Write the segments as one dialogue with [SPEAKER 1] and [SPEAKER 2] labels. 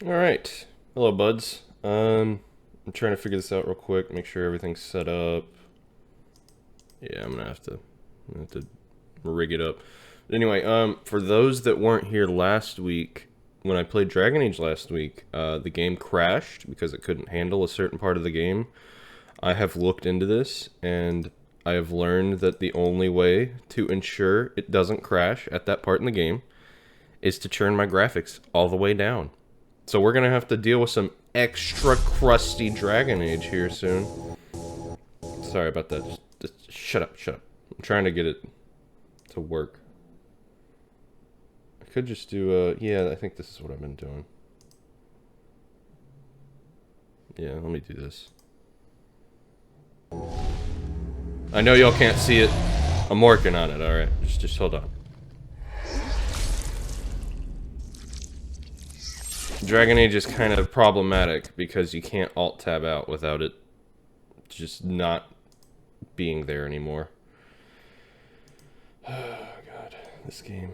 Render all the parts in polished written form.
[SPEAKER 1] Alright. Hello, buds. I'm trying to figure this out real quick, make sure everything's set up. Yeah, I'm gonna have to rig it up. But anyway, for those that weren't here last week, when I played Dragon Age last week, the game crashed because it couldn't handle a certain part of the game. I have looked into this, and I have learned that the only way to ensure it doesn't crash at that part in the game is to turn my graphics all the way down. So we're gonna have to deal with some extra crusty Dragon Age here soon. Sorry about that. Just shut up, shut up. I'm trying to get it to work. I could just do, yeah, I think this is what I've been doing. Yeah, let me do this. I know y'all can't see it. I'm working on it, alright. Just hold on. Dragon Age is kind of problematic because you can't alt-tab out without it just not being there anymore. Oh, God. This game.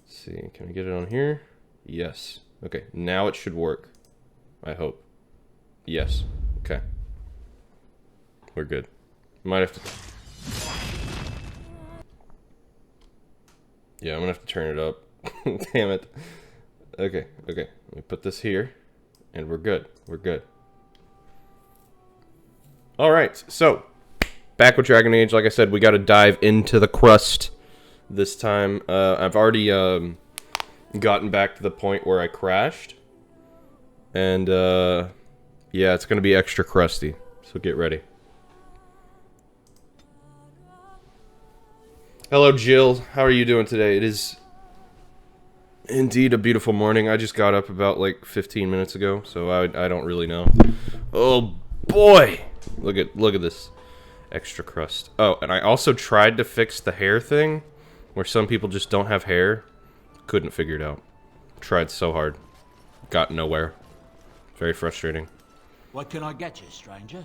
[SPEAKER 1] Let's see. Can I get it on here? Yes. Okay. Now it should work. I hope. Yes. Okay. We're good. Might have to... Yeah, I'm gonna have to turn it up. Damn it. Okay. Let me put this here. And we're good. We're good. Alright, so, back with Dragon Age. Like I said, we gotta dive into the crust this time. I've already gotten back to the point where I crashed. And, yeah, it's gonna be extra crusty. So get ready. Hello, Jill. How are you doing today? It is indeed a beautiful morning. I just got up about, like, 15 minutes ago, so I don't really know. Oh, boy! Look at this extra crust. Oh, and I also tried to fix the hair thing, where some people just don't have hair. Couldn't figure it out. Tried so hard. Got nowhere. Very frustrating.
[SPEAKER 2] What can I get you, stranger?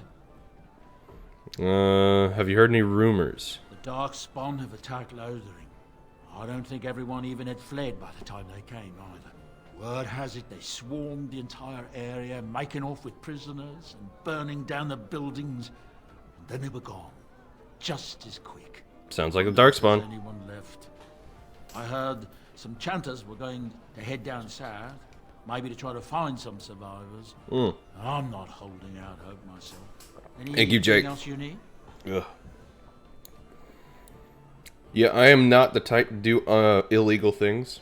[SPEAKER 1] Have you heard any rumors?
[SPEAKER 2] The dark spawn have attacked Lothering. I don't think everyone even had fled by the time they came either. Word has it they swarmed the entire area, making off with prisoners and burning down the buildings. And then they were gone. Just as quick.
[SPEAKER 1] Sounds like the Darkspawn.
[SPEAKER 2] Anyone left? I heard some chanters were going to head down south, maybe to try to find some survivors. I'm not holding out hope myself.
[SPEAKER 1] Thank you, Jake.
[SPEAKER 2] Anything else you need?
[SPEAKER 1] Ugh. Yeah, I am not the type to do illegal things.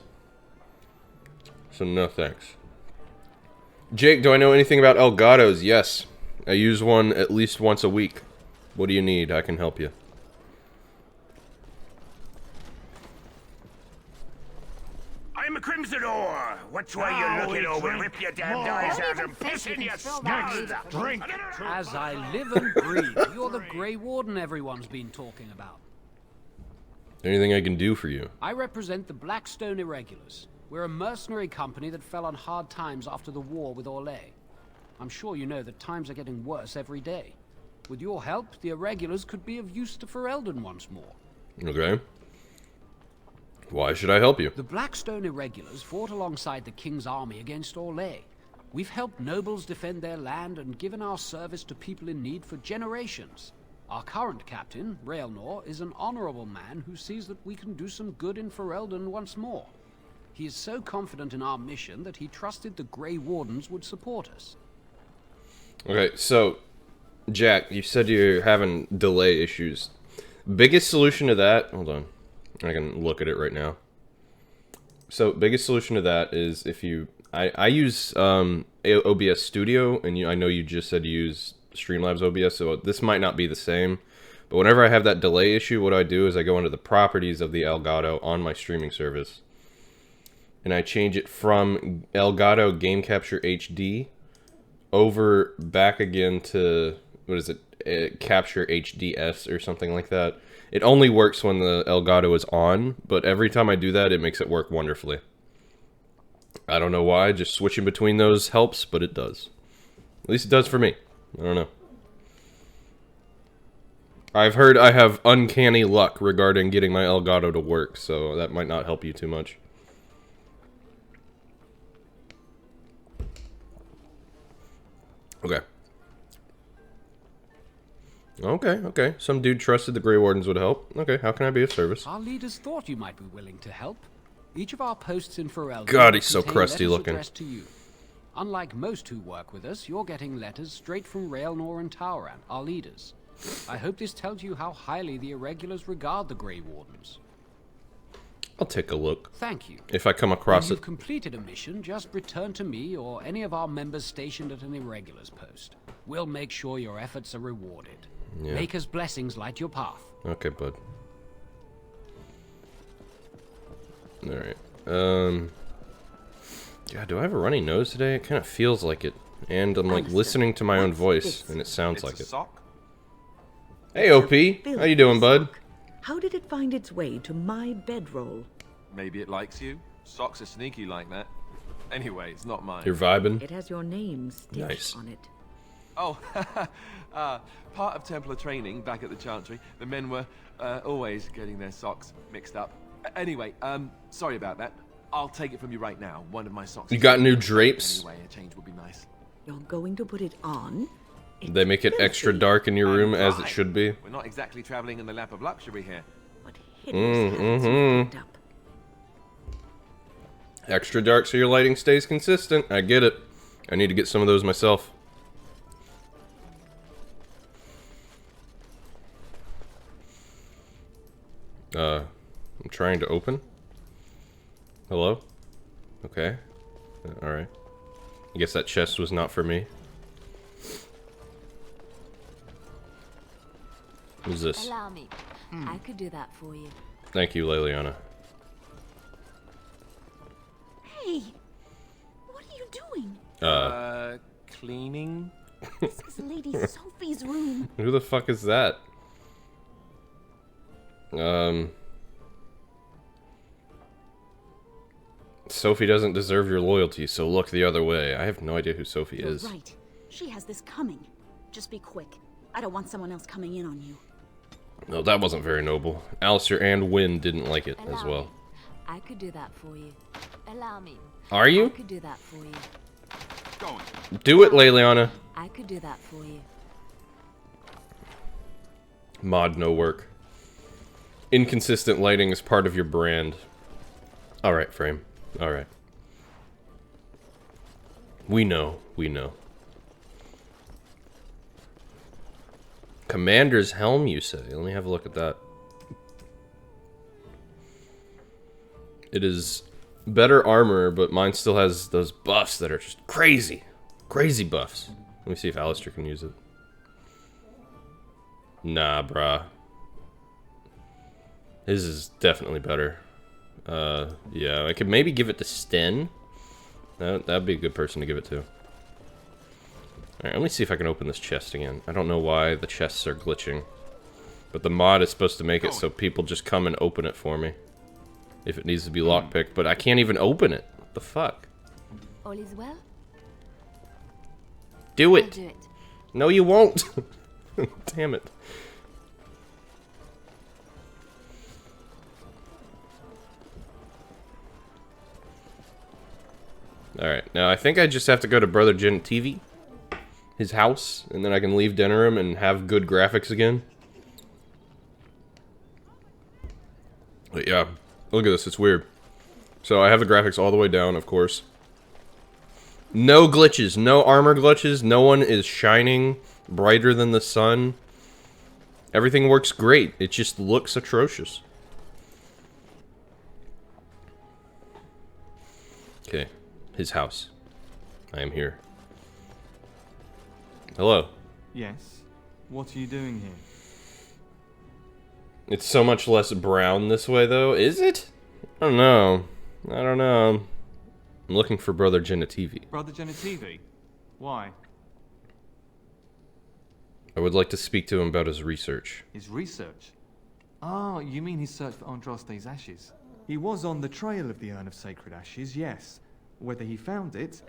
[SPEAKER 1] So no thanks. Jake, do I know anything about Elgatos? Yes. I use one at least once a week. What do you need? I can help you.
[SPEAKER 3] I'm a Crimsonor! Which way you looking or we'll rip your damned eyes out and piss in your skulls!
[SPEAKER 4] Drink! As I live and breathe, you're the Grey Warden everyone's been talking about.
[SPEAKER 1] Anything I can do for you?
[SPEAKER 4] I represent the Blackstone Irregulars. We're a mercenary company that fell on hard times after the war with Orlais. I'm sure you know that times are getting worse every day. With your help, the Irregulars could be of use to Ferelden once more.
[SPEAKER 1] Okay. Why should I help you?
[SPEAKER 4] The Blackstone Irregulars fought alongside the King's army against Orlais. We've helped nobles defend their land and given our service to people in need for generations. Our current captain, Raelnor, is an honorable man who sees that we can do some good in Ferelden once more. He is so confident in our mission that he trusted the Grey Wardens would support us.
[SPEAKER 1] Okay, so, Jack, you said you're having delay issues. Biggest solution to that... Hold on. I can look at it right now. So, biggest solution to that is if you... I use OBS Studio, and I know you just said you use Streamlabs OBS, so this might not be the same. But whenever I have that delay issue, what I do is I go into the properties of the Elgato on my streaming service. And I change it from Elgato Game Capture HD over back again to, what is it, Capture HDS or something like that. It only works when the Elgato is on, but every time I do that, it makes it work wonderfully. I don't know why, just switching between those helps, but it does. At least it does for me. I don't know. I've heard I have uncanny luck regarding getting my Elgato to work, so that might not help you too much. Okay. Okay. Some dude trusted the Grey Wardens would help. Okay, how can I be of service?
[SPEAKER 4] Our leaders thought you might be willing to help. Each of our posts in Ferelden
[SPEAKER 1] God, he's so
[SPEAKER 4] contain
[SPEAKER 1] crusty
[SPEAKER 4] letters
[SPEAKER 1] looking.
[SPEAKER 4] addressed to you. Unlike most who work with us, you're getting letters straight from Raelnor and Tauran, our leaders. I hope this tells you how highly the Irregulars regard the Grey Wardens.
[SPEAKER 1] I'll take a look.
[SPEAKER 4] Thank you.
[SPEAKER 1] If I come across
[SPEAKER 4] When you've
[SPEAKER 1] it.
[SPEAKER 4] completed a mission, just return to me or any of our members stationed at an Irregulars post. We'll make sure your efforts are rewarded.
[SPEAKER 1] Yeah.
[SPEAKER 4] Maker's blessings light your path.
[SPEAKER 1] Okay, bud. Alright. God, do I have a runny nose today? It kind of feels like it. And I'm like listening to my own voice, and it sounds like it.
[SPEAKER 5] Sock?
[SPEAKER 1] Hey, OP. How you doing, bud?
[SPEAKER 6] How did it find its way to my bedroll?
[SPEAKER 5] Maybe it likes you. Socks are sneaky like that. Anyway, it's not mine.
[SPEAKER 1] You're vibing?
[SPEAKER 6] It has your name stitched on it.
[SPEAKER 5] Oh, part of Templar training back at the Chantry, the men were always getting their socks mixed up. Anyway, sorry about that. I'll take it from you right now. One of my socks.
[SPEAKER 1] You got new drapes?
[SPEAKER 5] Anyway, a change would be nice.
[SPEAKER 6] You're going to put it on?
[SPEAKER 1] They make it extra
[SPEAKER 6] filthy,
[SPEAKER 1] dark in your room as it
[SPEAKER 5] Right.
[SPEAKER 1] should be.
[SPEAKER 5] We're not exactly traveling in the lap of luxury here.
[SPEAKER 6] What hideous habits you've picked up.
[SPEAKER 1] Extra dark so your lighting stays consistent. I get it. I need to get some of those myself. I'm trying to open. Hello? Okay. Alright. I guess that chest was not for me. Who's this?
[SPEAKER 7] Allow me. I could do that for you.
[SPEAKER 1] Thank you, Leliana.
[SPEAKER 7] Hey, what are you doing?
[SPEAKER 5] Cleaning?
[SPEAKER 7] This is Lady Sophie's room.
[SPEAKER 1] Who the fuck is that? Sophie doesn't deserve your loyalty, so look the other way. I have no idea who Sophie
[SPEAKER 7] You're
[SPEAKER 1] is.
[SPEAKER 7] right. She has this coming. Just be quick. I don't want someone else coming in on you.
[SPEAKER 1] No, that wasn't very noble. Alistair and Wynne didn't like it as well.
[SPEAKER 7] Me. I could do that for you. Allow me.
[SPEAKER 1] Are
[SPEAKER 7] I
[SPEAKER 1] you?
[SPEAKER 7] could do that for you.
[SPEAKER 1] Do it, Leliana.
[SPEAKER 7] I could do that for you.
[SPEAKER 1] Mod no work. Inconsistent lighting is part of your brand. Alright, Frame. Alright. We know. Commander's helm, you say? Let me have a look at that. It is better armor, but mine still has those buffs that are just crazy. Crazy buffs. Let me see if Alistair can use it. Nah, brah. His is definitely better. Yeah, I could maybe give it to Sten. That'd be a good person to give it to. Alright, let me see if I can open this chest again. I don't know why the chests are glitching. But the mod is supposed to make it so people just come and open it for me. If it needs to be lockpicked, but I can't even open it. What the fuck?
[SPEAKER 7] All is well?
[SPEAKER 1] Do
[SPEAKER 7] I'll
[SPEAKER 1] it!
[SPEAKER 7] do it.
[SPEAKER 1] No, you won't! Damn it. Alright, now I think I just have to go to Brother Gen TV, his house, and then I can leave Denerim and have good graphics again. But yeah, look at this, it's weird. So I have the graphics all the way down, of course. No glitches, no armor glitches, no one is shining brighter than the sun. Everything works great, it just looks atrocious. Okay, his house. I am here. Hello.
[SPEAKER 8] Yes. What are you doing here?
[SPEAKER 1] It's so much less brown this way, though. Is it? I don't know. I'm looking for Brother Genitivi.
[SPEAKER 8] Brother Genitivi? Why?
[SPEAKER 1] I would like to speak to him about his research.
[SPEAKER 8] His research? Ah, you mean his search for Andraste's ashes? He was on the trail of the Urn of Sacred Ashes, yes. Whether he found it,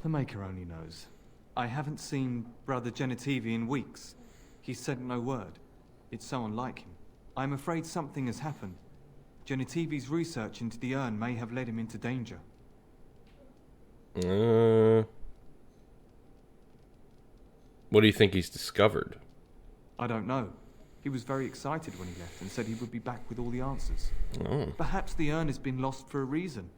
[SPEAKER 8] the Maker only knows. I haven't seen Brother Genitivi in weeks. He sent no word. It's so unlike him. I'm afraid something has happened. Genitivi's research into the urn may have led him into danger.
[SPEAKER 1] What do you think he's discovered?
[SPEAKER 8] I don't know. He was very excited when he left and said he would be back with all the answers.
[SPEAKER 1] Oh.
[SPEAKER 8] Perhaps the urn has been lost for a reason.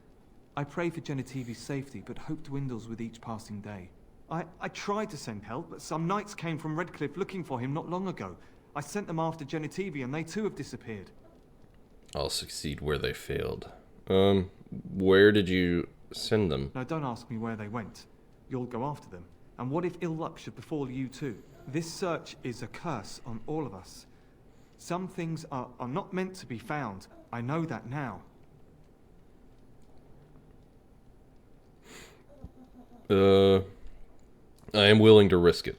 [SPEAKER 8] I pray for Genetivi's safety, but hope dwindles with each passing day. I tried to send help, but some knights came from Redcliffe looking for him not long ago. I sent them after Genetivi, and they too have disappeared.
[SPEAKER 1] I'll succeed where they failed. Where did you send them?
[SPEAKER 8] Now, don't ask me where they went. You'll go after them. And what if ill luck should befall you too? This search is a curse on all of us. Some things are not meant to be found. I know that now.
[SPEAKER 1] I am willing to risk it.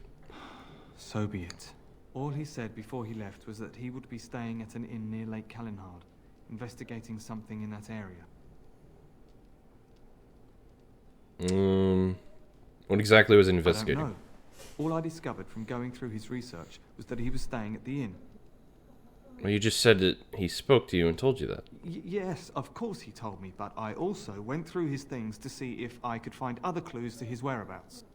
[SPEAKER 8] So be it. All he said before he left was that he would be staying at an inn near Lake Callinhard, investigating something in that area.
[SPEAKER 1] What exactly was he investigating?
[SPEAKER 8] I don't know. All I discovered from going through his research was that he was staying at the inn.
[SPEAKER 1] Well, you just said that he spoke to you and told you that.
[SPEAKER 8] Yes, of course he told me, but I also went through his things to see if I could find other clues to his whereabouts.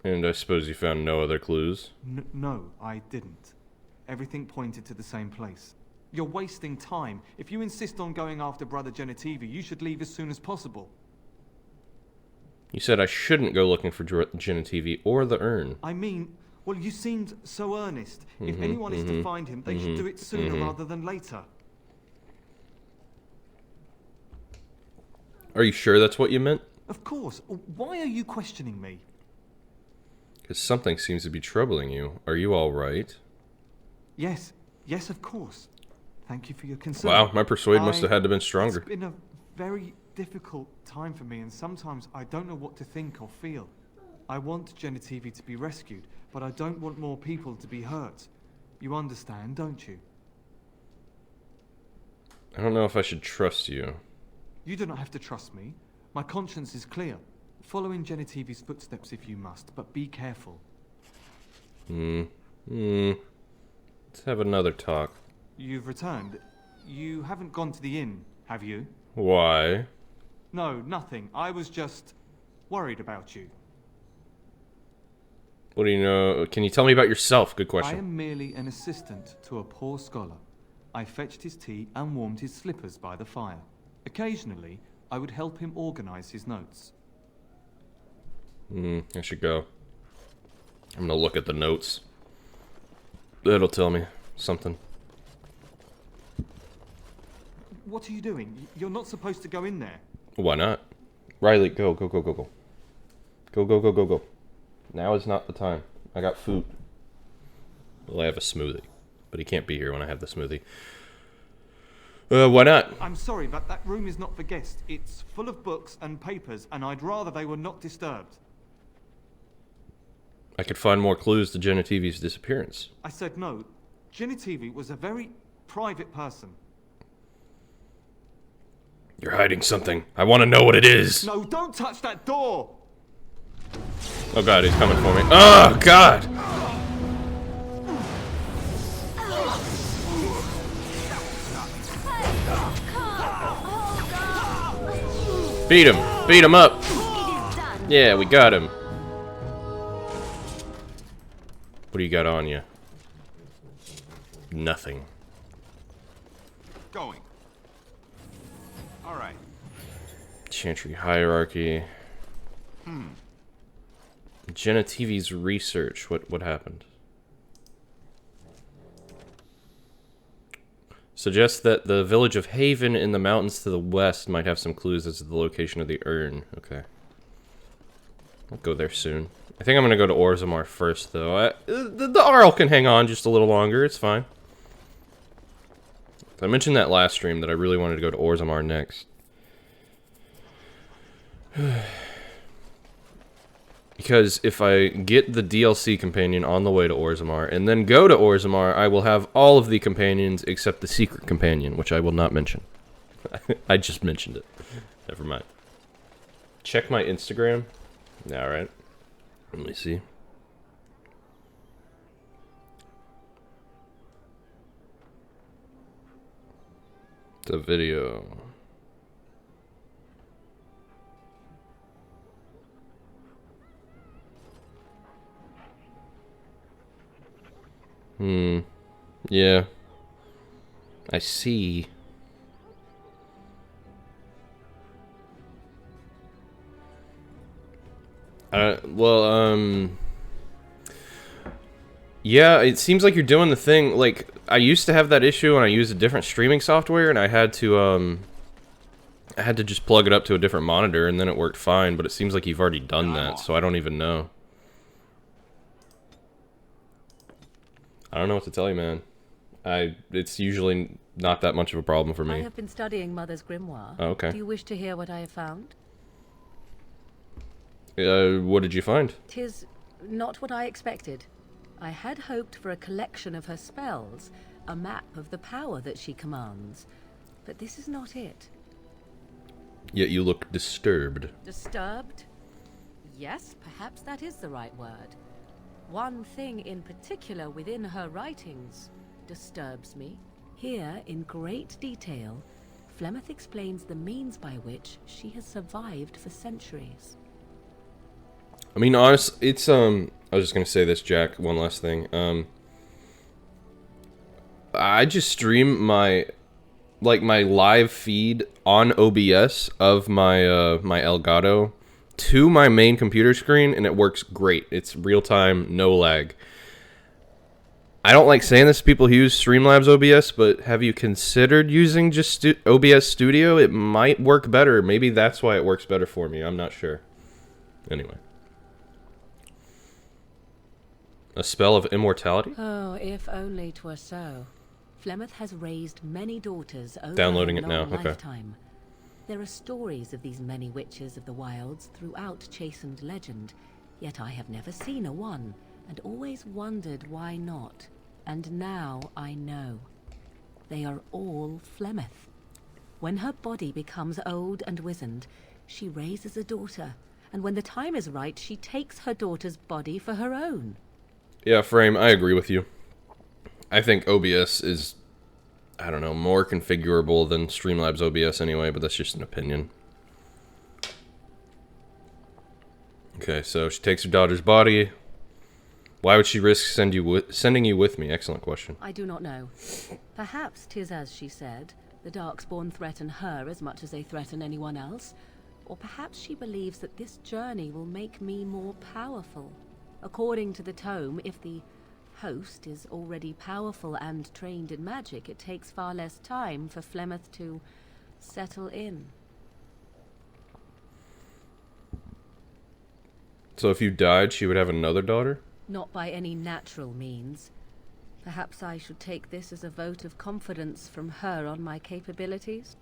[SPEAKER 1] And I suppose you found no other clues?
[SPEAKER 8] No, I didn't. Everything pointed to the same place. You're wasting time. If you insist on going after Brother Genetivi, you should leave as soon as possible.
[SPEAKER 1] You said I shouldn't go looking for Genetivi or the urn.
[SPEAKER 8] I mean, well, you seemed so earnest. If anyone is to find him, they should do it sooner rather than later.
[SPEAKER 1] Are you sure that's what you meant?
[SPEAKER 8] Of course. Why are you questioning me?
[SPEAKER 1] Because something seems to be troubling you. Are you all right?
[SPEAKER 8] Yes, of course. Thank you for your concern.
[SPEAKER 1] Wow, my persuade must have had to have been stronger.
[SPEAKER 8] It's been a very difficult time for me, and sometimes I don't know what to think or feel. I want Genetivi to be rescued, but I don't want more people to be hurt. You understand, don't you?
[SPEAKER 1] I don't know if I should trust you.
[SPEAKER 8] You do not have to trust me. My conscience is clear. Follow in Genetivi's footsteps if you must, but be careful.
[SPEAKER 1] Let's have another talk.
[SPEAKER 8] You've returned. You haven't gone to the inn, have you?
[SPEAKER 1] Why?
[SPEAKER 8] No, nothing. I was just worried about you.
[SPEAKER 1] What do you know? Can you tell me about yourself? Good
[SPEAKER 8] I
[SPEAKER 1] question.
[SPEAKER 8] am merely an assistant to a poor scholar. I fetched his tea and warmed his slippers by the fire. Occasionally, I would help him organize his notes.
[SPEAKER 1] I should go. I'm gonna look at the notes. That'll tell me something.
[SPEAKER 8] What are you doing? You're not supposed to go in there.
[SPEAKER 1] Why not? Riley, go. Go. Now is not the time. I got food. Well, I have a smoothie. But he can't be here when I have the smoothie. Why not?
[SPEAKER 8] I'm sorry, but that room is not for guests. It's full of books and papers, and I'd rather they were not disturbed.
[SPEAKER 1] I could find more clues to Genetivi's disappearance.
[SPEAKER 8] I said no. Genetivi was a very private person.
[SPEAKER 1] You're hiding something. I want to know what it is.
[SPEAKER 8] No, don't touch that door!
[SPEAKER 1] Oh god, he's coming for me. Oh god! Beat him! Beat him up! Yeah, we got him. What do you got on you? Nothing.
[SPEAKER 3] Going. All right.
[SPEAKER 1] Chantry hierarchy. Genetivi's research. What happened? Suggests that the village of Haven in the mountains to the west might have some clues as to the location of the urn. Okay. I'll go there soon. I think I'm going to go to Orzammar first, though. The Arl can hang on just a little longer. It's fine. I mentioned that last stream that I really wanted to go to Orzammar next. Because if I get the DLC companion on the way to Orzammar and then go to Orzammar, I will have all of the companions except the secret companion, which I will not mention. I just mentioned it. Never mind. Check my Instagram. Alright. Let me see. The video. Yeah. I see. Well, yeah, it seems like you're doing the thing. Like, I used to have that issue and I used a different streaming software and I had to just plug it up to a different monitor and then it worked fine, but it seems like you've already done that, so I don't even know. I don't know what to tell you, man. It's usually not that much of a problem for me.
[SPEAKER 9] I have been studying Mother's grimoire.
[SPEAKER 1] Oh, okay.
[SPEAKER 9] Do you wish to hear what I have found?
[SPEAKER 1] What did you find?
[SPEAKER 9] 'Tis not what I expected. I had hoped for a collection of her spells, a map of the power that she commands. But this is not it.
[SPEAKER 1] Yet you look disturbed.
[SPEAKER 9] Disturbed? Yes, perhaps that is the right word. One thing in particular within her writings disturbs me. Here, in great detail, Flemeth explains the means by which she has survived for centuries.
[SPEAKER 1] I mean, honestly, it's, I was just gonna say this, Jack, one last thing. I just stream my live feed on OBS of my, my Elgato to my main computer screen, and it works great. It's real-time, no lag. I don't like saying this to people who use Streamlabs OBS, but have you considered using just OBS Studio? It might work better. Maybe that's why it works better for me. I'm not sure. Anyway. A spell of immortality?
[SPEAKER 9] Oh, if only 'twere so. Flemeth has raised many daughters over
[SPEAKER 1] Downloading
[SPEAKER 9] a
[SPEAKER 1] it now,
[SPEAKER 9] long
[SPEAKER 1] okay.
[SPEAKER 9] lifetime. There are stories of these many witches of the wilds throughout chastened legend, yet I have never seen a one, and always wondered why not. And now I know. They are all Flemeth. When her body becomes old and wizened, she raises a daughter, and when the time is right, she takes her daughter's body for her own.
[SPEAKER 1] Yeah, Frame, I agree with you. I think OBS is, I don't know, more configurable than Streamlabs OBS anyway, but that's just an opinion. Okay, so she takes her daughter's body. Why would she risk sending you with me? Excellent question.
[SPEAKER 9] I do not know. Perhaps 'tis as she said, the Darkspawn threaten her as much as they threaten anyone else. Or perhaps she believes that this journey will make me more powerful. According to the tome, if the host is already powerful and trained in magic, it takes far less time for Flemeth to settle in.
[SPEAKER 1] So if you died, she would have another daughter?
[SPEAKER 9] Not by any natural means. Perhaps I should take this as a vote of confidence from her on my capabilities.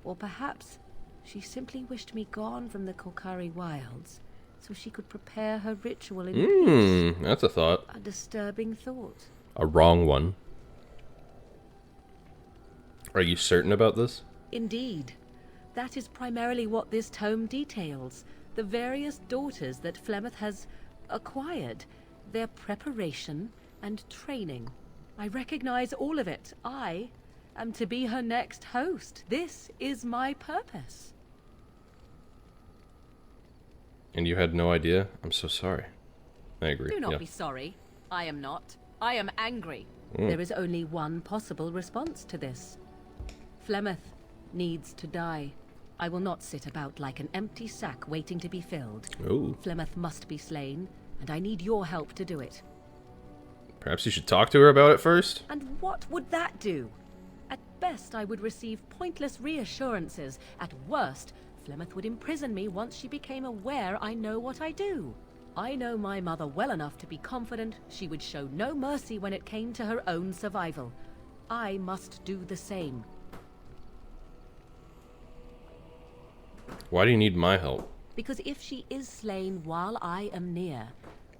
[SPEAKER 9] Or perhaps she simply wished me gone from the Korkari wilds, so she could prepare her ritual in peace.
[SPEAKER 1] That's a thought.
[SPEAKER 9] A disturbing thought.
[SPEAKER 1] A wrong one. Are you certain about this?
[SPEAKER 9] Indeed. That is primarily what this tome details. The various daughters that Flemeth has acquired. Their preparation and training. I recognize all of it. I am to be her next host. This is my purpose.
[SPEAKER 1] And you had no idea? I'm so sorry. I agree.
[SPEAKER 9] Do not be sorry. I am not. I am angry. There is only one possible response to this. Flemeth needs to die. I will not sit about like an empty sack waiting to be filled.
[SPEAKER 1] Ooh.
[SPEAKER 9] Flemeth must be slain, and I need your help to do it.
[SPEAKER 1] Perhaps you should talk to her about it first?
[SPEAKER 9] And what would that do? At best, I would receive pointless reassurances. At worst, Flemeth would imprison me once she became aware I know what I do. I know my mother well enough to be confident she would show no mercy when it came to her own survival. I must do the same.
[SPEAKER 1] Why do you need my help?
[SPEAKER 9] Because if she is slain while I am near,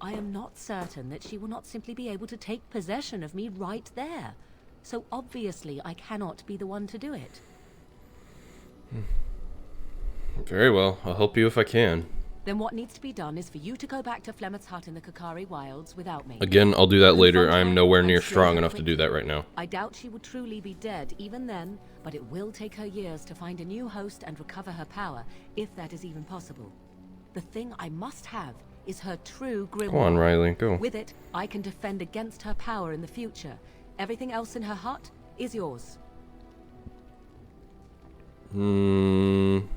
[SPEAKER 9] I am not certain that she will not simply be able to take possession of me right there. So obviously I cannot be the one to do it.
[SPEAKER 1] Very well. I'll help you if I can.
[SPEAKER 9] Then what needs to be done is for you to go back to Flemeth's hut in the Korkari wilds without me.
[SPEAKER 1] Again, I'll do that later.
[SPEAKER 9] Confront
[SPEAKER 1] I'm
[SPEAKER 9] her
[SPEAKER 1] nowhere
[SPEAKER 9] and
[SPEAKER 1] near
[SPEAKER 9] slay
[SPEAKER 1] strong
[SPEAKER 9] her
[SPEAKER 1] enough to do
[SPEAKER 9] quickly.
[SPEAKER 1] that right now.
[SPEAKER 9] I doubt she will truly be dead even then, but it will take her years to find a new host and recover her power, if that is even possible. The thing I must have is her true grimoire.
[SPEAKER 1] Go on, Riley, go.
[SPEAKER 9] With it, I can defend against her power in the future. Everything else in her hut is yours.
[SPEAKER 1] Do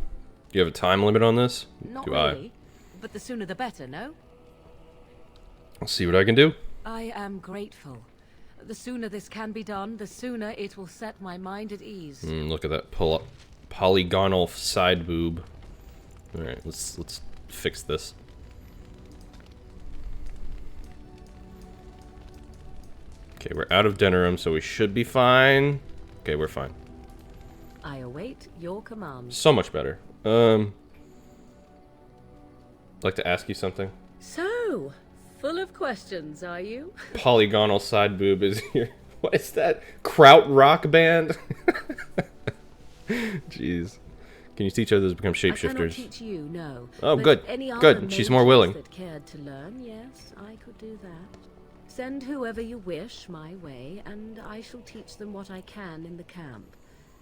[SPEAKER 1] you have a time limit on this?
[SPEAKER 9] Not
[SPEAKER 1] Do
[SPEAKER 9] really, but the sooner the better, no?
[SPEAKER 1] I'll see what I can do.
[SPEAKER 9] I am grateful. The sooner this can be done, the sooner it will set my mind at ease.
[SPEAKER 1] Look at that polygonal side boob. All right, let's fix this. Okay, we're out of Denerim, so we should be fine. Okay, we're fine.
[SPEAKER 9] I await your command.
[SPEAKER 1] So much better. I'd like to ask you something.
[SPEAKER 9] So, full of questions, are you?
[SPEAKER 1] Polygonal side boob is here. What is that? Kraut rock band? Jeez. Can you teach others to become
[SPEAKER 9] I cannot
[SPEAKER 1] shapeshifters?
[SPEAKER 9] teach you, no.
[SPEAKER 1] Oh,
[SPEAKER 9] But
[SPEAKER 1] good.
[SPEAKER 9] any
[SPEAKER 1] Good.
[SPEAKER 9] other
[SPEAKER 1] She's more
[SPEAKER 9] mages
[SPEAKER 1] willing.
[SPEAKER 9] That cared to learn, yes, I could do that. Send whoever you wish my way, and I shall teach them what I can in the camp,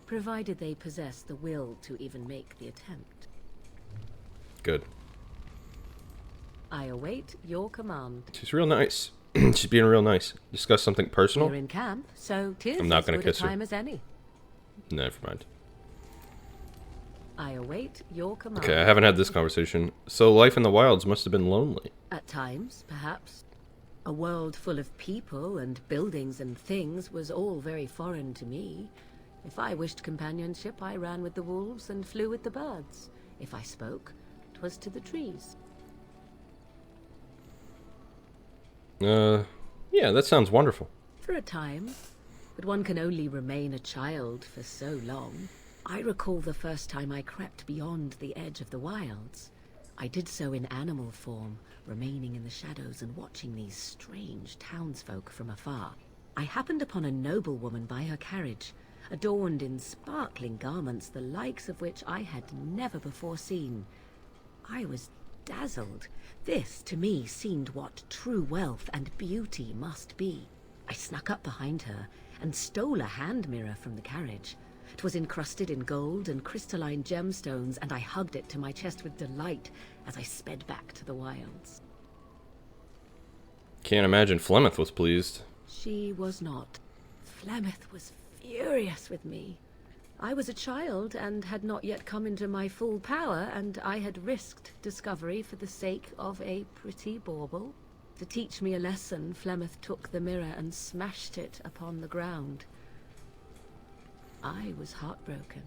[SPEAKER 9] provided they possess the will to even make the attempt.
[SPEAKER 1] Good.
[SPEAKER 9] I await your command.
[SPEAKER 1] She's real nice. She's being real nice. Discuss something personal?
[SPEAKER 9] We're in camp, so 'tis
[SPEAKER 1] I'm not
[SPEAKER 9] as
[SPEAKER 1] gonna
[SPEAKER 9] good
[SPEAKER 1] kiss
[SPEAKER 9] a
[SPEAKER 1] her.
[SPEAKER 9] time as any.
[SPEAKER 1] Never mind.
[SPEAKER 9] I await your command.
[SPEAKER 1] Okay, I haven't had this conversation. So life in the wilds must have been lonely.
[SPEAKER 9] At times, perhaps. A world full of people and buildings and things was all very foreign to me. If I wished companionship, I ran with the wolves and flew with the birds. If I spoke, 'twas to the trees.
[SPEAKER 1] Yeah, that sounds wonderful.
[SPEAKER 9] For a time. But one can only remain a child for so long. I recall the first time I crept beyond the edge of the wilds. I did so in animal form, remaining in the shadows and watching these strange townsfolk from afar. I happened upon a noblewoman by her carriage, adorned in sparkling garments, the likes of which I had never before seen. I was dazzled. This, to me, seemed what true wealth and beauty must be. I snuck up behind her and stole a hand mirror from the carriage. 'Twas encrusted in gold and crystalline gemstones, and I hugged it to my chest with delight as I sped back to the wilds.
[SPEAKER 1] Can't imagine Flemeth was pleased.
[SPEAKER 9] She was not. Flemeth was furious with me. I was a child and had not yet come into my full power, and I had risked discovery for the sake of a pretty bauble. To teach me a lesson, Flemeth took the mirror and smashed it upon the ground. I was heartbroken.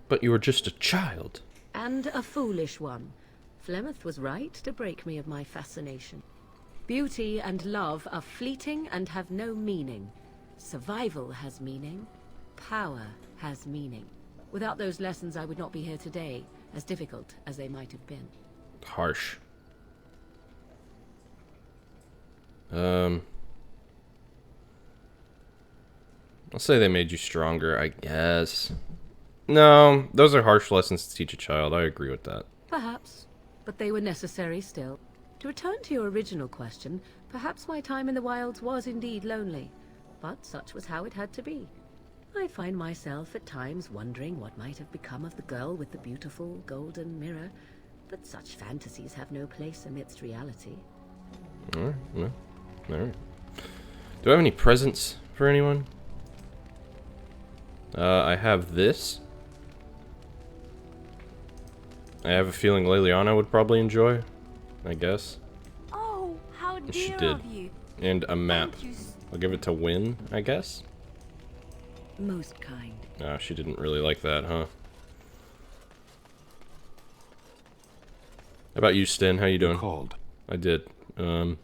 [SPEAKER 1] But you were just a child.
[SPEAKER 9] And a foolish one. Flemeth was right to break me of my fascination. Beauty and love are fleeting and have no meaning. Survival has meaning. Power has meaning. Without those lessons, I would not be here today, as difficult as they might have been.
[SPEAKER 1] Harsh. I'll say they made you stronger, I guess. No, those are harsh lessons to teach a child. I agree with that.
[SPEAKER 9] Perhaps, but they were necessary still. To return to your original question, perhaps my time in the wilds was indeed lonely, but such was how it had to be. I find myself at times wondering what might have become of the girl with the beautiful golden mirror, but such fantasies have no place amidst reality.
[SPEAKER 1] Alright, no. Alright. Do I have any presents for anyone? I have this. I have a feeling Leliana would probably enjoy, I guess.
[SPEAKER 10] Oh, how
[SPEAKER 1] And she
[SPEAKER 10] dear
[SPEAKER 1] did.
[SPEAKER 10] of you.
[SPEAKER 1] And a map.
[SPEAKER 10] Thank you.
[SPEAKER 1] I'll give it to Win, I guess.
[SPEAKER 6] Most kind.
[SPEAKER 1] No, she didn't really like that, huh? How about you, Sten? How you doing?
[SPEAKER 11] Called.
[SPEAKER 1] I did. Discuss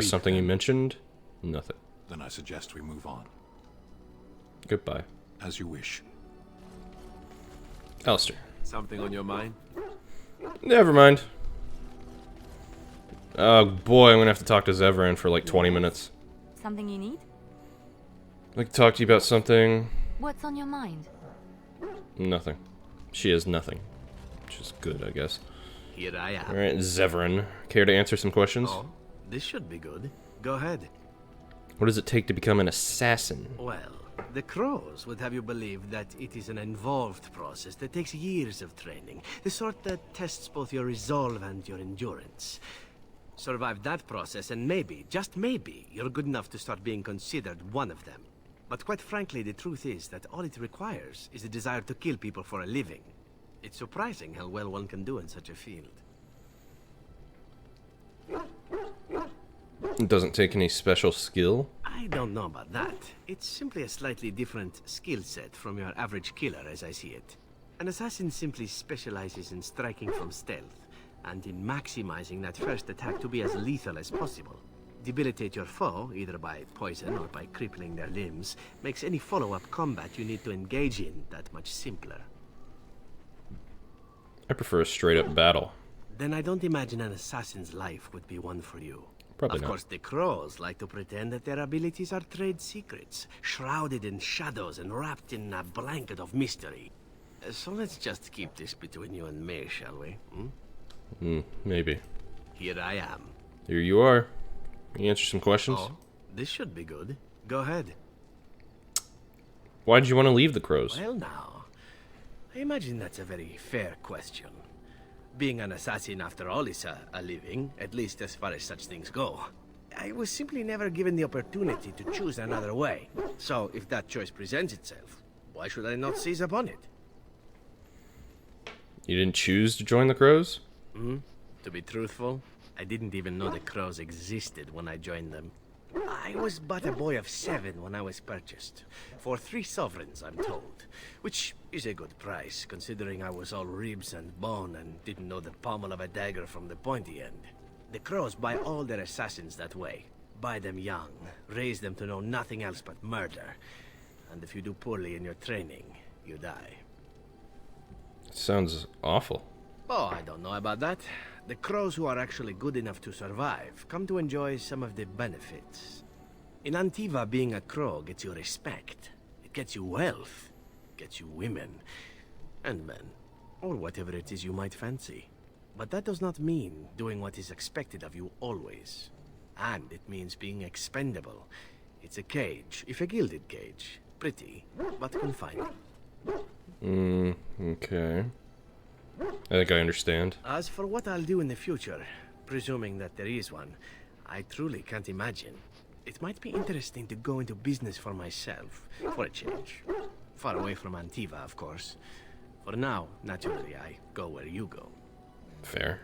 [SPEAKER 11] Speak,
[SPEAKER 1] something you
[SPEAKER 11] then.
[SPEAKER 1] mentioned? Nothing.
[SPEAKER 11] Then I suggest we move on.
[SPEAKER 1] Goodbye.
[SPEAKER 11] As you wish.
[SPEAKER 1] Alistair.
[SPEAKER 5] Something on your mind?
[SPEAKER 1] Never mind. Oh boy, I'm gonna have to talk to Zevran for like 20 minutes.
[SPEAKER 10] Something you need?
[SPEAKER 1] I'd like to talk to you about something.
[SPEAKER 10] What's on your mind?
[SPEAKER 1] Nothing. She has nothing. Which is good, I guess.
[SPEAKER 12] Here I am.
[SPEAKER 1] Alright, Zevran. Care to answer some questions?
[SPEAKER 12] Oh, this should be good. Go ahead.
[SPEAKER 1] What does it take to become an assassin?
[SPEAKER 12] Well, The crows would have you believe that it is an involved process that takes years of training. The sort that tests both your resolve and your endurance. Survive that process and maybe, just maybe, you're good enough to start being considered one of them. But quite frankly, the truth is that all it requires is a desire to kill people for a living. It's surprising how well one can do in such a field.
[SPEAKER 1] It doesn't take any special skill?
[SPEAKER 12] I don't know about that. It's simply a slightly different skill set from your average killer as I see it. An assassin simply specializes in striking from stealth, and in maximizing that first attack to be as lethal as possible. Debilitate your foe, either by poison or by crippling their limbs, makes any follow-up combat you need to engage in that much simpler.
[SPEAKER 1] I prefer a straight-up battle.
[SPEAKER 12] Then I don't imagine an assassin's life would be one for you.
[SPEAKER 1] Probably
[SPEAKER 12] of course, the crows like to pretend that their abilities are trade secrets, shrouded in shadows and wrapped in a blanket of mystery. So let's just keep this between you and me, shall we?
[SPEAKER 1] Maybe.
[SPEAKER 12] Here I am.
[SPEAKER 1] Here you are. Can you answer some questions?
[SPEAKER 12] Oh, this should be good. Go ahead.
[SPEAKER 1] Why did you want to leave the crows?
[SPEAKER 12] Well now, I imagine that's a very fair question. Being an assassin, after all, is a living, at least as far as such things go. I was simply never given the opportunity to choose another way. So, if that choice presents itself, why should I not seize upon it?
[SPEAKER 1] You didn't choose to join the crows?
[SPEAKER 12] To be truthful, I didn't even know the crows existed when I joined them. I was but a boy of 7 when I was purchased. For 3 sovereigns, I'm told. Which is a good price, considering I was all ribs and bone and didn't know the pommel of a dagger from the pointy end. The crows buy all their assassins that way. Buy them young, raise them to know nothing else but murder. And if you do poorly in your training, you die.
[SPEAKER 1] Sounds awful.
[SPEAKER 12] Oh, I don't know about that. The crows who are actually good enough to survive come to enjoy some of the benefits. In Antiva, being a crow gets you respect. It gets you wealth. It gets you women. And men. Or whatever it is you might fancy. But that does not mean doing what is expected of you always. And it means being expendable. It's a cage, if a gilded cage. Pretty, but confined.
[SPEAKER 1] Okay. I think I understand.
[SPEAKER 12] As for what I'll do in the future, presuming that there is one, I truly can't imagine. It might be interesting to go into business for myself, for a change. Far away from Antiva, of course. For now, naturally, I go where you go.
[SPEAKER 1] Fair.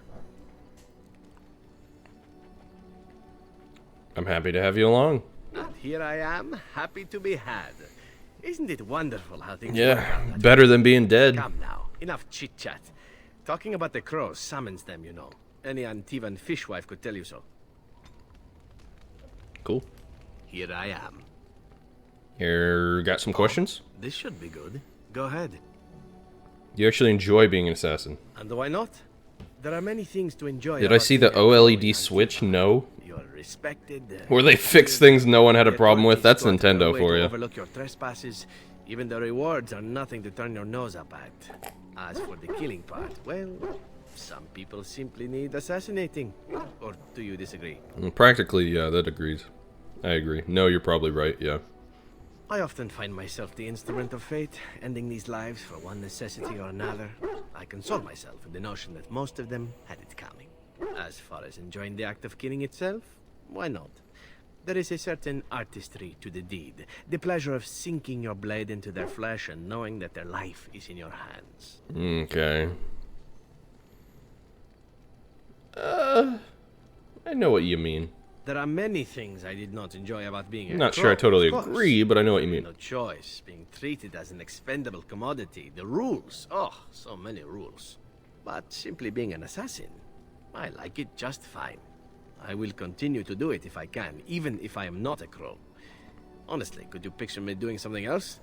[SPEAKER 1] I'm happy to have you along.
[SPEAKER 12] And here I am, happy to be had. Isn't it wonderful how things work
[SPEAKER 1] Yeah,
[SPEAKER 12] out?
[SPEAKER 1] better than being dead.
[SPEAKER 12] Come now, enough chit-chat. Talking about the crows summons them, you know. Any Antivan fishwife could tell you so.
[SPEAKER 1] Cool.
[SPEAKER 12] Here I am.
[SPEAKER 1] Here, got some questions?
[SPEAKER 12] This should be good. Go ahead.
[SPEAKER 1] You actually enjoy being an assassin?
[SPEAKER 12] And why not? There are many things to enjoy.
[SPEAKER 1] Did I see the OLED switch? No.
[SPEAKER 12] You're respected.
[SPEAKER 1] Where they fix things no one had a problem with? That's Nintendo for you.
[SPEAKER 12] Overlook your trespasses. Even the rewards are nothing to turn your nose up at. As for the killing part, well, some people simply need assassinating. Or do you disagree?
[SPEAKER 1] Practically, yeah, that agrees. I agree. No, you're probably right, yeah.
[SPEAKER 12] I often find myself the instrument of fate, ending these lives for one necessity or another. I console myself with the notion that most of them had it coming. As far as enjoying the act of killing itself, why not? There is a certain artistry to the deed. The pleasure of sinking your blade into their flesh and knowing that their life is in your hands.
[SPEAKER 1] Okay. I know what you mean.
[SPEAKER 12] There are many things I did not enjoy about being a
[SPEAKER 1] Not
[SPEAKER 12] crow,
[SPEAKER 1] sure I totally
[SPEAKER 12] of course.
[SPEAKER 1] agree, but I know what you mean.
[SPEAKER 12] No choice, being treated as an expendable commodity, the rules, oh, so many rules. But simply being an assassin, I like it just fine. I will continue to do it if I can, even if I am not a crow. Honestly, could you picture me doing something else?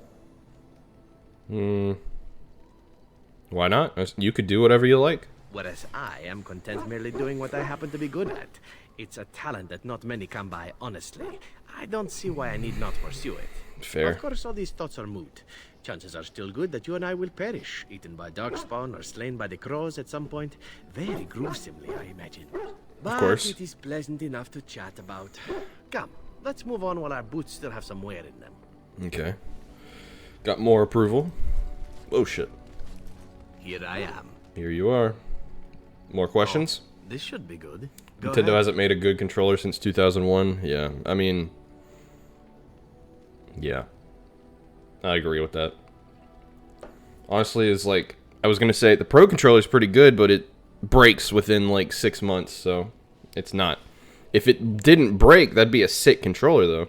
[SPEAKER 1] Why not? You could do whatever you like.
[SPEAKER 12] Whereas I am content merely doing what I happen to be good at. It's a talent that not many come by, honestly. I don't see why I need not pursue it.
[SPEAKER 1] Fair.
[SPEAKER 12] Of course, all these thoughts are moot. Chances are still good that you and I will perish, eaten by darkspawn or slain by the crows at some point. Very gruesomely, I imagine. But
[SPEAKER 1] of course.
[SPEAKER 12] It is pleasant enough to chat about. Come, let's move on while our boots still have some wear in them.
[SPEAKER 1] Okay. Got more approval. Oh shit.
[SPEAKER 12] Here I am.
[SPEAKER 1] Here you are. More questions?
[SPEAKER 12] Oh, this should be good. Go
[SPEAKER 1] Nintendo
[SPEAKER 12] ahead.
[SPEAKER 1] hasn't made a good controller since 2001. Yeah, I mean... Yeah. I agree with that. Honestly, it's like... I was gonna say, the Pro Controller is pretty good, but it breaks within like 6 months, so... It's not. If it didn't break, that'd be a sick controller, though.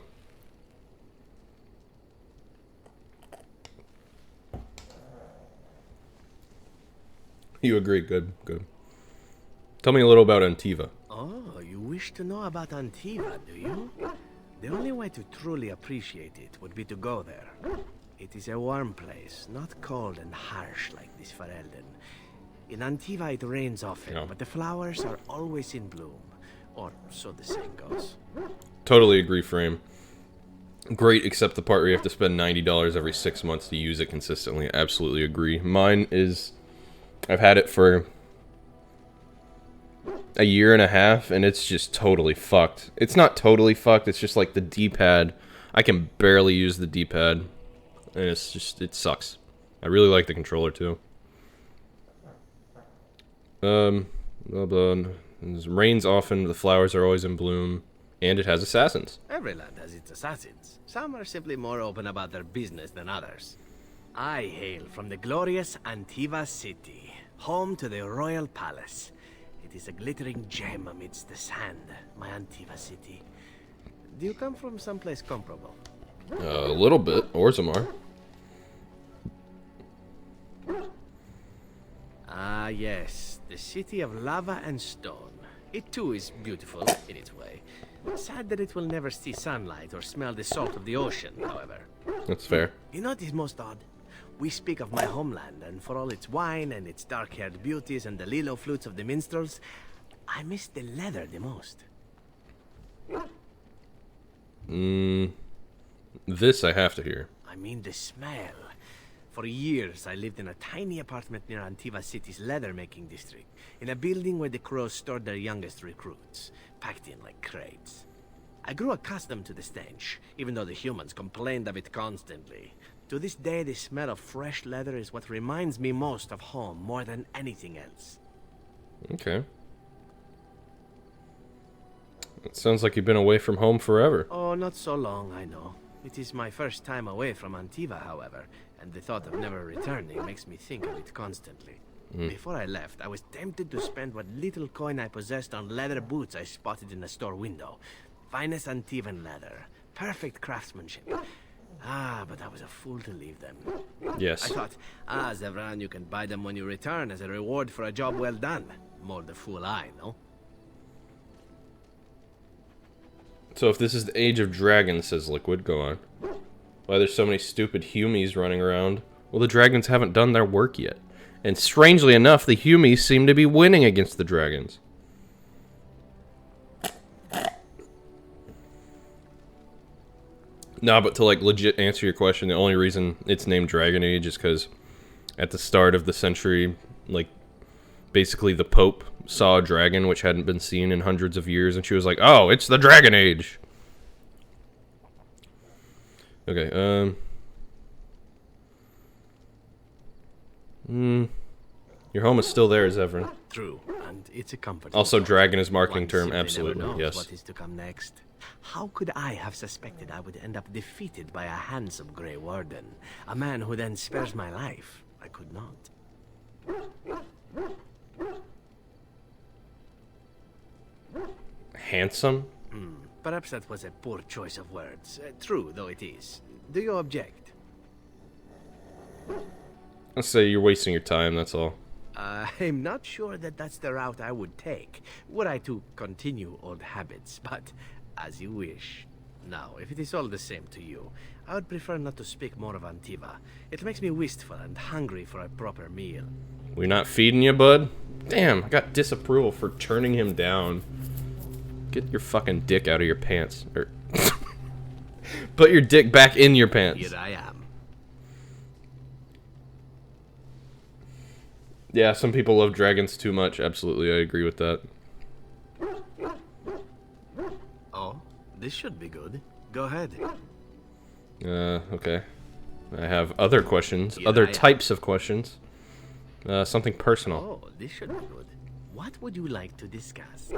[SPEAKER 1] You agree. Good, good. Tell me a little about Antiva.
[SPEAKER 12] Oh, you wish to know about Antiva, do you? The only way to truly appreciate it would be to go there. It is a warm place, not cold and harsh like this Ferelden. In Antiva it rains often, but the flowers are always in bloom. Or so the saying goes.
[SPEAKER 1] Totally agree, Frame. Great, except the part where you have to spend $90 every 6 months to use it consistently. Absolutely agree. Mine is... I've had it for a year and a half, and it's just totally fucked. It's not totally fucked, it's just like the D-pad. I can barely use the D-pad, and it's just, it sucks. I really like the controller, too. Well done. It rains often, the flowers are always in bloom, and it has assassins.
[SPEAKER 12] Every land has its assassins. Some are simply more open about their business than others. I hail from the glorious Antiva city, home to the royal palace. It is a glittering gem amidst the sand, my Antiva city. Do you come from someplace comparable?
[SPEAKER 1] A little bit. Orzammar.
[SPEAKER 12] Ah, yes. The city of lava and stone. It too is beautiful in its way. Sad that it will never see sunlight or smell the salt of the ocean, however.
[SPEAKER 1] That's fair.
[SPEAKER 12] You know what is most odd? We speak of my homeland, and for all its wine and its dark-haired beauties and the lilo flutes of the minstrels, I miss the leather the most.
[SPEAKER 1] This I have to hear.
[SPEAKER 12] I mean the smell. For years, I lived in a tiny apartment near Antiva City's leather-making district, in a building where the crows stored their youngest recruits, packed in like crates. I grew accustomed to the stench, even though the humans complained of it constantly. To this day, the smell of fresh leather is what reminds me most of home more than anything else.
[SPEAKER 1] Okay. It sounds like you've been away from home forever.
[SPEAKER 12] Oh, not so long, I know. It is my first time away from Antiva, however, and the thought of never returning makes me think of it constantly. Before I left, I was tempted to spend what little coin I possessed on leather boots I spotted in a store window. Finest Antivan leather. Perfect craftsmanship. Ah, but I was a fool to leave them.
[SPEAKER 1] Yes.
[SPEAKER 12] I thought, Zevran, you can buy them when you return as a reward for a job well done. More the fool I, no?
[SPEAKER 1] So if this is the age of dragons, says Liquid, go on. Why there's so many stupid Humies running around? Well, the dragons haven't done their work yet. And strangely enough, the Humies seem to be winning against the dragons. Nah, but to like legit answer your question, the only reason it's named Dragon Age is because at the start of the century, like, basically the Pope saw a dragon which hadn't been seen in hundreds of years, and she was like, oh, it's the Dragon Age! Okay, your home is still there, Zevran.
[SPEAKER 12] True, and it's a comfort.
[SPEAKER 1] Also, dragon is marketing
[SPEAKER 12] One
[SPEAKER 1] term,
[SPEAKER 12] simply never
[SPEAKER 1] absolutely,
[SPEAKER 12] knows
[SPEAKER 1] yes.
[SPEAKER 12] what is to come next. How could I have suspected I would end up defeated by a handsome Grey Warden? A man who then spares my life? I could not.
[SPEAKER 1] Handsome?
[SPEAKER 12] Perhaps that was a poor choice of words. True, though it is. Do you object?
[SPEAKER 1] Let's say you're wasting your time, that's all.
[SPEAKER 12] I'm not sure that that's the route I would take, were I to continue old habits, but as you wish. Now, if it is all the same to you, I would prefer not to speak more of Antiva. It makes me wistful and hungry for a proper meal.
[SPEAKER 1] We're not feeding you, bud? Damn, I got disapproval for turning him down. Get your fucking dick out of your pants. Or put your dick back in your pants.
[SPEAKER 12] Here I am.
[SPEAKER 1] Yeah, some people love dragons too much. Absolutely, I agree with that.
[SPEAKER 12] Oh, this should be good. Go ahead.
[SPEAKER 1] Okay. I have other questions, other types of questions. Something personal.
[SPEAKER 12] Oh, this should be good. What would you like to discuss?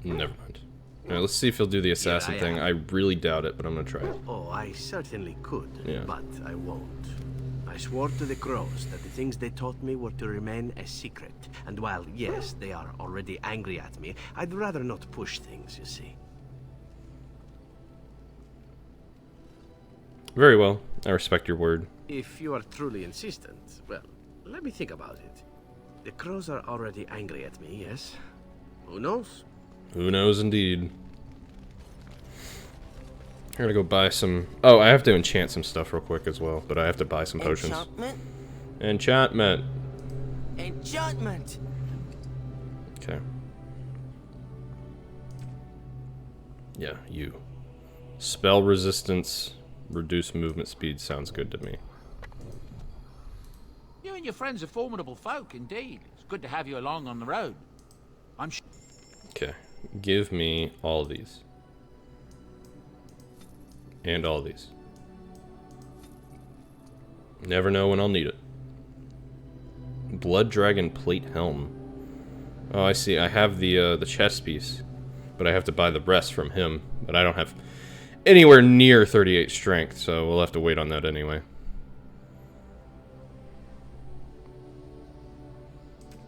[SPEAKER 1] Never mind. Alright, let's see if he'll do the assassin thing. I really doubt it, but I'm gonna try it.
[SPEAKER 12] Oh, I certainly could,
[SPEAKER 1] Yeah.
[SPEAKER 12] but I won't. I swore to the crows that the things they taught me were to remain a secret. And while, yes, they are already angry at me, I'd rather not push things, you see.
[SPEAKER 1] Very well. I respect your word.
[SPEAKER 12] If you are truly insistent, well, let me think about it. The crows are already angry at me, yes? Who knows?
[SPEAKER 1] Who knows, indeed. I'm gonna go buy some... Oh, I have to enchant some stuff real quick as well, but I have to buy some potions.
[SPEAKER 13] Enchantment?
[SPEAKER 1] Enchantment!
[SPEAKER 13] Enchantment!
[SPEAKER 1] Okay. Yeah, you. Spell resistance, reduce movement speed sounds good to me.
[SPEAKER 2] You and your friends are formidable folk, indeed. It's good to have you along on the road.
[SPEAKER 1] Okay. Give me all of these. And all these. Never know when I'll need it. Blood Dragon Plate Helm. Oh, I see. I have the chest piece, but I have to buy the rest from him. But I don't have anywhere near 38 strength, so we'll have to wait on that anyway.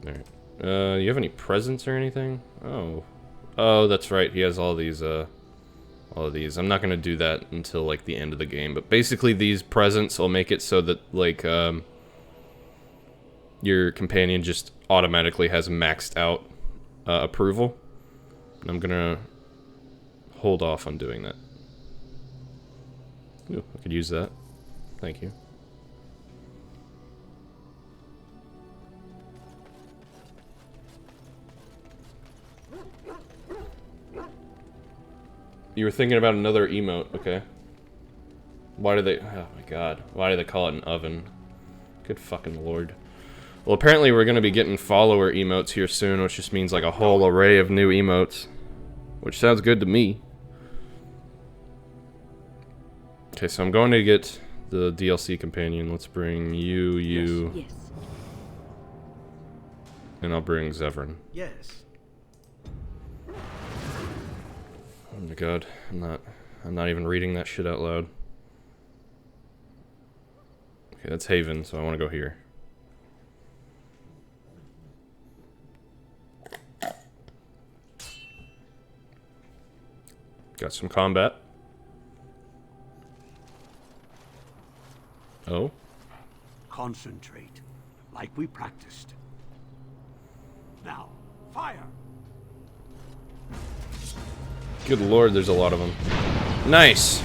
[SPEAKER 1] Alright. You have any presents or anything? Oh. Oh, that's right. He has all these, all of these. I'm not gonna do that until, like, the end of the game. But basically, these presents will make it so that, like, your companion just automatically has maxed out approval. And I'm gonna hold off on doing that. Ooh, I could use that. Thank you. You were thinking about another emote, okay. Why do they... Oh my god. Why do they call it an oven? Good fucking lord. Well, apparently we're gonna be getting follower emotes here soon, which just means like a whole array of new emotes. Which sounds good to me. Okay, so I'm going to get the DLC companion. Let's bring you,
[SPEAKER 6] Yes.
[SPEAKER 1] and I'll bring Zevran.
[SPEAKER 12] Yes.
[SPEAKER 1] Oh my god, I'm not even reading that shit out loud. Okay, that's Haven, so I want to go here. Got some combat. Oh?
[SPEAKER 3] Concentrate, like we practiced. Now, fire!
[SPEAKER 1] Good lord, there's a lot of them. Nice!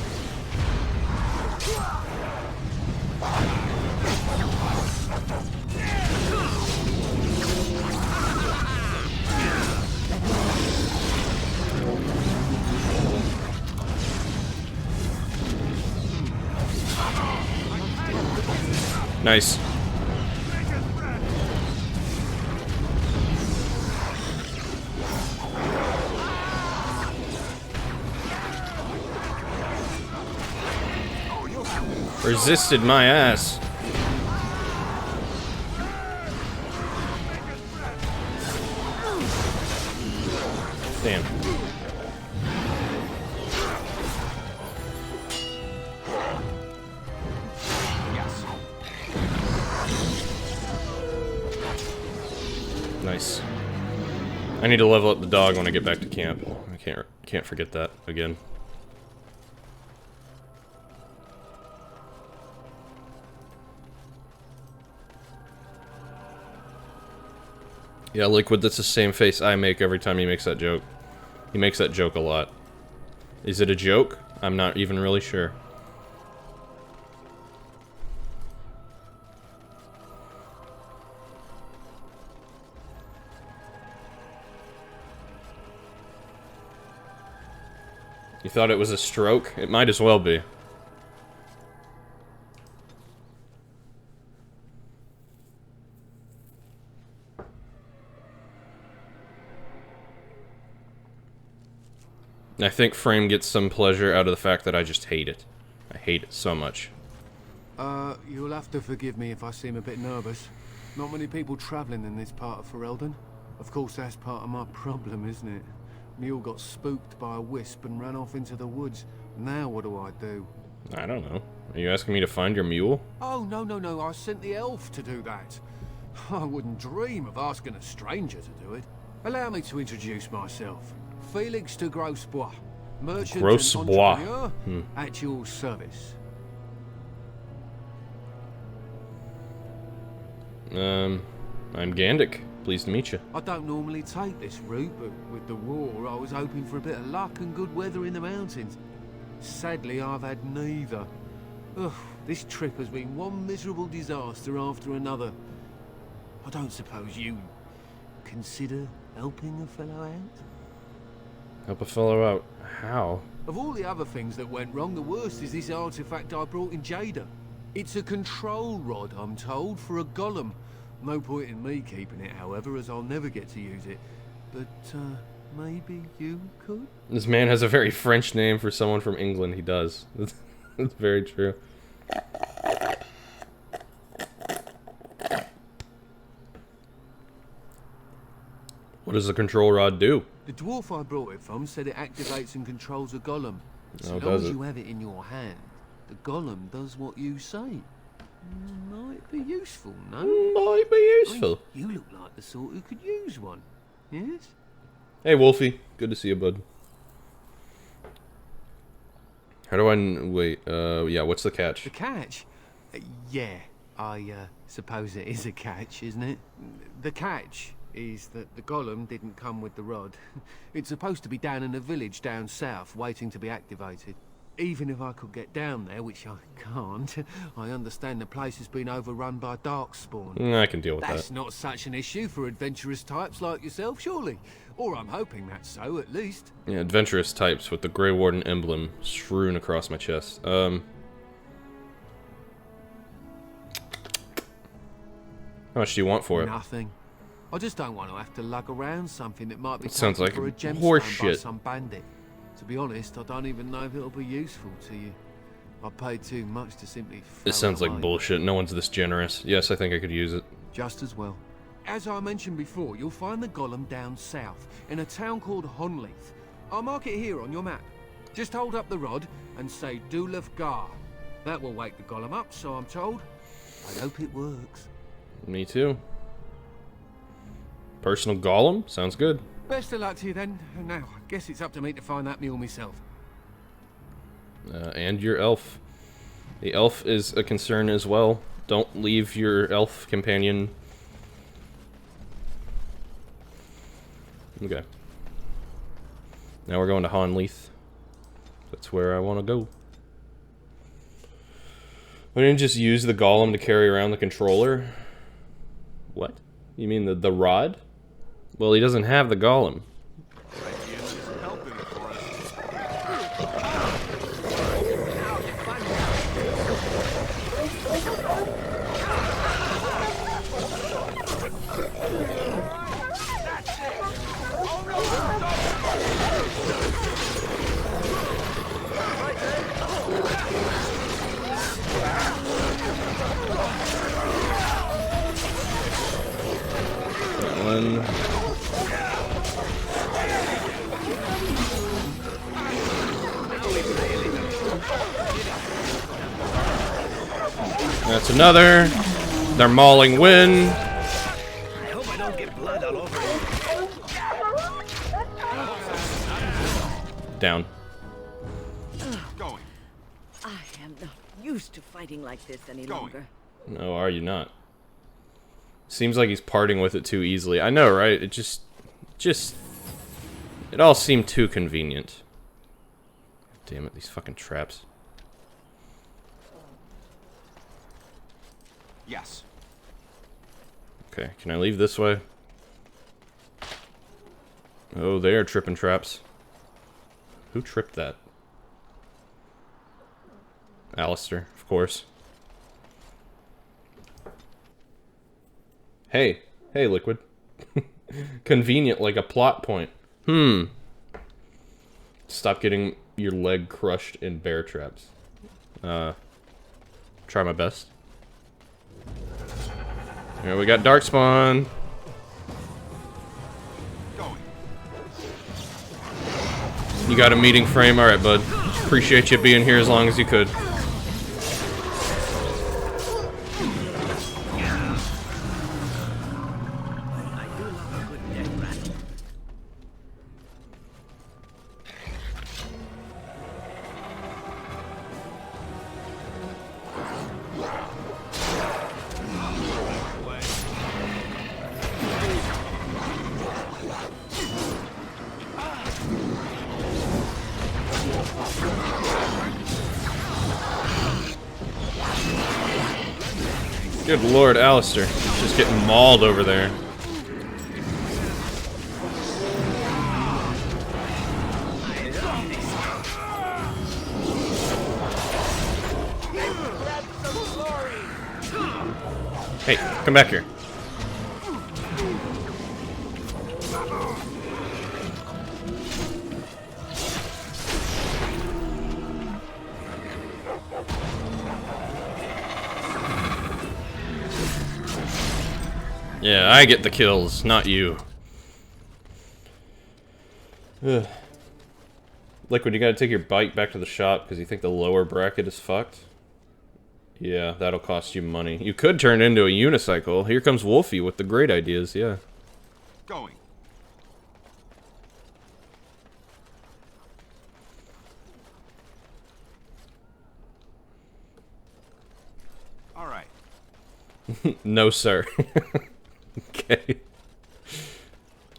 [SPEAKER 1] Nice. Resisted my ass. Damn. Nice. I need to level up the dog when I get back to camp. I can't forget that again. Yeah, Liquid, that's the same face I make every time he makes that joke. He makes that joke a lot. Is it a joke? I'm not even really sure. You thought it was a stroke? It might as well be. I think Frame gets some pleasure out of the fact that I just hate it. I hate it so much.
[SPEAKER 14] You'll have to forgive me if I seem a bit nervous. Not many people travelling in this part of Ferelden. Of course, that's part of my problem, isn't it? Mule got spooked by a wisp and ran off into the woods. Now what do I do?
[SPEAKER 1] I don't know. Are you asking me to find your mule?
[SPEAKER 14] Oh, no. I sent the elf to do that. I wouldn't dream of asking a stranger to do it. Allow me to introduce myself. Felix de Grosbois, merchant and entrepreneur at your service.
[SPEAKER 1] I'm Gandic. Pleased to meet you.
[SPEAKER 14] I don't normally take this route, but with the war, I was hoping for a bit of luck and good weather in the mountains. Sadly, I've had neither. Ugh, this trip has been one miserable disaster after another. I don't suppose you consider helping a fellow out?
[SPEAKER 1] Help a fellow out. How?
[SPEAKER 14] Of all the other things that went wrong, the worst is this artifact I brought in Jada. It's a control rod, I'm told, for a golem. No point in me keeping it, however, as I'll never get to use it. But, maybe you could?
[SPEAKER 1] This man has a very French name for someone from England. He does. That's very true. What does the control rod do?
[SPEAKER 14] The dwarf I brought it from said it activates and controls a golem. So long
[SPEAKER 1] does
[SPEAKER 14] as
[SPEAKER 1] it?
[SPEAKER 14] you have it in your hand, the golem does what you say. Might be useful, no?
[SPEAKER 1] Might be useful.
[SPEAKER 14] I mean, you look like the sort who could use one. Yes?
[SPEAKER 1] Hey, Wolfie. Good to see you, bud. How do I... wait, yeah, what's the catch?
[SPEAKER 14] The catch? Yeah, I suppose it is a catch, isn't it? The catch is that the golem didn't come with the rod. It's supposed to be down in a village down south, waiting to be activated. Even if I could get down there, which I can't, I understand the place has been overrun by darkspawn.
[SPEAKER 1] I can deal with
[SPEAKER 14] That's
[SPEAKER 1] that.
[SPEAKER 14] not such an issue for adventurous types like yourself, surely? Or I'm hoping that's so, at least.
[SPEAKER 1] Yeah, adventurous types with the Grey Warden emblem strewn across my chest. How much do you want for it?
[SPEAKER 14] Nothing. I just don't want to have to lug around something that might be
[SPEAKER 1] Sounds
[SPEAKER 14] taken
[SPEAKER 1] like
[SPEAKER 14] for a gemstone by
[SPEAKER 1] horseshit.
[SPEAKER 14] some bandit. To be honest, I don't even know if it'll be useful to you. I paid too much to simply throw
[SPEAKER 1] This sounds
[SPEAKER 14] it
[SPEAKER 1] like
[SPEAKER 14] away.
[SPEAKER 1] bullshit. No one's this generous. Yes, I think I could use it.
[SPEAKER 14] Just as well. As I mentioned before, you'll find the golem down south, in a town called Honleith. I'll mark it here on your map. Just hold up the rod and say Dulaf Gar. That will wake the golem up, so I'm told. I hope it works.
[SPEAKER 1] Me too. Personal golem? Sounds good.
[SPEAKER 14] Best of luck to you then. Now, I guess it's up to me to find that mule myself.
[SPEAKER 1] And your elf. The elf is a concern as well. Don't leave your elf companion. Okay. Now we're going to Honleith. That's where I want to go. We didn't just use the golem to carry around the controller. What? You mean the rod? Well, he doesn't have the golem. One. That's another. They're mauling wind.
[SPEAKER 12] I hope I don't get blood all over it.
[SPEAKER 1] Down.
[SPEAKER 6] Going. I am not used to fighting like this any longer.
[SPEAKER 1] No, are you not? Seems like he's parting with it too easily. I know, right? It just... It all seemed too convenient. Damn it, these fucking traps.
[SPEAKER 11] Yes.
[SPEAKER 1] Okay, can I leave this way? Oh, they are tripping traps. Who tripped that? Alistair, of course. Hey, Liquid. Convenient, like a plot point. Stop getting your leg crushed in bear traps. Try my best. Here we got Darkspawn. You got a meeting frame? Alright, bud. Appreciate you being here as long as you could. Good lord, Alistair. Just getting mauled over there. Hey, come back here. Yeah, I get the kills, not you. Ugh. Liquid, you gotta take your bike back to the shop because you think the lower bracket is fucked? Yeah, that'll cost you money. You could turn it into a unicycle. Here comes Wolfie with the great ideas, yeah.
[SPEAKER 11] Going. All right.
[SPEAKER 1] No, sir. Okay.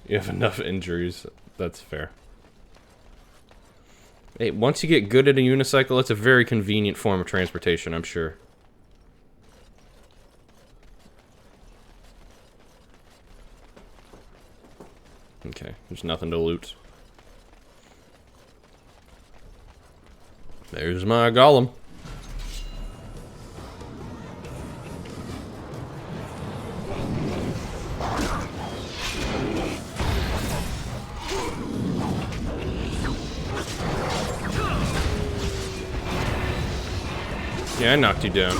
[SPEAKER 1] You have enough injuries. That's fair. Hey, once you get good at a unicycle, it's a very convenient form of transportation, I'm sure. Okay, there's nothing to loot. There's my golem. Yeah, I knocked you down.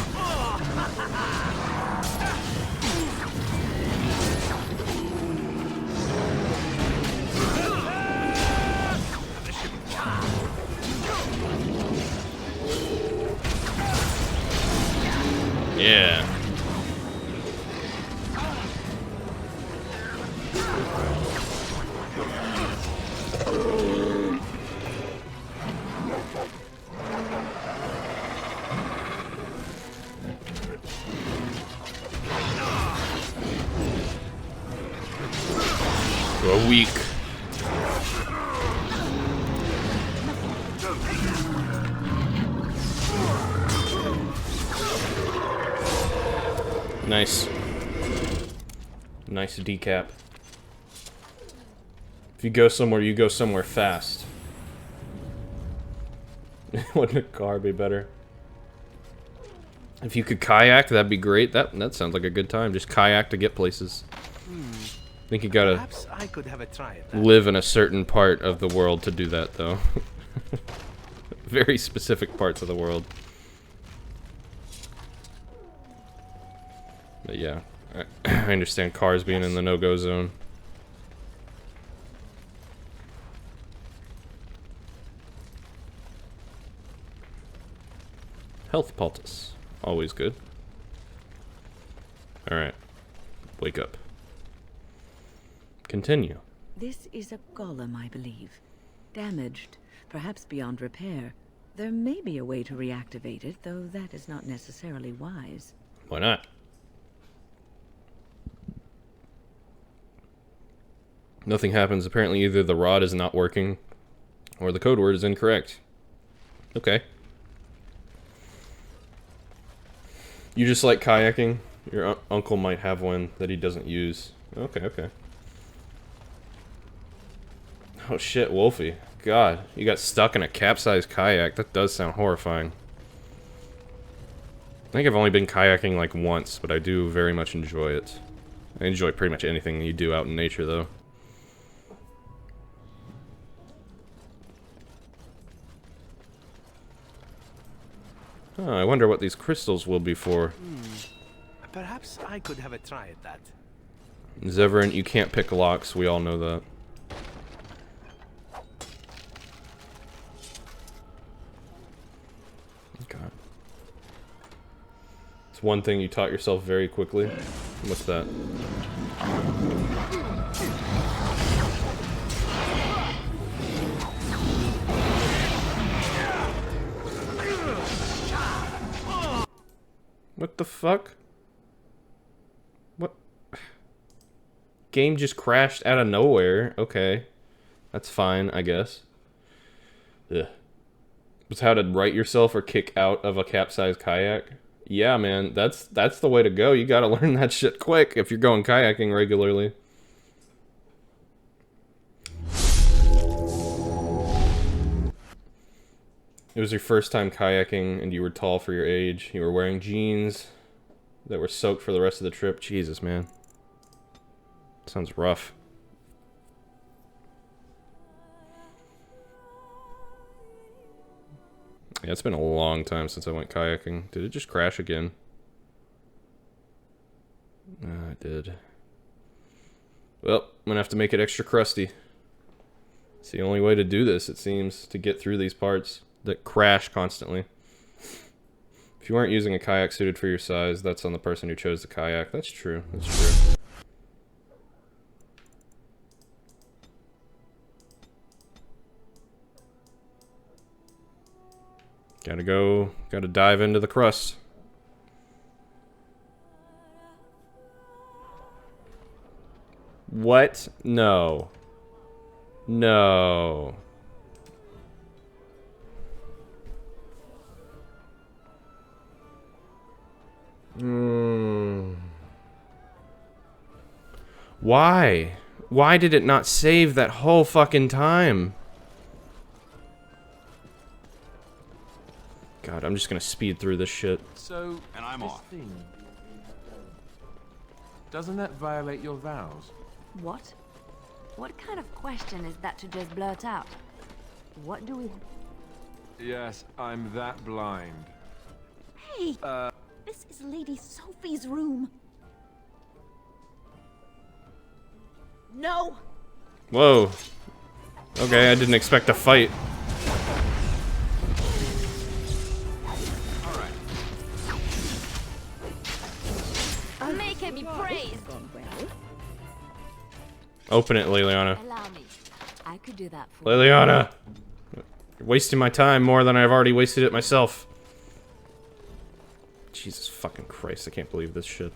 [SPEAKER 1] Yeah. A week. Nice. Nice decap. If you go somewhere, you go somewhere fast. Wouldn't a car be better? If you could kayak, that'd be great. That sounds like a good time. Just kayak to get places. I think you gotta
[SPEAKER 12] Perhaps I could have a try at that.
[SPEAKER 1] live in a certain part of the world to do that, though. Very specific parts of the world. But yeah, I understand cars being in the no-go zone. Health poultice. Always good. Alright. Wake up. Continue.
[SPEAKER 6] This is a golem, I believe. Damaged, perhaps beyond repair. There may be a way to reactivate it, though that is not necessarily wise.
[SPEAKER 1] Why not? Nothing happens. Apparently either the rod is not working or the code word is incorrect. Okay. You just like kayaking? Your uncle might have one that he doesn't use. Okay, okay. Oh shit, Wolfie. God, you got stuck in a capsized kayak. That does sound horrifying. I think I've only been kayaking like once, but I do very much enjoy it. I enjoy pretty much anything you do out in nature, though. Oh, I wonder what these crystals will be for.
[SPEAKER 12] Perhaps I could have a try at that.
[SPEAKER 1] Zevran, you can't pick locks. We all know that. God. It's one thing you taught yourself very quickly. What's that? What the fuck? What? Game just crashed out of nowhere. Okay. That's fine, I guess. Ugh. Was how to right yourself or kick out of a capsized kayak? Yeah, man, that's the way to go. You gotta learn that shit quick if you're going kayaking regularly. It was your first time kayaking and you were tall for your age. You were wearing jeans that were soaked for the rest of the trip. Jesus, man. Sounds rough. Yeah, it's been a long time since I went kayaking. Did it just crash again? It did. Well, I'm gonna have to make it extra crusty. It's the only way to do this, it seems, to get through these parts that crash constantly. If you weren't using a kayak suited for your size, that's on the person who chose the kayak. That's true. That's true. Gotta dive into the crust. What? No. No. Why? Why did it not save that whole fucking time? God, I'm just gonna speed through this shit.
[SPEAKER 5] So,
[SPEAKER 11] and I'm off.
[SPEAKER 5] Thing, doesn't that violate your vows?
[SPEAKER 10] What? What kind of question is that to just blurt out? What do we...
[SPEAKER 5] Yes, I'm that blind.
[SPEAKER 7] Hey! This is Lady Sophie's room. No!
[SPEAKER 1] Whoa. Okay, I didn't expect a fight.
[SPEAKER 10] Make him be praised!
[SPEAKER 1] Open it, Liliana.
[SPEAKER 10] Allow me. I could do that for
[SPEAKER 1] Liliana! You're wasting my time more than I've already wasted it myself. Jesus fucking Christ, I can't believe this shit.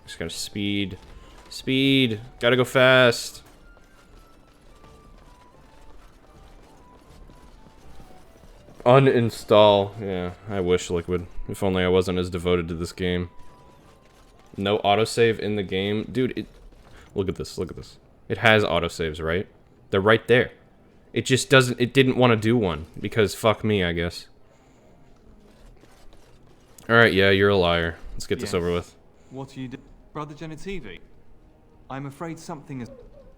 [SPEAKER 1] Just gotta speed. Speed! Gotta go fast! Uninstall. Yeah, I wish, Liquid. If only I wasn't as devoted to this game. No autosave in the game. Dude, look at this, look at this. It has autosaves, right? They're right there. It just doesn't, it didn't want to do one. Because fuck me, I guess. Alright, yeah, you're a liar. Let's get this over with.
[SPEAKER 8] What are you doing? Brother Genitivi? I'm afraid something is...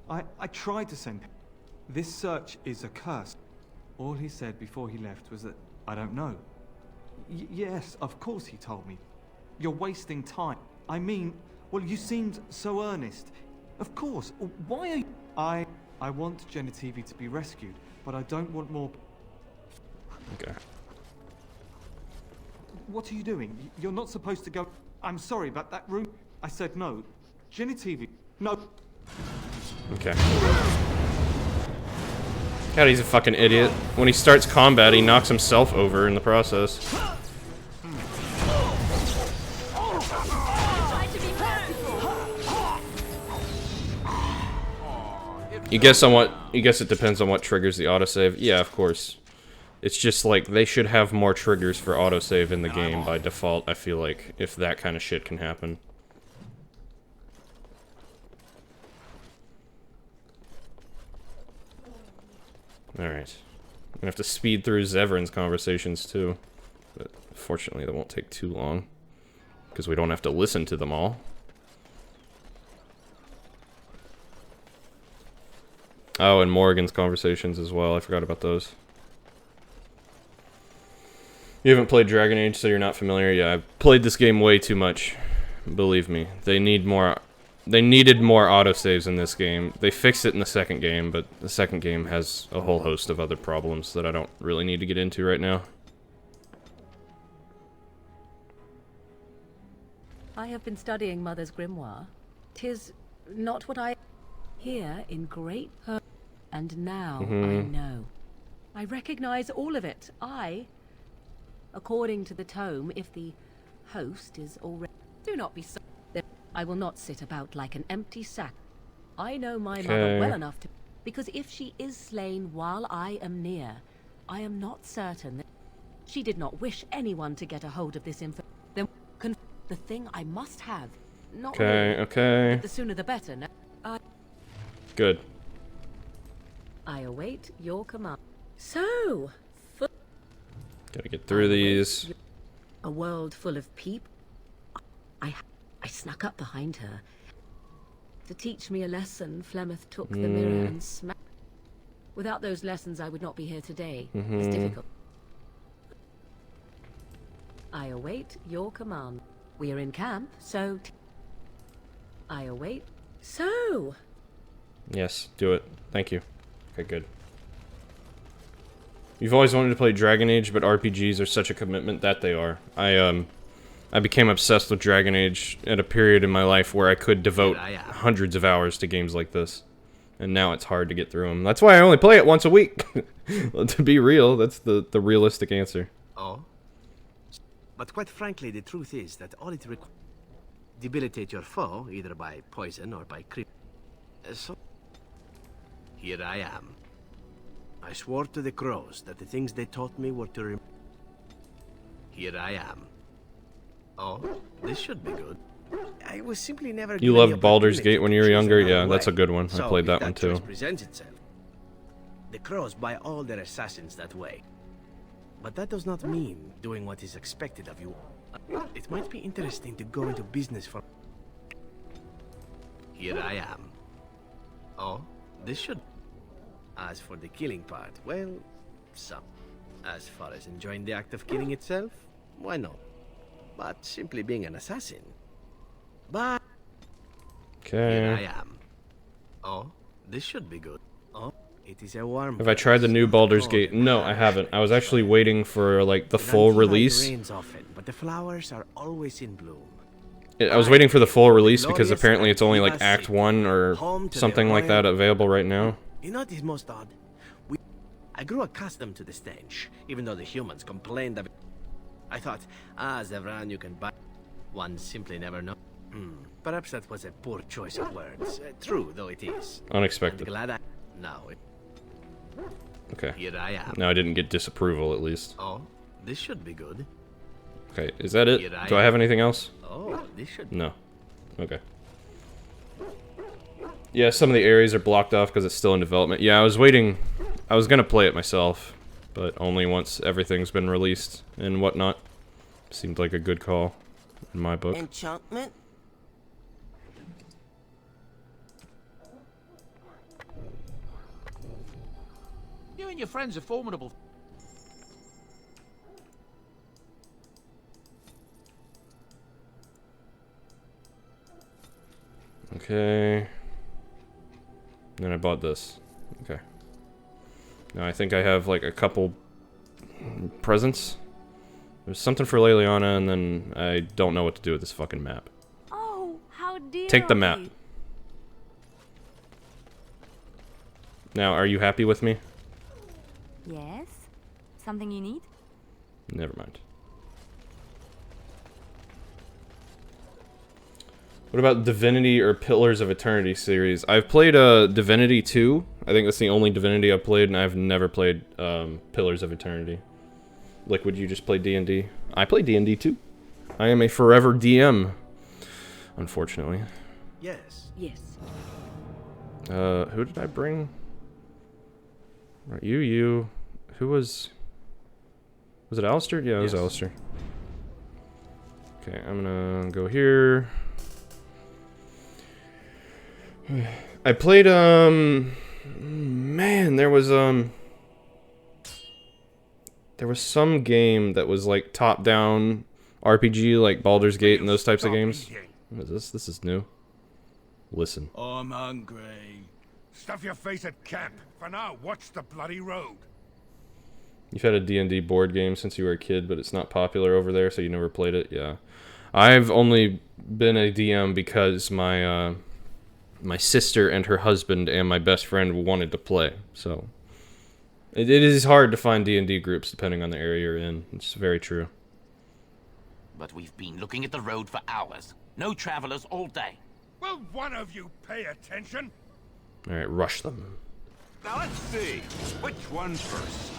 [SPEAKER 8] I tried to send... This search is a curse. All he said before he left was that, I don't know. Yes, of course he told me. You're wasting time. I mean, well, you seemed so earnest. Of course, why are you... I want Genitivi to be rescued, but I don't want more...
[SPEAKER 1] Okay.
[SPEAKER 8] What are you doing? You're not supposed to go... I'm sorry, but that room... I said no. Genitivi, no.
[SPEAKER 1] Okay. God, he's a fucking idiot. When he starts combat, he knocks himself over in the process. You guess it depends on what triggers the autosave. Yeah, of course. It's just like they should have more triggers for autosave in the game by default, I feel like, if that kind of shit can happen. Alright. I'm gonna have to speed through Zevran's conversations too. But fortunately that won't take too long. Because we don't have to listen to them all. Oh, and Morrigan's conversations as well. I forgot about those. You haven't played Dragon Age, so you're not familiar. Yeah, I've played this game way too much. Believe me, they needed more autosaves in this game. They fixed it in the second game, but the second game has a whole host of other problems that I don't really need to get into right now.
[SPEAKER 9] I have been studying Mother's grimoire. 'Tis not what I here in great and now I know. I recognize all of it. According to the tome, if the host is already... Do not be so... I will not sit about like an empty sack. I know my mother well enough to... Because if she is slain while I am near, I am not certain that... She did not wish anyone to get a hold of this info. Then the thing I must have. Not really, but the sooner the better. No?
[SPEAKER 1] Good.
[SPEAKER 9] I await your command. So...
[SPEAKER 1] Gotta get through these.
[SPEAKER 9] A world full of people. I snuck up behind her. To teach me a lesson, Flemeth took the mirror and smacked. Without those lessons, I would not be here today. It's difficult. I await your command. We are in camp, so... I await... So...
[SPEAKER 1] Yes, do it. Thank you. Okay, good. You've always wanted to play Dragon Age, but RPGs are such a commitment that they are. I became obsessed with Dragon Age at a period in my life where I could devote hundreds of hours to games like this. And now it's hard to get through them. That's why I only play it once a week. To be real, that's the realistic answer.
[SPEAKER 12] Oh? But quite frankly, the truth is that all it requires... Debilitate your foe, either by poison or by creep. So... Here I am. I swore to the crows that the things they taught me were to Here I am. Oh, this should be good. I was simply never...
[SPEAKER 1] You loved Baldur's Gate when you were younger? Yeah, that's a good one. I played that one too.
[SPEAKER 12] Presents itself. The crows buy all their assassins that way. But that does not mean doing what is expected of you. It might be interesting to go into business for... Here I am. Oh, this should... As for the killing part, well, some. As far as enjoying the act of killing itself, why not? But simply being an assassin. But... Here I am. Oh, this should be good. Oh, it is a warm...
[SPEAKER 1] Have I tried the new Baldur's Gate? No, I haven't. I was actually waiting for, like, the full release.
[SPEAKER 12] It rains often, but the flowers are always in bloom.
[SPEAKER 1] I was waiting for the full release because apparently it's only, like, Act 1 or something like that available right now.
[SPEAKER 12] You know what is most odd? I grew accustomed to the stench, even though the humans complained of it. I thought, Zevran, you can buy... One simply never knows. Perhaps that was a poor choice of words. True, though it is.
[SPEAKER 1] Unexpected. Okay.
[SPEAKER 12] Here I am.
[SPEAKER 1] Now I didn't get disapproval, at least.
[SPEAKER 12] Oh, this should be good.
[SPEAKER 1] Okay, is that it? Do I have anything else?
[SPEAKER 12] Oh, this should...
[SPEAKER 1] No. Okay. Yeah, some of the areas are blocked off because it's still in development. Yeah, I was waiting. I was gonna play it myself, but only once everything's been released and whatnot. Seemed like a good call in my book.
[SPEAKER 13] Enchantment?
[SPEAKER 2] You and your friends are formidable.
[SPEAKER 1] Okay. Then I bought this. Okay. Now I think I have like a couple presents. There's something for Leliana, and then I don't know what to do with this fucking map.
[SPEAKER 10] Oh, how dear.
[SPEAKER 1] Take the map. Now, are you happy with me?
[SPEAKER 10] Yes. Something you need?
[SPEAKER 1] Never mind. What about Divinity or Pillars of Eternity series? I've played Divinity 2. I think that's the only Divinity I've played, and I've never played Pillars of Eternity. Liquid, you just play D&D. I play D&D too. I am a forever DM, unfortunately.
[SPEAKER 12] Yes.
[SPEAKER 9] Yes.
[SPEAKER 1] Who did I bring? Right, you. Who was... Was it Alistair? Yeah, it was Alistair. Okay, I'm gonna go here. I played, man, there was, There was some game that was like top-down RPG, like Baldur's Gate and those types of games. What is this? This is new. Listen.
[SPEAKER 3] I'm hungry. Stuff your face at camp. For now, watch the bloody road.
[SPEAKER 1] You've had a D&D board game since you were a kid, but it's not popular over there, so you never played it? Yeah. I've only been a DM because my my sister and her husband and my best friend wanted to play, so... It is hard to find D&D groups depending on the area you're in. It's very true.
[SPEAKER 15] But we've been looking at the road for hours. No travelers all day.
[SPEAKER 3] Will one of you pay attention?
[SPEAKER 1] Alright, rush them.
[SPEAKER 11] Now let's see. Which one first?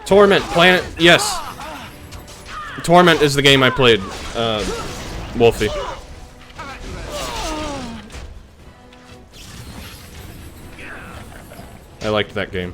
[SPEAKER 1] Torment, Planet, yes. Torment is the game I played, Wolfie. I liked that game.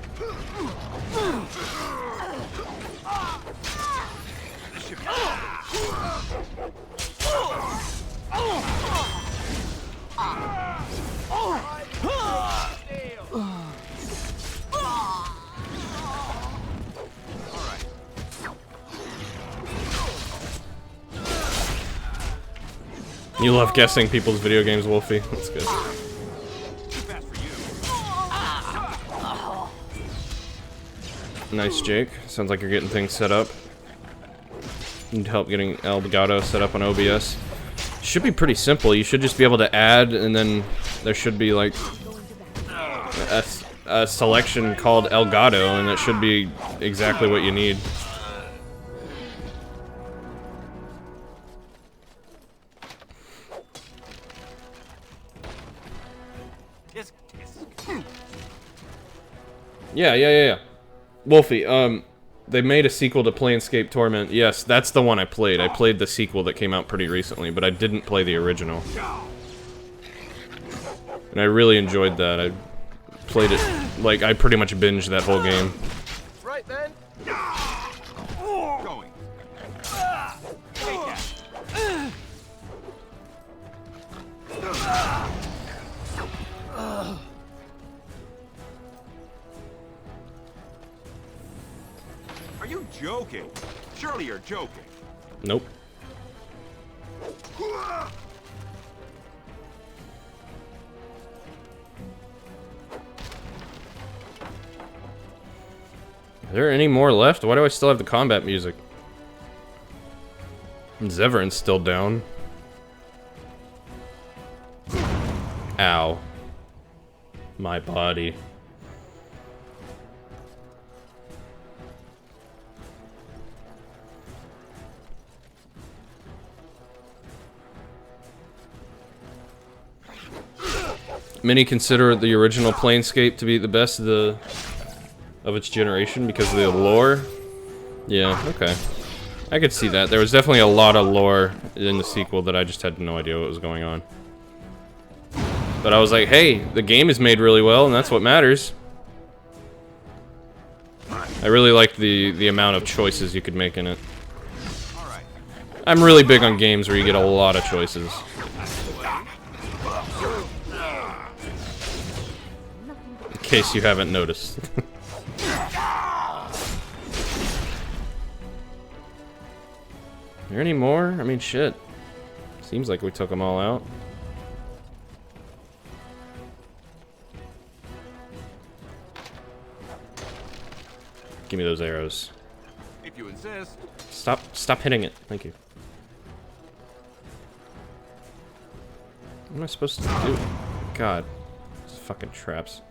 [SPEAKER 1] You love guessing people's video games, Wolfie. That's good. Nice, Jake. Sounds like you're getting things set up. Need help getting Elgato set up on OBS. Should be pretty simple. You should just be able to add, and then there should be like a selection called Elgato, and it should be exactly what you need. Yeah. Wolfie, they made a sequel to Planescape Torment. Yes, that's the one I played. I played the sequel that came out pretty recently, but I didn't play the original. And I really enjoyed that. I played it, like, I pretty much binged that whole game.
[SPEAKER 5] Right then.
[SPEAKER 11] Going. Are you joking? Surely you're joking.
[SPEAKER 1] Nope. Are there any more left? Why do I still have the combat music? Zeverin's still down. Ow. My body. Many consider the original Planescape to be the best of its generation because of the lore. Yeah, okay. I could see that. There was definitely a lot of lore in the sequel that I just had no idea what was going on. But I was like, hey, the game is made really well, and that's what matters. I really liked the amount of choices you could make in it. I'm really big on games where you get a lot of choices. In case you haven't noticed. Are there any more? I mean, shit. Seems like we took them all out. Give me those arrows.
[SPEAKER 11] If you insist.
[SPEAKER 1] Stop hitting it. Thank you. What am I supposed to do? God. These fucking traps.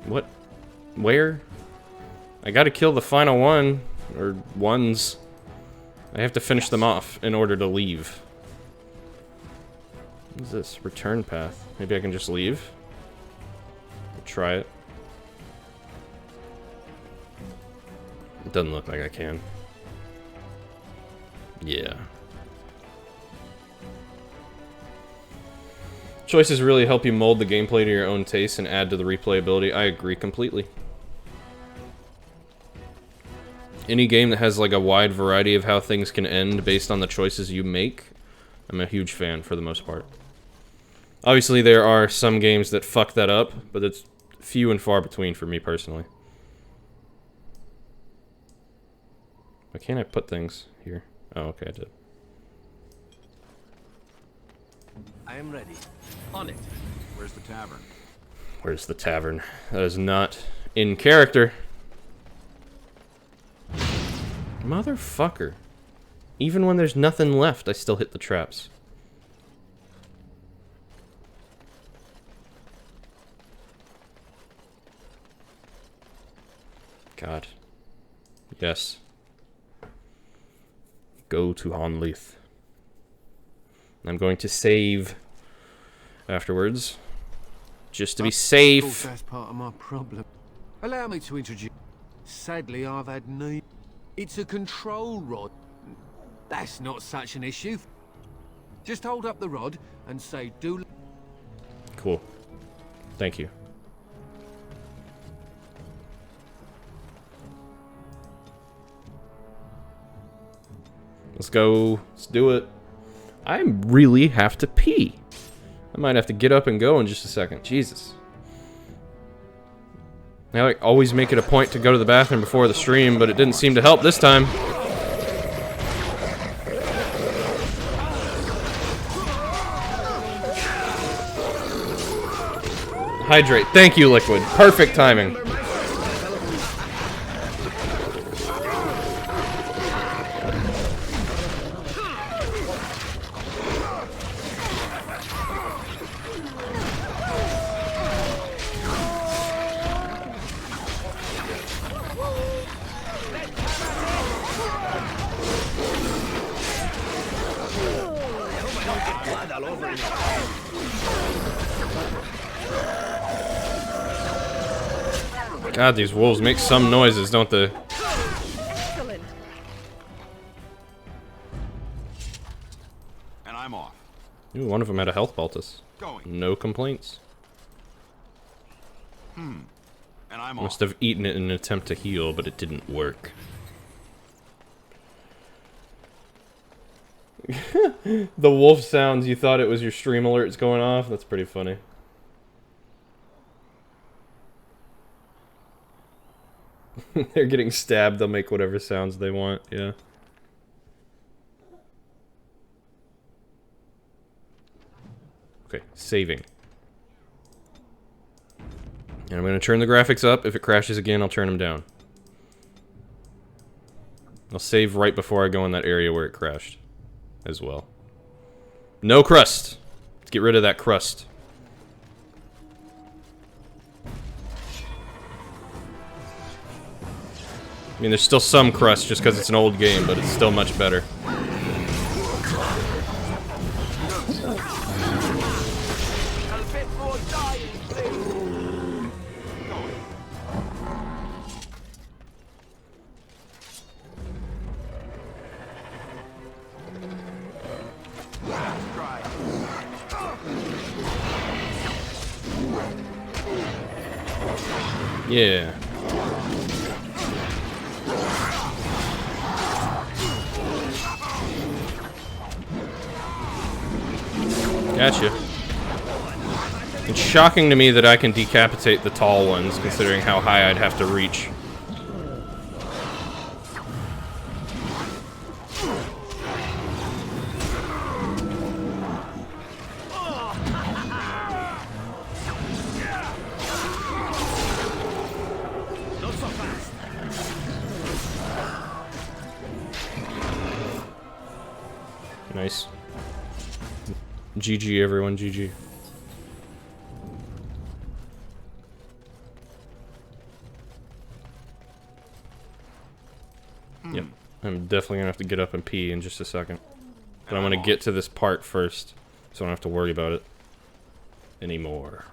[SPEAKER 1] What? Where? I gotta kill the final one. Or ones. I have to finish them off in order to leave. What is this? Return path. Maybe I can just leave? I'll try it. It doesn't look like I can. Yeah. Choices really help you mold the gameplay to your own taste and add to the replayability. I agree completely. Any game that has like a wide variety of how things can end based on the choices you make, I'm a huge fan for the most part. Obviously, there are some games that fuck that up, but it's few and far between for me personally. Why can't I put things here? Oh, okay, I did.
[SPEAKER 12] I am ready. On it.
[SPEAKER 11] Where's the tavern?
[SPEAKER 1] Where's the tavern? That is not in character. Motherfucker. Even when there's nothing left, I still hit the traps. God. Yes. Go to Honleith. I'm going to save afterwards. Just to be safe.
[SPEAKER 14] Of course, that's part of my problem. Allow me to introduce... Sadly, I've had need... It's a control rod. That's not such an issue. Just hold up the rod and say, do...
[SPEAKER 1] Cool. Thank you. Let's go. Let's do it. I really have to pee. I might have to get up and go in just a second. Jesus. Now I always make it a point to go to the bathroom before the stream, but it didn't seem to help this time. Hydrate. Thank you, Liquid. Perfect timing. God, these wolves make some noises, don't they?
[SPEAKER 11] Excellent. And I'm off.
[SPEAKER 1] Ooh, one of them had a health poultice.
[SPEAKER 11] Going.
[SPEAKER 1] No complaints.
[SPEAKER 11] And I'm
[SPEAKER 1] Must have eaten it in an attempt to heal, but it didn't work. The wolf sounds, you thought it was your stream alerts going off? That's pretty funny. They're getting stabbed, they'll make whatever sounds they want, yeah. Okay, saving. And I'm gonna turn the graphics up. If it crashes again, I'll turn them down. I'll save right before I go in that area where it crashed as well. No crust! Let's get rid of that crust. I mean, there's still some crust just because it's an old game, but it's still much better. Yeah. Gotcha. It's shocking to me that I can decapitate the tall ones, considering how high I'd have to reach. Nice. GG, everyone, GG. Yep, I'm definitely gonna have to get up and pee in just a second. But I'm gonna get to this part first, so I don't have to worry about it anymore.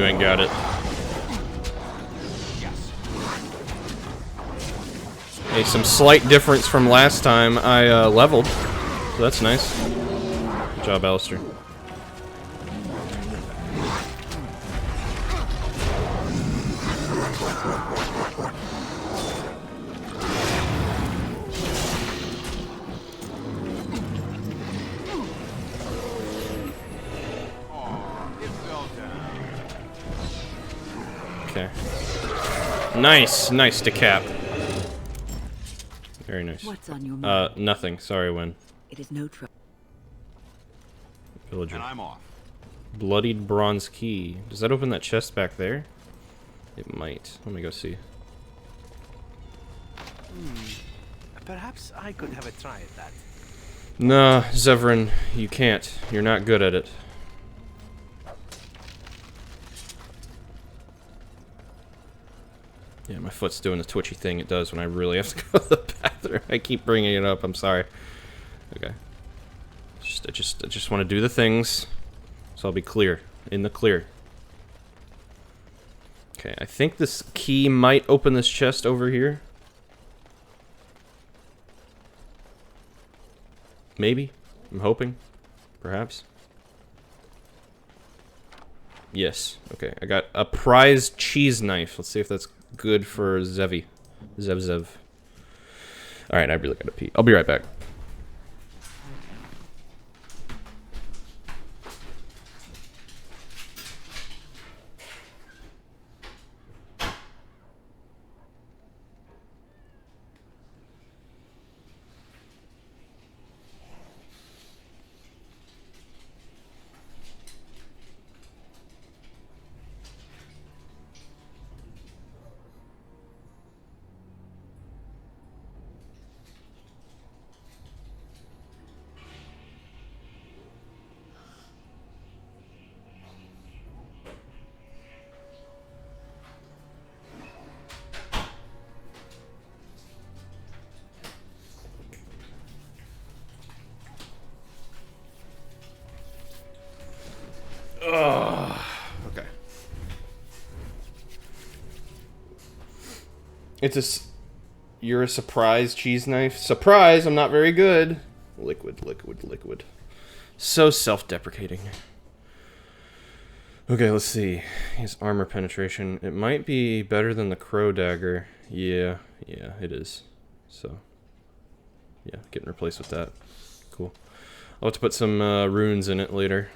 [SPEAKER 1] You ain't got it. Hey, some slight difference from last time I leveled. So that's nice. Good job, Alistair. Okay. Nice, nice to cap. Very nice.
[SPEAKER 6] What's on your mind?
[SPEAKER 1] Nothing. Sorry, Win.
[SPEAKER 6] It is no trouble.
[SPEAKER 1] Villager.
[SPEAKER 11] And I'm off.
[SPEAKER 1] Bloodied bronze key. Does that open that chest back there? It might. Let me go see.
[SPEAKER 12] Perhaps I could have a try at that.
[SPEAKER 1] Nah, Zevran, you can't. You're not good at it. Yeah, my foot's doing the twitchy thing it does when I really have to go to the bathroom. I keep bringing it up. I'm sorry. Okay. I just want to do the things, so I'll be clear. In the clear. Okay, I think this key might open this chest over here. Maybe. I'm hoping. Perhaps. Yes. Okay, I got a prized cheese knife. Let's see if that's good for Zev. Alright, I really gotta pee. I'll be right back. Okay. You're a surprise cheese knife. Surprise! I'm not very good. Liquid, liquid, liquid. So self-deprecating. Okay, let's see. His armor penetration. It might be better than the crow dagger. Yeah, it is. So, yeah, getting replaced with that. Cool. I'll have to put some runes in it later.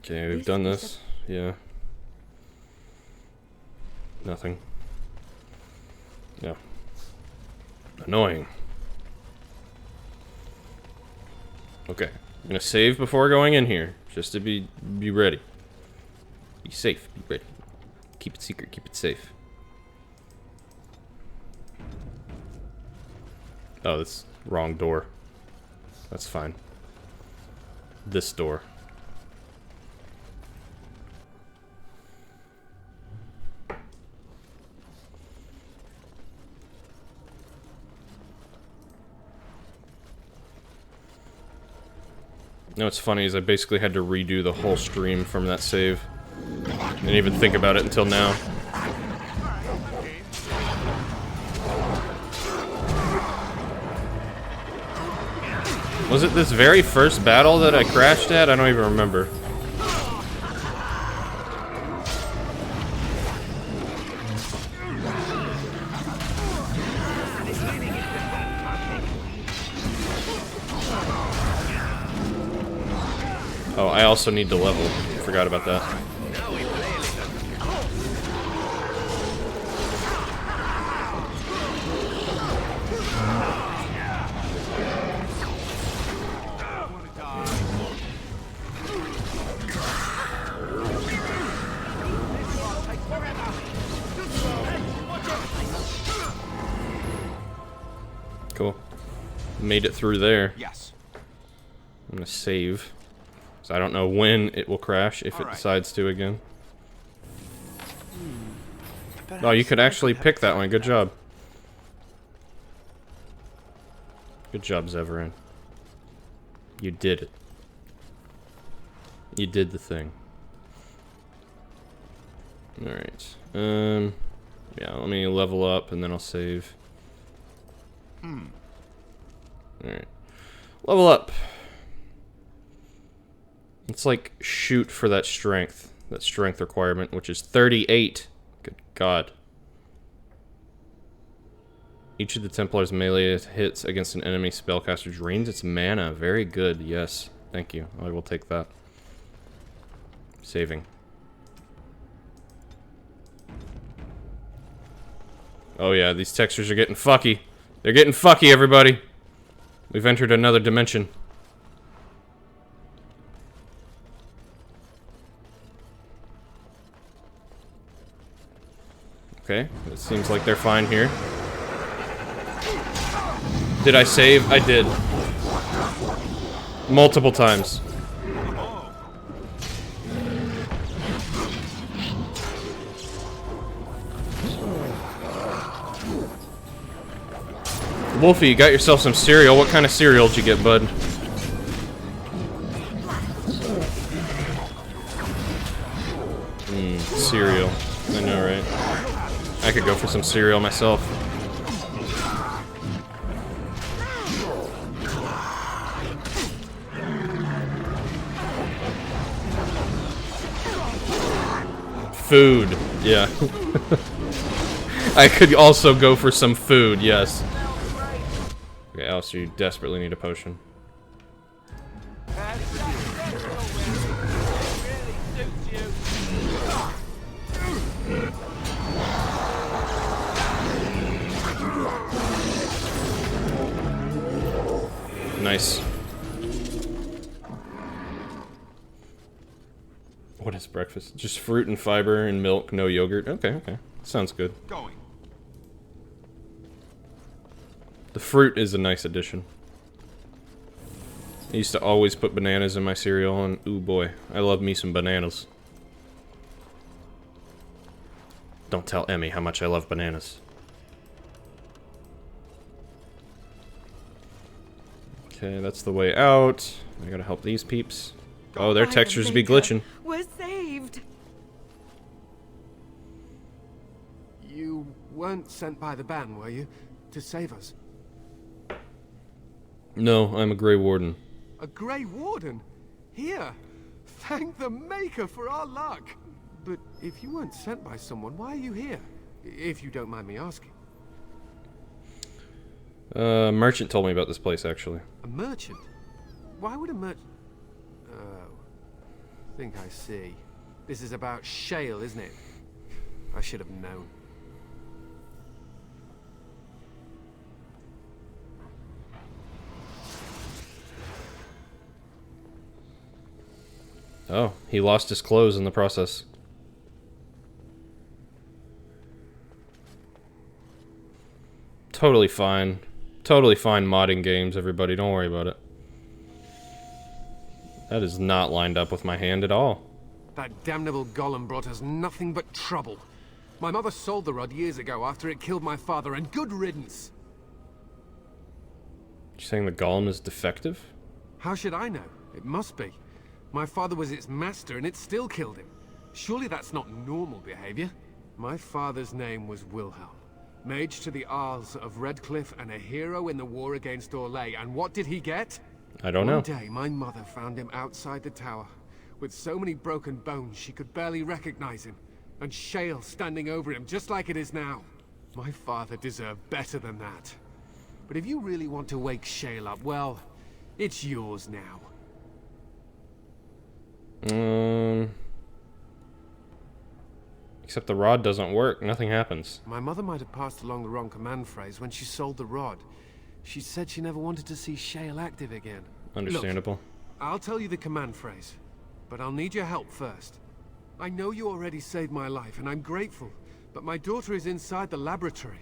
[SPEAKER 1] Okay, we've done this. Yeah. Nothing. Yeah. Annoying. Okay. I'm gonna save before going in here. Just to be ready. Be safe. Be ready. Keep it secret. Keep it safe. Oh, that's wrong door. That's fine. This door. You know what's funny is I basically had to redo the whole stream from that save. Didn't even think about it until now. Was it this very first battle that I crashed at? I don't even remember. Oh, I also need to level. Forgot about that. Cool. Made it through there.
[SPEAKER 11] Yes.
[SPEAKER 1] I'm gonna save. So I don't know when it will crash, if it decides to again. Oh, you could actually pick that one. Good job. Good job, Zeverin. You did it. You did the thing. Alright. Yeah, let me level up and then I'll save. Alright. Level up. Let's like shoot for that strength requirement, which is 38. Good God. Each of the Templars' melee hits against an enemy spellcaster drains its mana. Very good, yes. Thank you. I will take that. Saving. Oh yeah, these textures are getting fucky. They're getting fucky, everybody. We've entered another dimension. Okay, it seems like they're fine here. Did I save? I did. Multiple times. Wolfie, you got yourself some cereal. What kind of cereal did you get, bud? Cereal. I know, right? I could go for some cereal myself. Food. Yeah. I could also go for some food, yes. Okay, Alistair, you desperately need a potion. Nice. What is breakfast? Just fruit and fiber and milk, no yogurt. Okay, okay. Sounds good.
[SPEAKER 11] Going.
[SPEAKER 1] The fruit is a nice addition. I used to always put bananas in my cereal, and ooh boy, I love me some bananas. Don't tell Emmy how much I love bananas. Okay, that's the way out. I gotta help these peeps. Oh, their textures be glitching.
[SPEAKER 6] We're saved.
[SPEAKER 14] You weren't sent by the ban, were you? To save us?
[SPEAKER 1] No, I'm a Grey Warden.
[SPEAKER 14] A Grey Warden? Here! Thank the Maker for our luck! But if you weren't sent by someone, why are you here? If you don't mind me asking.
[SPEAKER 1] Merchant told me about this place, actually.
[SPEAKER 14] A merchant? Why would a merchant... Oh. I think I see. This is about shale, isn't it? I should have known.
[SPEAKER 1] Oh, he lost his clothes in the process. Totally fine. Totally fine modding games, everybody. Don't worry about it. That is not lined up with my hand at all.
[SPEAKER 14] That damnable golem brought us nothing but trouble. My mother sold the rod years ago after it killed my father, and good riddance.
[SPEAKER 1] You saying the golem is defective?
[SPEAKER 14] How should I know? It must be. My father was its master, and it still killed him. Surely that's not normal behavior. My father's name was Wilhelm, mage to the Isles of Redcliffe and a hero in the war against Orlais. And what did he get?
[SPEAKER 1] I don't know.
[SPEAKER 14] One day, my mother found him outside the tower, with so many broken bones she could barely recognize him, and shale standing over him just like it is now. My father deserved better than that. But if you really want to wake shale up, well, it's yours now.
[SPEAKER 1] Except the rod doesn't work. Nothing happens.
[SPEAKER 14] My mother might have passed along the wrong command phrase when she sold the rod. She said she never wanted to see shale active again.
[SPEAKER 1] Understandable.
[SPEAKER 14] Look, I'll tell you the command phrase, but I'll need your help first. I know you already saved my life, and I'm grateful, but my daughter is inside the laboratory.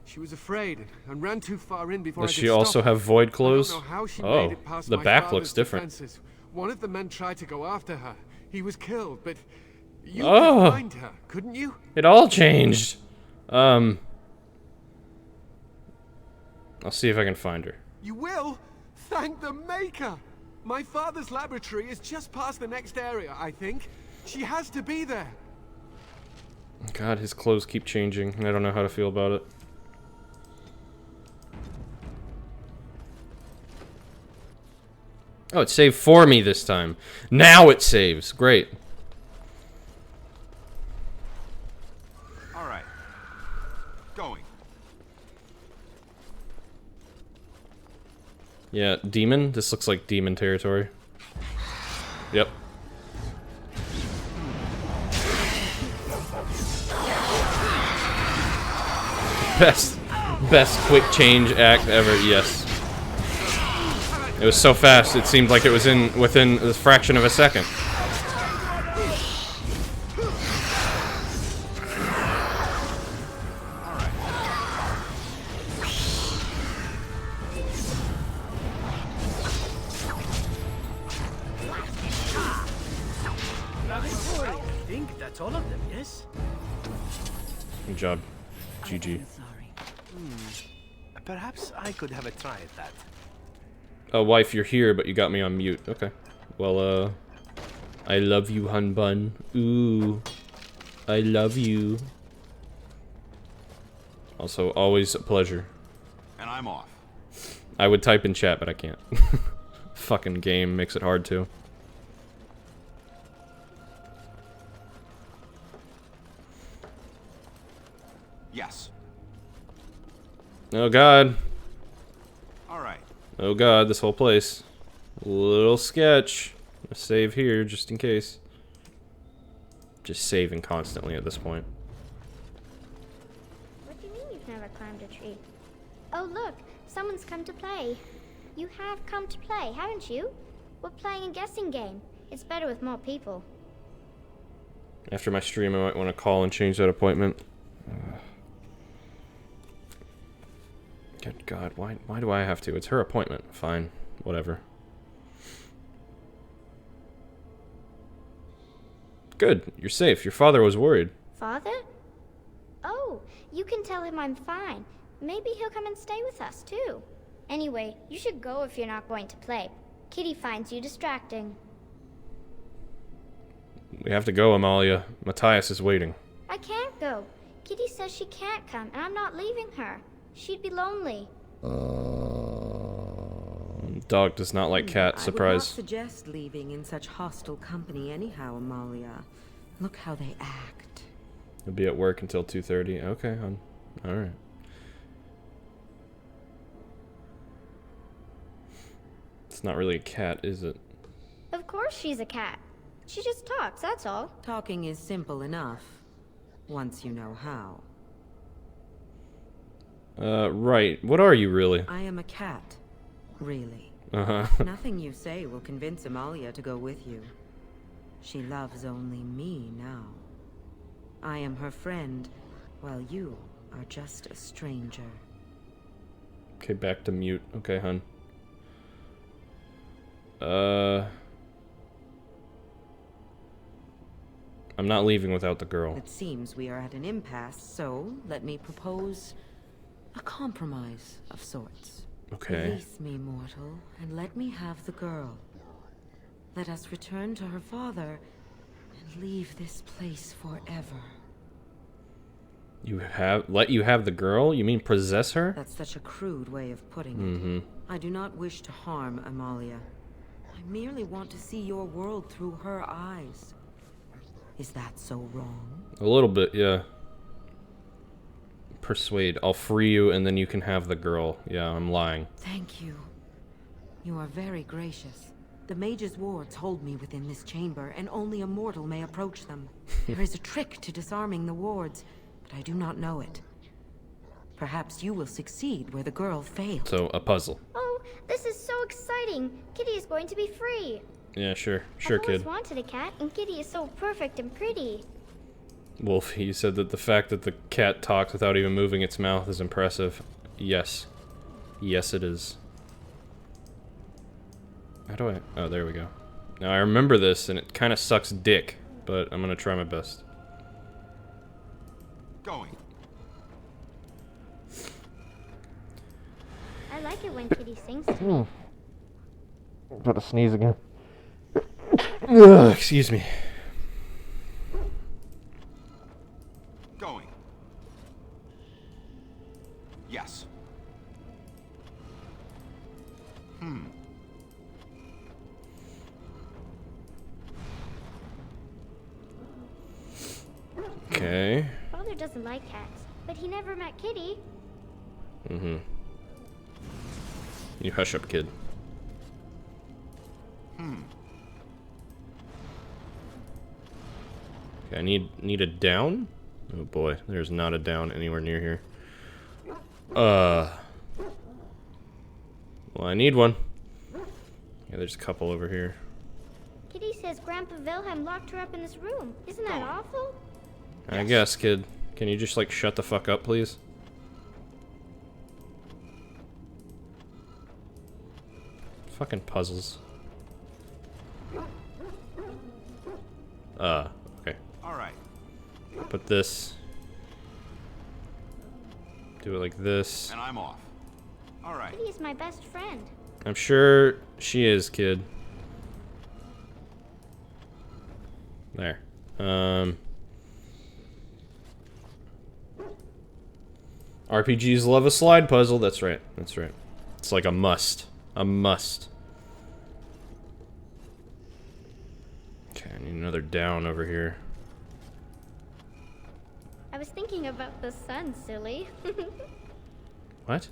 [SPEAKER 14] She was afraid and ran too far in before I could stop her.
[SPEAKER 1] Does she also have void clothes?
[SPEAKER 14] I don't know how she
[SPEAKER 1] Oh,
[SPEAKER 14] made it past
[SPEAKER 1] the
[SPEAKER 14] my
[SPEAKER 1] back
[SPEAKER 14] father's
[SPEAKER 1] looks different.
[SPEAKER 14] defenses. One of the men tried to go after her. He was killed, but
[SPEAKER 5] You
[SPEAKER 1] Oh.
[SPEAKER 5] could find her, couldn't you?
[SPEAKER 1] It all changed. I'll see if I can find her.
[SPEAKER 5] You will? Thank the Maker! My father's laboratory is just past the next area, I think. She has to be there.
[SPEAKER 1] God, his clothes keep changing, and I don't know how to feel about it. Oh, it saved for me this time. Now it saves. Great.
[SPEAKER 11] All right. Going.
[SPEAKER 1] Yeah, demon? This looks like demon territory. Yep. Best quick change act ever, yes. It was so fast, it seemed like it was within a fraction of a second.
[SPEAKER 12] I think that's all of them, yes?
[SPEAKER 1] Good job. GG.
[SPEAKER 12] Perhaps I could have a try at that.
[SPEAKER 1] Oh, wife, you're here, but you got me on mute. Okay. Well, I love you, hun bun. Ooh. I love you. Also, always a pleasure.
[SPEAKER 11] And I'm off.
[SPEAKER 1] I would type in chat, but I can't. Fucking game makes it hard to.
[SPEAKER 11] Yes.
[SPEAKER 1] Oh god.
[SPEAKER 11] All right.
[SPEAKER 1] Oh god, this whole place. Little sketch. A save here, just in case. Just saving constantly at this point.
[SPEAKER 16] What do you mean you've never climbed a tree? Oh look, someone's come to play. You have come to play, haven't you? We're playing a guessing game. It's better with more people.
[SPEAKER 1] After my stream, I might want to call and change that appointment. Good God, why do I have to? It's her appointment. Fine, whatever. Good, you're safe. Your father was worried.
[SPEAKER 16] Father? Oh, you can tell him I'm fine. Maybe he'll come and stay with us, too. Anyway, you should go if you're not going to play. Kitty finds you distracting.
[SPEAKER 1] We have to go, Amalia. Matthias is waiting.
[SPEAKER 16] I can't go. Kitty says she can't come, and I'm not leaving her. She'd be lonely.
[SPEAKER 1] Dog does not like cat.
[SPEAKER 6] I would not
[SPEAKER 1] Surprise.
[SPEAKER 6] suggest leaving in such hostile company anyhow, Amalia. Look how they act.
[SPEAKER 1] He'll be at work until 2:30. Okay, hon. Alright. It's not really a cat, is it?
[SPEAKER 16] Of course she's a cat. She just talks, that's all.
[SPEAKER 6] Talking is simple enough, once you know how.
[SPEAKER 1] Right. What are you really?
[SPEAKER 6] I am a cat, really.
[SPEAKER 1] Uh-huh.
[SPEAKER 6] Nothing you say will convince Amalia to go with you. She loves only me now. I am her friend, while you are just a stranger.
[SPEAKER 1] Okay, back to mute. Okay, hun. I'm not leaving without the girl.
[SPEAKER 6] It seems we are at an impasse, so let me propose a compromise of sorts.
[SPEAKER 1] Okay.
[SPEAKER 6] Release me, mortal, and let me have the girl. Let us return to her father and leave this place forever.
[SPEAKER 1] Let you have the girl? You mean possess her?
[SPEAKER 6] That's such a crude way of putting it.
[SPEAKER 1] Mm-hmm.
[SPEAKER 6] I do not wish to harm Amalia. I merely want to see your world through her eyes. Is that so wrong?
[SPEAKER 1] A little bit, yeah. Persuade. I'll free you and then you can have the girl. Yeah, I'm lying.
[SPEAKER 6] Thank you. You are very gracious. The mage's wards hold me within this chamber, and only a mortal may approach them. There is a trick to disarming the wards, but I do not know it. Perhaps you will succeed where the girl failed.
[SPEAKER 1] So, a puzzle.
[SPEAKER 16] Oh, this is so exciting. Kitty is going to be free.
[SPEAKER 1] Yeah, sure. Sure,
[SPEAKER 16] I've always
[SPEAKER 1] kid.
[SPEAKER 16] wanted a cat, and Kitty is so perfect and pretty.
[SPEAKER 1] Wolf, you said that the fact that the cat talks without even moving its mouth is impressive. Yes. Yes, it is. How do I... Oh, there we go. Now, I remember this, and it kind of sucks dick, but I'm gonna try my best.
[SPEAKER 11] Going.
[SPEAKER 16] I like it when Kitty sings to me.
[SPEAKER 1] I'm about to sneeze again. Ugh, excuse me.
[SPEAKER 11] Going. Yes.
[SPEAKER 1] Okay.
[SPEAKER 16] Father doesn't like cats, but he never met Kitty.
[SPEAKER 1] Mm-hmm. You hush up, kid. Okay, I need a down? Oh boy, there's not a down anywhere near here. Well, I need one. Yeah, there's a couple over here.
[SPEAKER 16] Kitty says Grandpa Wilhelm locked her up in this room. Isn't that awful?
[SPEAKER 1] I guess, kid. Can you just, like, shut the fuck up, please? Fucking puzzles. Okay.
[SPEAKER 11] Alright.
[SPEAKER 1] Put this. Do it like this.
[SPEAKER 11] And I'm off. Alright.
[SPEAKER 16] Kitty is my best friend.
[SPEAKER 1] I'm sure she is, kid. There. RPGs love a slide puzzle. That's right. That's right. It's like a must. A must. Okay, I need another down over here.
[SPEAKER 16] I was thinking about the sun, silly.
[SPEAKER 1] What?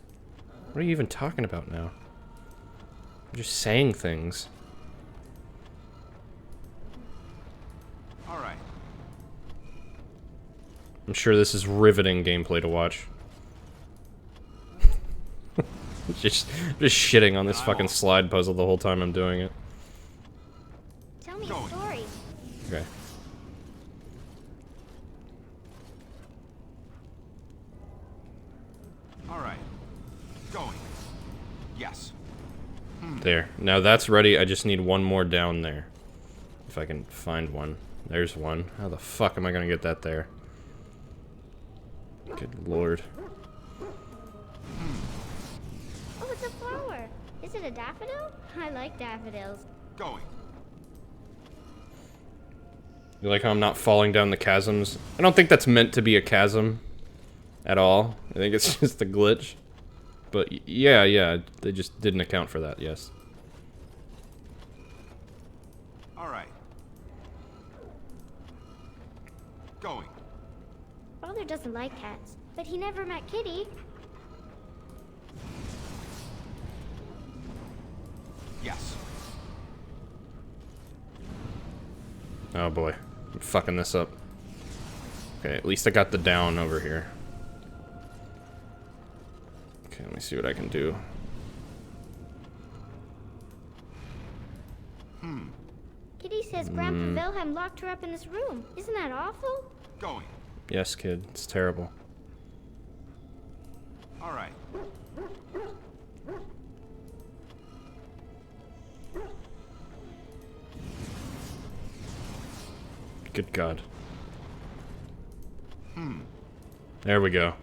[SPEAKER 1] What are you even talking about now? I'm just saying things.
[SPEAKER 11] Alright.
[SPEAKER 1] I'm sure this is riveting gameplay to watch. just shitting on this fucking slide puzzle the whole time I'm doing it.
[SPEAKER 16] Tell me a story.
[SPEAKER 1] Okay.
[SPEAKER 11] Alright. Going. Yes.
[SPEAKER 1] There. Now that's ready. I just need one more down there. If I can find one. There's one. How the fuck am I gonna get that there? Good lord.
[SPEAKER 16] Oh, it's a flower. Is it a daffodil? I like daffodils.
[SPEAKER 11] Going.
[SPEAKER 1] You like how I'm not falling down the chasms? I don't think that's meant to be a chasm at all. I think it's just a glitch. But yeah, they just didn't account for that, yes.
[SPEAKER 11] Alright. Going.
[SPEAKER 16] Father doesn't like cats, but he never met Kitty.
[SPEAKER 11] Yes.
[SPEAKER 1] Oh boy. I'm fucking this up. Okay, at least I got the down over here. Okay, let me see what I can do.
[SPEAKER 16] Kitty says Grandpa Wilhelm locked her up in this room. Isn't that awful?
[SPEAKER 11] Going.
[SPEAKER 1] Yes, kid. It's terrible.
[SPEAKER 11] Alright.
[SPEAKER 1] Good God. There we go.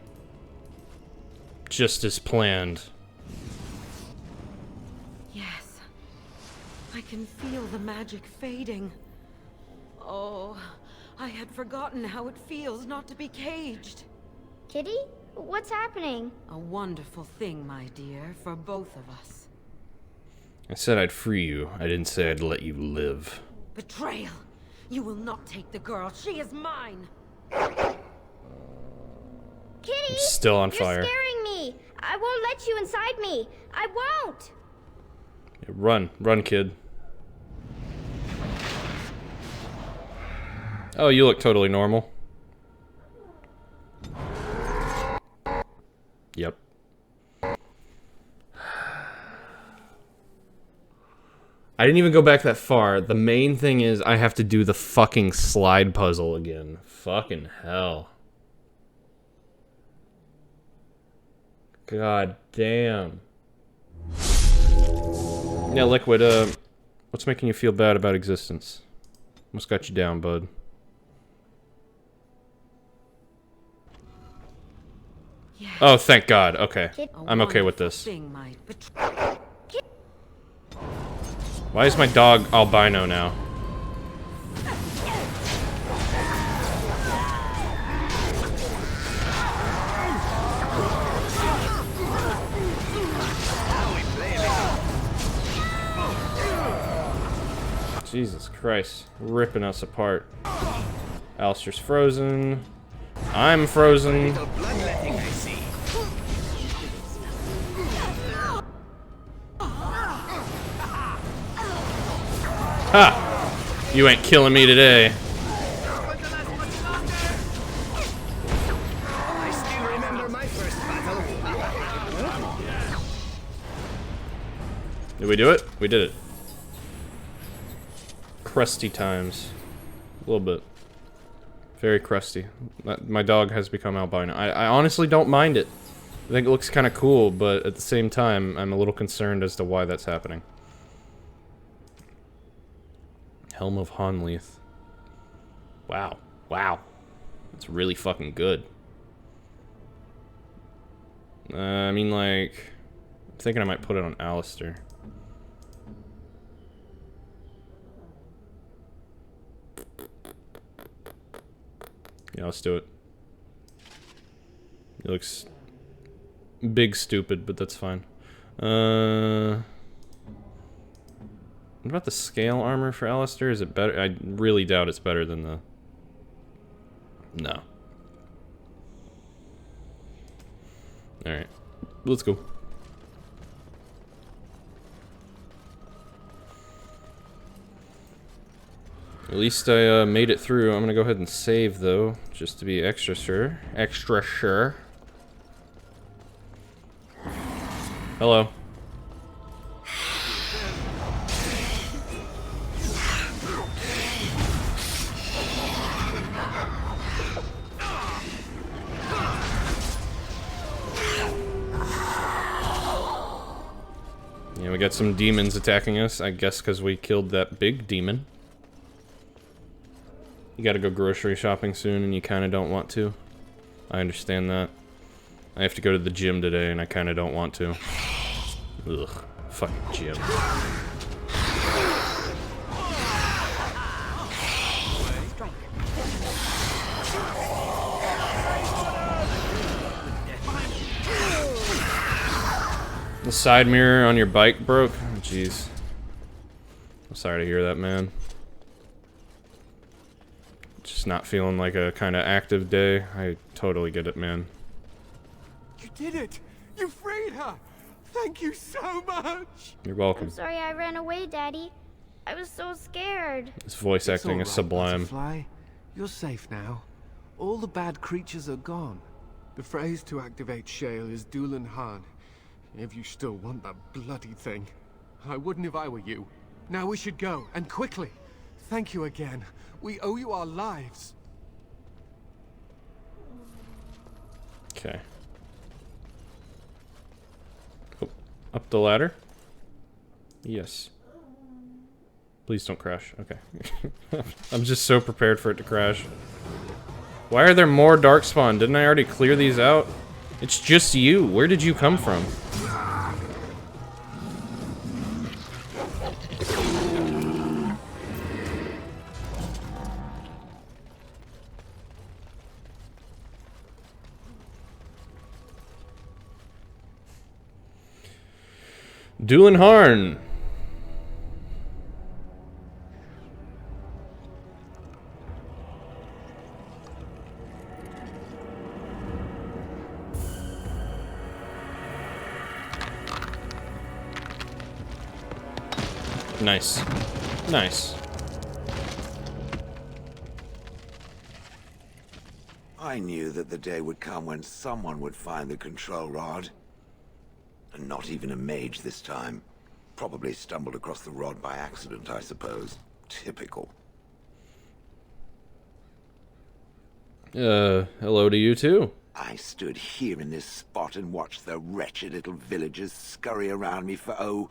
[SPEAKER 1] Just as planned.
[SPEAKER 6] Yes. I can feel the magic fading. Oh, I had forgotten how it feels not to be caged.
[SPEAKER 16] Kitty? What's happening?
[SPEAKER 6] A wonderful thing, my dear, for both of us.
[SPEAKER 1] I said I'd free you. I didn't say I'd let you live.
[SPEAKER 6] Betrayal! You will not take the girl. She is mine!
[SPEAKER 16] Kitty!
[SPEAKER 1] I'm still on fire.
[SPEAKER 16] You're scaring me! I won't let you inside me! I won't!
[SPEAKER 1] Yeah, run. Run, kid. Oh, you look totally normal. Yep. I didn't even go back that far. The main thing is I have to do the fucking slide puzzle again. Fucking hell. God damn. Yeah, Liquid, what's making you feel bad about existence? What's got you down, bud? Oh, thank God. Okay. I'm okay with this. Why is my dog albino now? Jesus Christ. Ripping us apart. Alistair's frozen. I'm frozen. Ha! You ain't killing me today.
[SPEAKER 12] I still remember my first battle.
[SPEAKER 1] Did we do it? We did it. Crusty times. A little bit. Very crusty. My dog has become albino. I honestly don't mind it. I think it looks kind of cool, but at the same time, I'm a little concerned as to why that's happening. Helm of Honleith. Wow. Wow. That's really fucking good. I mean, like... I'm thinking I might put it on Alistair. Yeah, let's do it. It looks... big stupid, but that's fine. What about the scale armor for Alistair? Is it better? I really doubt it's better than the... No. Alright. Let's go. At least I made it through. I'm gonna go ahead and save, though, just to be extra sure. Extra sure. Hello. Yeah, we got some demons attacking us, I guess because we killed that big demon. You gotta go grocery shopping soon and you kinda don't want to. I understand that. I have to go to the gym today and I kinda don't want to. Ugh. Fucking gym. The side mirror on your bike broke? Oh, jeez. I'm sorry to hear that, man. Just not feeling like a kind of active day. I totally get it, man.
[SPEAKER 14] You did it! You freed her! Thank you so much!
[SPEAKER 1] You're welcome.
[SPEAKER 16] I'm sorry I ran away, Daddy. I was so scared.
[SPEAKER 1] This voice acting is sublime.
[SPEAKER 14] Butterfly. You're safe now. All the bad creatures are gone. The phrase to activate Shale is Dulan Han. If you still want that bloody thing. I wouldn't if I were you. Now we should go, and quickly. Thank you again. We owe you our lives.
[SPEAKER 1] Okay. Oh, up the ladder? Yes. Please don't crash. Okay. I'm just so prepared for it to crash. Why are there more Darkspawn? Didn't I already clear these out? It's just you. Where did you come from? Dulan Harn. Nice. Nice.
[SPEAKER 17] I knew that the day would come when someone would find the control rod. And not even a mage this time. Probably stumbled across the rod by accident, I suppose. Typical.
[SPEAKER 1] Hello to you too.
[SPEAKER 17] I stood here in this spot and watched the wretched little villagers scurry around me for, oh,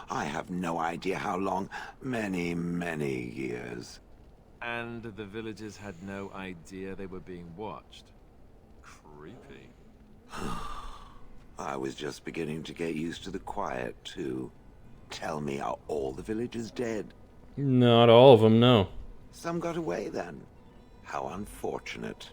[SPEAKER 17] I have no idea how long. Many, many years.
[SPEAKER 5] And the villagers had no idea they were being watched. Creepy.
[SPEAKER 17] I was just beginning to get used to the quiet, too. Tell me, are all the villagers dead?
[SPEAKER 1] Not all of them, no.
[SPEAKER 17] Some got away, then. How unfortunate.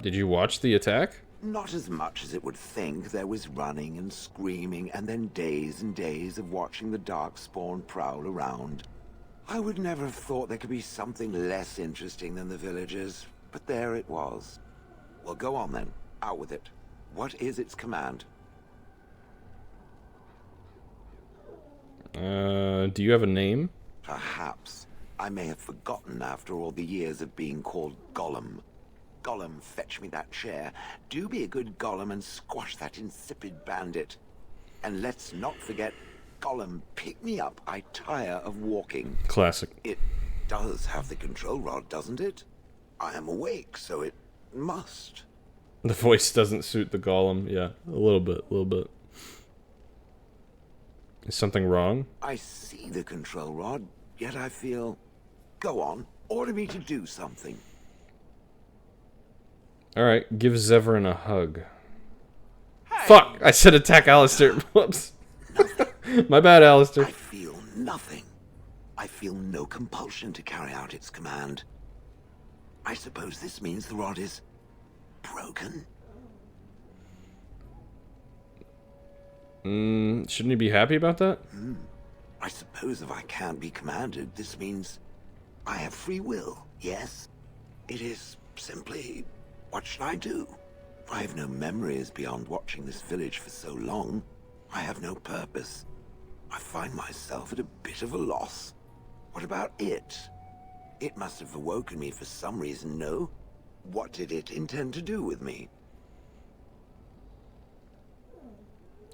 [SPEAKER 1] Did you watch the attack?
[SPEAKER 17] Not as much as it would think. There was running and screaming, and then days and days of watching the Darkspawn prowl around. I would never have thought there could be something less interesting than the villagers, but there it was. Well, go on then. Out with it. What is its command?
[SPEAKER 1] Do you have a name?
[SPEAKER 17] Perhaps. I may have forgotten after all the years of being called Gollum. Gollum, fetch me that chair. Do be a good Gollum and squash that insipid bandit. And let's not forget, Gollum, pick me up. I tire of walking.
[SPEAKER 1] Classic.
[SPEAKER 17] It does have the control rod, doesn't it? I am awake, so it must.
[SPEAKER 1] The voice doesn't suit the golem. Yeah, a little bit. Is something wrong?
[SPEAKER 17] I see the control rod, yet I feel... Go on, order me to do something.
[SPEAKER 1] Alright, give Zevran a hug. Hey. Fuck! I said attack Alistair. Whoops. My bad, Alistair.
[SPEAKER 17] I feel nothing. I feel no compulsion to carry out its command. I suppose this means the rod is... broken?
[SPEAKER 1] Shouldn't you be happy about that?
[SPEAKER 17] I suppose if I can't be commanded, this means I have free will, yes? It is simply, what should I do? I have no memories beyond watching this village for so long. I have no purpose. I find myself at a bit of a loss. What about it? It must have awoken me for some reason, no? What did it intend to do with me?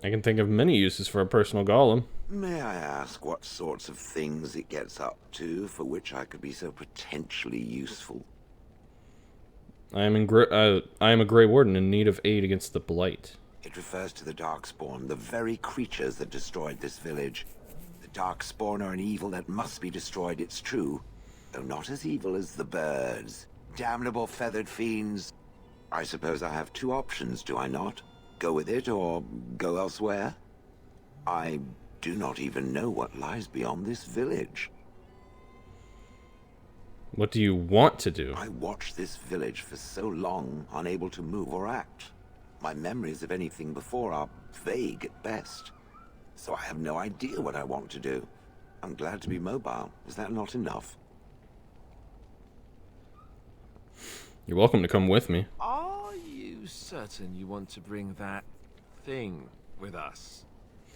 [SPEAKER 1] I can think of many uses for a personal golem.
[SPEAKER 17] May I ask what sorts of things it gets up to for which I could be so potentially useful?
[SPEAKER 1] I am a Grey Warden in need of aid against the Blight.
[SPEAKER 17] It refers to the Darkspawn, the very creatures that destroyed this village. The Darkspawn are an evil that must be destroyed, it's true. Though not as evil as the birds. Damnable feathered fiends. I suppose I have two options, do I not? Go with it or go elsewhere? I do not even know what lies beyond this village.
[SPEAKER 1] What do you want to do?
[SPEAKER 17] I watched this village for so long, unable to move or act. My memories of anything before are vague at best. So I have no idea what I want to do. I'm glad to be mobile. Is that not enough?
[SPEAKER 1] You're welcome to come with me.
[SPEAKER 5] Are you certain you want to bring that thing with us?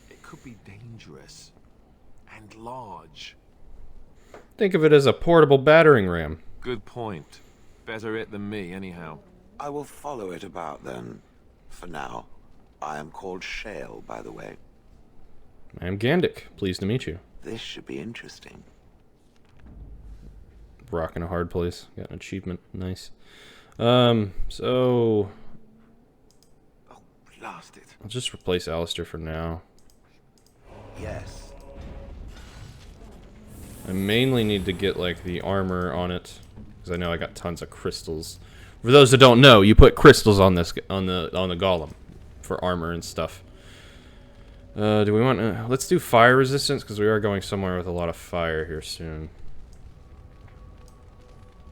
[SPEAKER 5] It could be dangerous and large.
[SPEAKER 1] Think of it as a portable battering ram.
[SPEAKER 5] Good point. Better it than me, anyhow.
[SPEAKER 17] I will follow it about then. For now. I am called Shale, by the way.
[SPEAKER 1] I am Gandic. Pleased to meet you.
[SPEAKER 17] This should be interesting.
[SPEAKER 1] Rock in a hard place. Got an achievement. Nice. So...
[SPEAKER 17] Oh, blast it.
[SPEAKER 1] I'll just replace Alistair for now.
[SPEAKER 17] Yes.
[SPEAKER 1] I mainly need to get, like, the armor on it. Because I know I got tons of crystals. For those that don't know, you put crystals on this, on the golem. For armor and stuff. Do we want... let's do fire resistance, because we are going somewhere with a lot of fire here soon.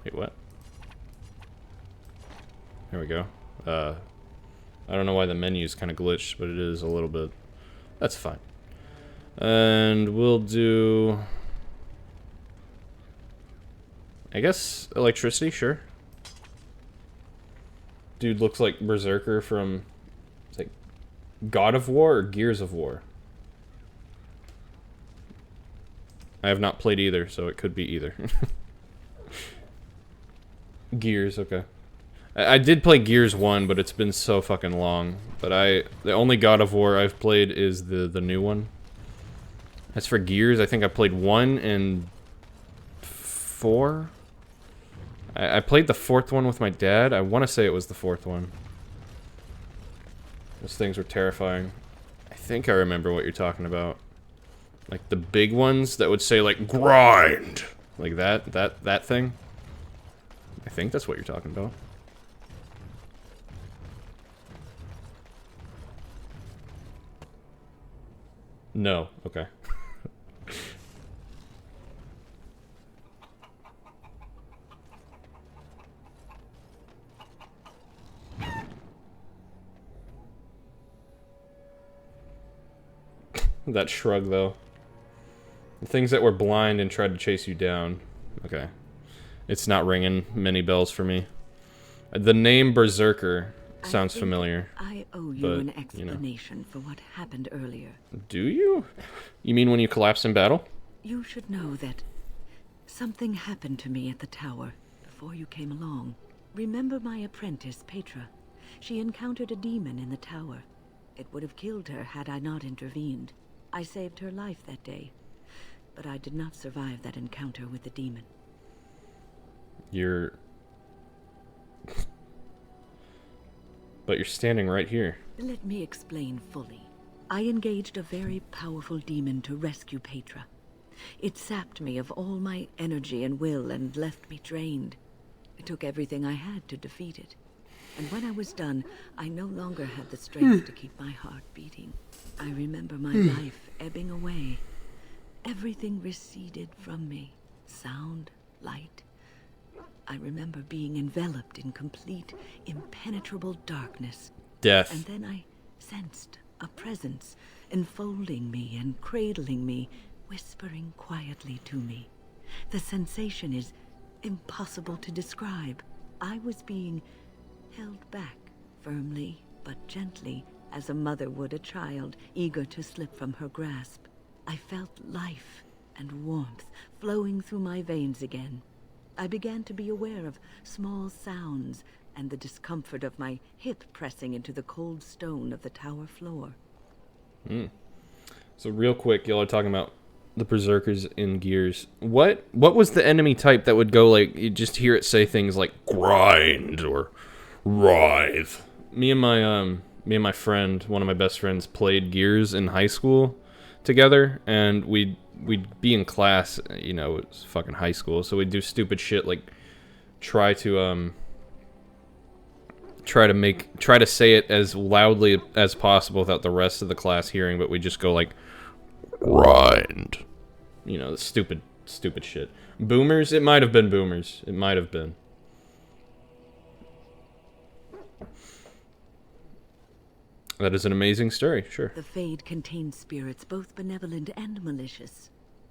[SPEAKER 1] Wait, what? There we go. I don't know why the menu's kind of glitched, but it is a little bit. That's fine. And we'll do... I guess electricity, sure. Dude looks like Berserker from... It's like God of War or Gears of War? I have not played either, so it could be either. Gears, okay. I did play Gears 1, but it's been so fucking long. But the only God of War I've played is the new one. As for Gears, I think I played 1 and 4. I played the 4th one with my dad. I want to say it was the 4th one. Those things were terrifying. I think I remember what you're talking about. Like the big ones that would say like grind, like that thing. I think that's what you're talking about. No. Okay. That shrug, though. The things that were blind and tried to chase you down. Okay. It's not ringing many bells for me. The name Berserker sounds familiar.
[SPEAKER 18] I owe you
[SPEAKER 1] but,
[SPEAKER 18] an explanation for what happened earlier.
[SPEAKER 1] Do you? You mean when you collapsed in battle?
[SPEAKER 18] You should know that something happened to me at the tower before you came along. Remember my apprentice, Petra? She encountered a demon in the tower. It would have killed her had I not intervened. I saved her life that day, but I did not survive that encounter with the demon.
[SPEAKER 1] But you're standing right here.
[SPEAKER 18] Let me explain fully. I engaged a very powerful demon to rescue Petra. It sapped me of all my energy and will and left me drained. It took everything I had to defeat it. And when I was done, I no longer had the strength to keep my heart beating. I remember my life ebbing away. Everything receded from me. Sound, light. I remember being enveloped in complete, impenetrable darkness.
[SPEAKER 1] Death.
[SPEAKER 18] And then I sensed a presence enfolding me and cradling me, whispering quietly to me. The sensation is impossible to describe. I was being held back, firmly but gently, as a mother would a child, eager to slip from her grasp. I felt life and warmth flowing through my veins again. I began to be aware of small sounds and the discomfort of my hip pressing into the cold stone of the tower floor.
[SPEAKER 1] So real quick, y'all are talking about the berserkers in Gears. What was the enemy type that would go like, you just hear it say things like grind or writhe? Me and my friend, one of my best friends, played Gears in high school together, and we'd be in class, you know, it was fucking high school, so we'd do stupid shit like try to say it as loudly as possible without the rest of the class hearing, but we just go like grind. You know, stupid shit. Boomers? It might have been boomers. It might have been. That is an amazing story, sure.
[SPEAKER 18] The Fade contains spirits both benevolent and malicious.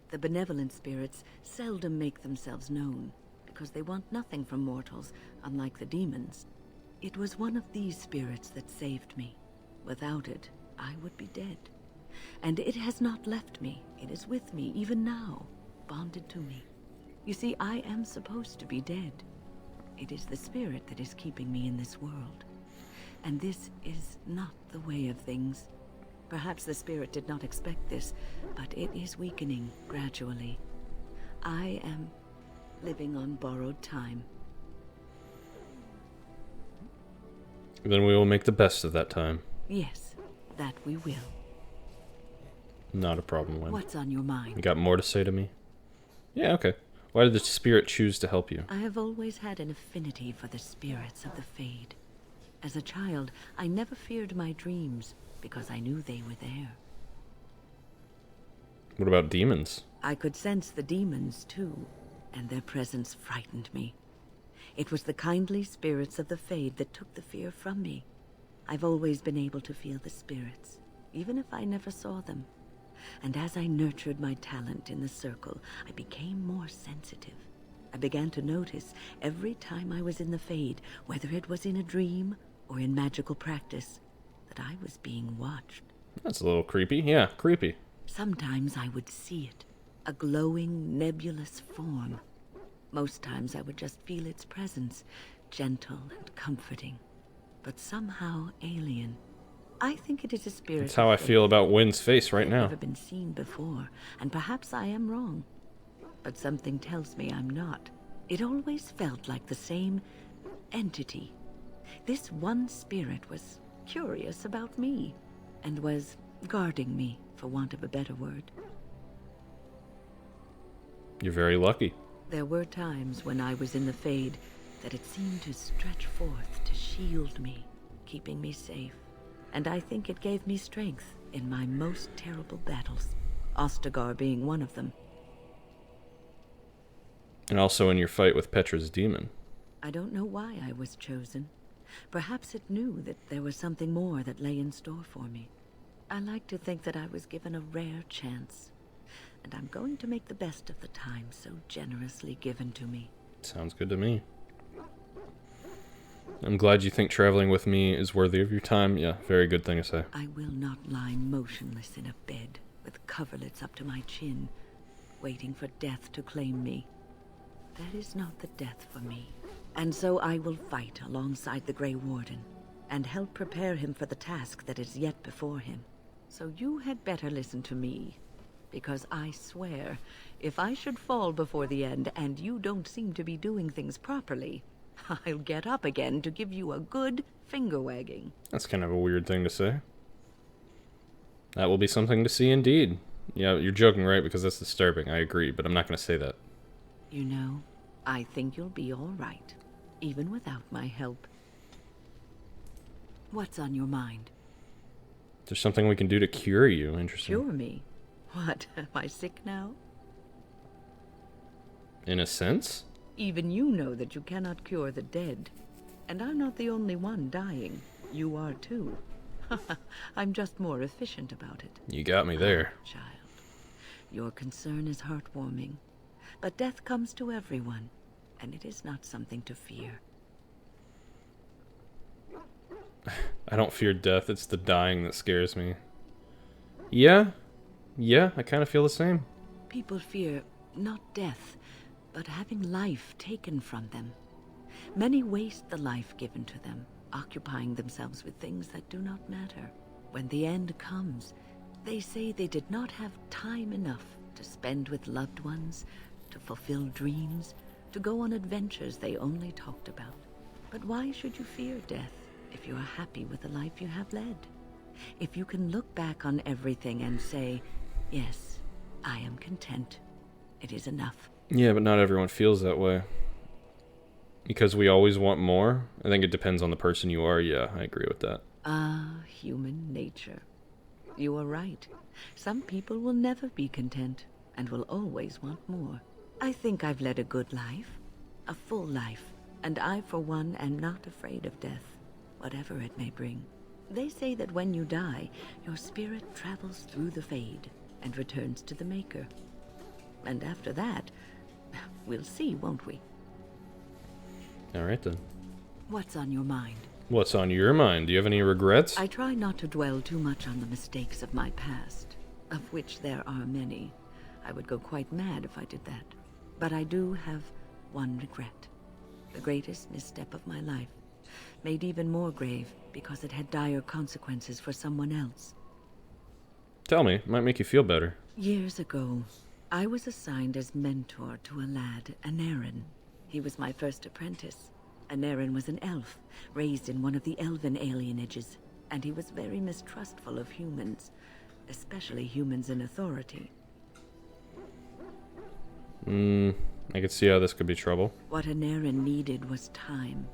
[SPEAKER 18] The benevolent spirits seldom make themselves known, because they want nothing from mortals, unlike the demons. It was one of these spirits that saved me. Without it, I would be dead. And it has not left me. It is with me, even now, bonded to me. You see, I am supposed to be dead. It is the spirit that is keeping me in this world. And this is not the way of things. Perhaps the spirit did not expect this, but it is weakening gradually. I am living on borrowed time.
[SPEAKER 1] Then we will make the best of that time.
[SPEAKER 18] Yes, that we will.
[SPEAKER 1] Not a problem, Lynn.
[SPEAKER 18] What's on your mind?
[SPEAKER 1] You got more to say to me? Yeah, okay. Why did the spirit choose to help you?
[SPEAKER 18] I have always had an affinity for the spirits of the Fade. As a child, I never feared my dreams, because I knew they were there.
[SPEAKER 1] What about demons?
[SPEAKER 18] I could sense the demons, too, and their presence frightened me. It was the kindly spirits of the Fade that took the fear from me. I've always been able to feel the spirits, even if I never saw them. And as I nurtured my talent in the circle, I became more sensitive. I began to notice every time I was in the Fade, whether it was in a dream or in magical practice, that I was being watched.
[SPEAKER 1] That's a little creepy. Yeah, creepy.
[SPEAKER 18] Sometimes I would see it, a glowing, nebulous form. Most times I would just feel its presence, gentle and comforting, but somehow alien. I think it is a spirit.
[SPEAKER 1] That's how I feel about Wynn's face right now.
[SPEAKER 18] Never been seen before, and perhaps I am wrong. But something tells me I'm not. It always felt like the same entity. This one spirit was curious about me, and was guarding me, for want of a better word.
[SPEAKER 1] You're very lucky.
[SPEAKER 18] There were times when I was in the Fade that it seemed to stretch forth to shield me, keeping me safe. And I think it gave me strength, in my most terrible battles, Ostagar being one of them.
[SPEAKER 1] And also in your fight with Petra's demon.
[SPEAKER 18] I don't know why I was chosen. Perhaps it knew that there was something more that lay in store for me. I like to think that I was given a rare chance, and I'm going to make the best of the time so generously given to me.
[SPEAKER 1] Sounds good to me. I'm glad you think traveling with me is worthy of your time. Yeah, very good thing to say.
[SPEAKER 18] I will not lie motionless in a bed with coverlets up to my chin, waiting for death to claim me. That is not the death for me. And so I will fight alongside the Grey Warden, and help prepare him for the task that is yet before him. So you had better listen to me, because I swear, if I should fall before the end and you don't seem to be doing things properly, I'll get up again to give you a good finger-wagging.
[SPEAKER 1] That's kind of a weird thing to say. That will be something to see indeed. Yeah, you're joking, right? Because that's disturbing. I agree, but I'm not going to say that.
[SPEAKER 18] You know, I think you'll be all right, even without my help. What's on your mind?
[SPEAKER 1] There's something we can do to cure you. Interesting.
[SPEAKER 18] Cure me? What, am I sick now?
[SPEAKER 1] In a sense?
[SPEAKER 18] Even you know that you cannot cure the dead. And I'm not the only one dying. You are too. I'm just more efficient about it.
[SPEAKER 1] You got me there.
[SPEAKER 18] Child, your concern is heartwarming. But death comes to everyone, and it is not something to fear.
[SPEAKER 1] I don't fear death, it's the dying that scares me. Yeah, I kind of feel the same.
[SPEAKER 18] People fear not death, but having life taken from them. Many waste the life given to them, occupying themselves with things that do not matter. When the end comes, they say they did not have time enough to spend with loved ones, to fulfill dreams, to go on adventures they only talked about. But why should you fear death if you are happy with the life you have led? If you can look back on everything and say, yes, I am content, it is enough.
[SPEAKER 1] Yeah, but not everyone feels that way. Because we always want more. I think it depends on the person you are. Yeah, I agree with that.
[SPEAKER 18] Human nature. You are right. Some people will never be content and will always want more. I think I've led a good life, a full life, and I, for one, am not afraid of death, whatever it may bring. They say that when you die, your spirit travels through the fade and returns to the Maker. And after that, we'll see, won't we?
[SPEAKER 1] Alright then.
[SPEAKER 18] What's on your mind?
[SPEAKER 1] What's on your mind? Do you have any regrets?
[SPEAKER 18] I try not to dwell too much on the mistakes of my past, of which there are many. I would go quite mad if I did that. But I do have one regret. The greatest misstep of my life. Made even more grave because it had dire consequences for someone else.
[SPEAKER 1] Tell me, it might make you feel better.
[SPEAKER 18] Years ago, I was assigned as mentor to a lad, Anarin. He was my first apprentice. Anarin was an elf, raised in one of the elven alienages, and he was very mistrustful of humans, especially humans in authority.
[SPEAKER 1] I could see how this could be trouble.
[SPEAKER 18] What Anarin needed was time.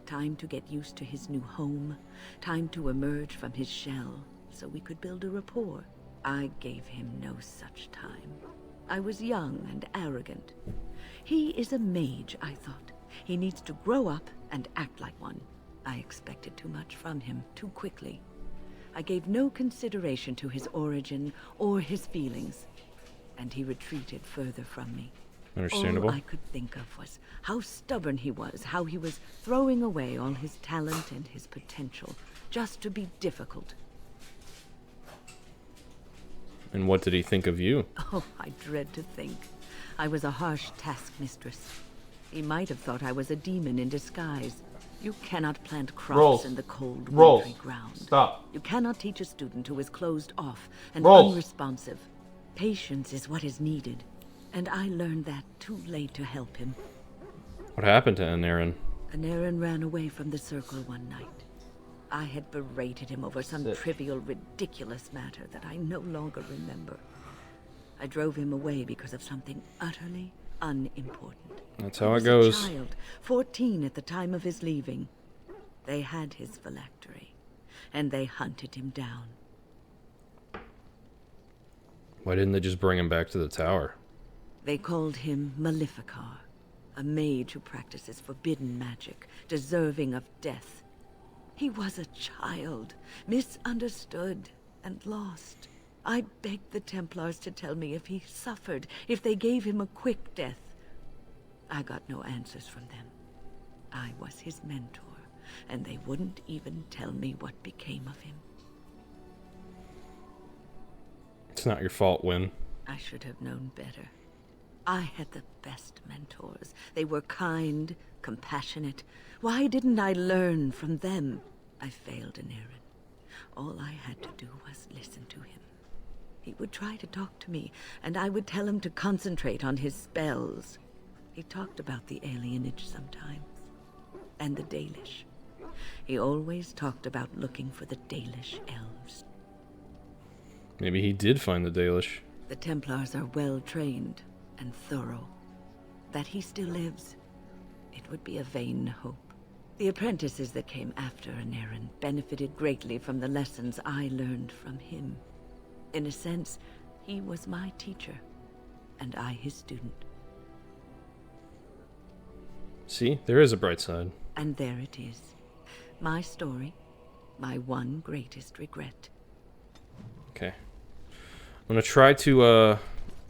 [SPEAKER 18] Time to get used to his new home, time to emerge from his shell, so we could build a rapport. I gave him no such time. I was young and arrogant. He is a mage, I thought. He needs to grow up and act like one. I expected too much from him too quickly. I gave no consideration to his origin or his feelings, and he retreated further from me.
[SPEAKER 1] Understandable.
[SPEAKER 18] All I could think of was how stubborn he was, how he was throwing away all his talent and his potential just to be difficult.
[SPEAKER 1] And what did he think of you?
[SPEAKER 18] Oh, I dread to think. I was a harsh taskmistress. He might have thought I was a demon in disguise. You cannot plant crops in the cold, wintry ground.
[SPEAKER 1] Stop.
[SPEAKER 18] You cannot teach a student who is closed off and
[SPEAKER 1] Rolls.
[SPEAKER 18] unresponsive. Patience is what is needed, and I learned that too late to help him.
[SPEAKER 1] What happened to Anarin?
[SPEAKER 18] Anarin ran away from the circle one night. I had berated him over some trivial, ridiculous matter that I no longer remember. I drove him away because of something utterly unimportant.
[SPEAKER 1] That's how it goes.
[SPEAKER 18] He was a child, 14 at the time of his leaving. They had his phylactery, and they hunted him down.
[SPEAKER 1] Why didn't they just bring him back to the tower?
[SPEAKER 18] They called him Maleficar, a mage who practices forbidden magic, deserving of death. He was a child, misunderstood and lost. I begged the Templars to tell me if he suffered, if they gave him a quick death. I got no answers from them. I was his mentor, and they wouldn't even tell me what became of him.
[SPEAKER 1] It's not your fault, Wynn.
[SPEAKER 18] I should have known better. I had the best mentors. They were kind, compassionate. Why didn't I learn from them? I failed in Aaron. All I had to do was listen to him. He would try to talk to me, and I would tell him to concentrate on his spells. He talked about the alienage sometimes, and the Dalish. He always talked about looking for the Dalish elves.
[SPEAKER 1] Maybe he did find the Dalish.
[SPEAKER 18] The Templars are well trained and thorough. That he still lives, it would be a vain hope. The apprentices that came after Anarin benefited greatly from the lessons I learned from him. In a sense, he was my teacher, and I his student.
[SPEAKER 1] See, there is a bright side.
[SPEAKER 18] And there it is. My story, my one greatest regret.
[SPEAKER 1] Okay. I'm gonna try to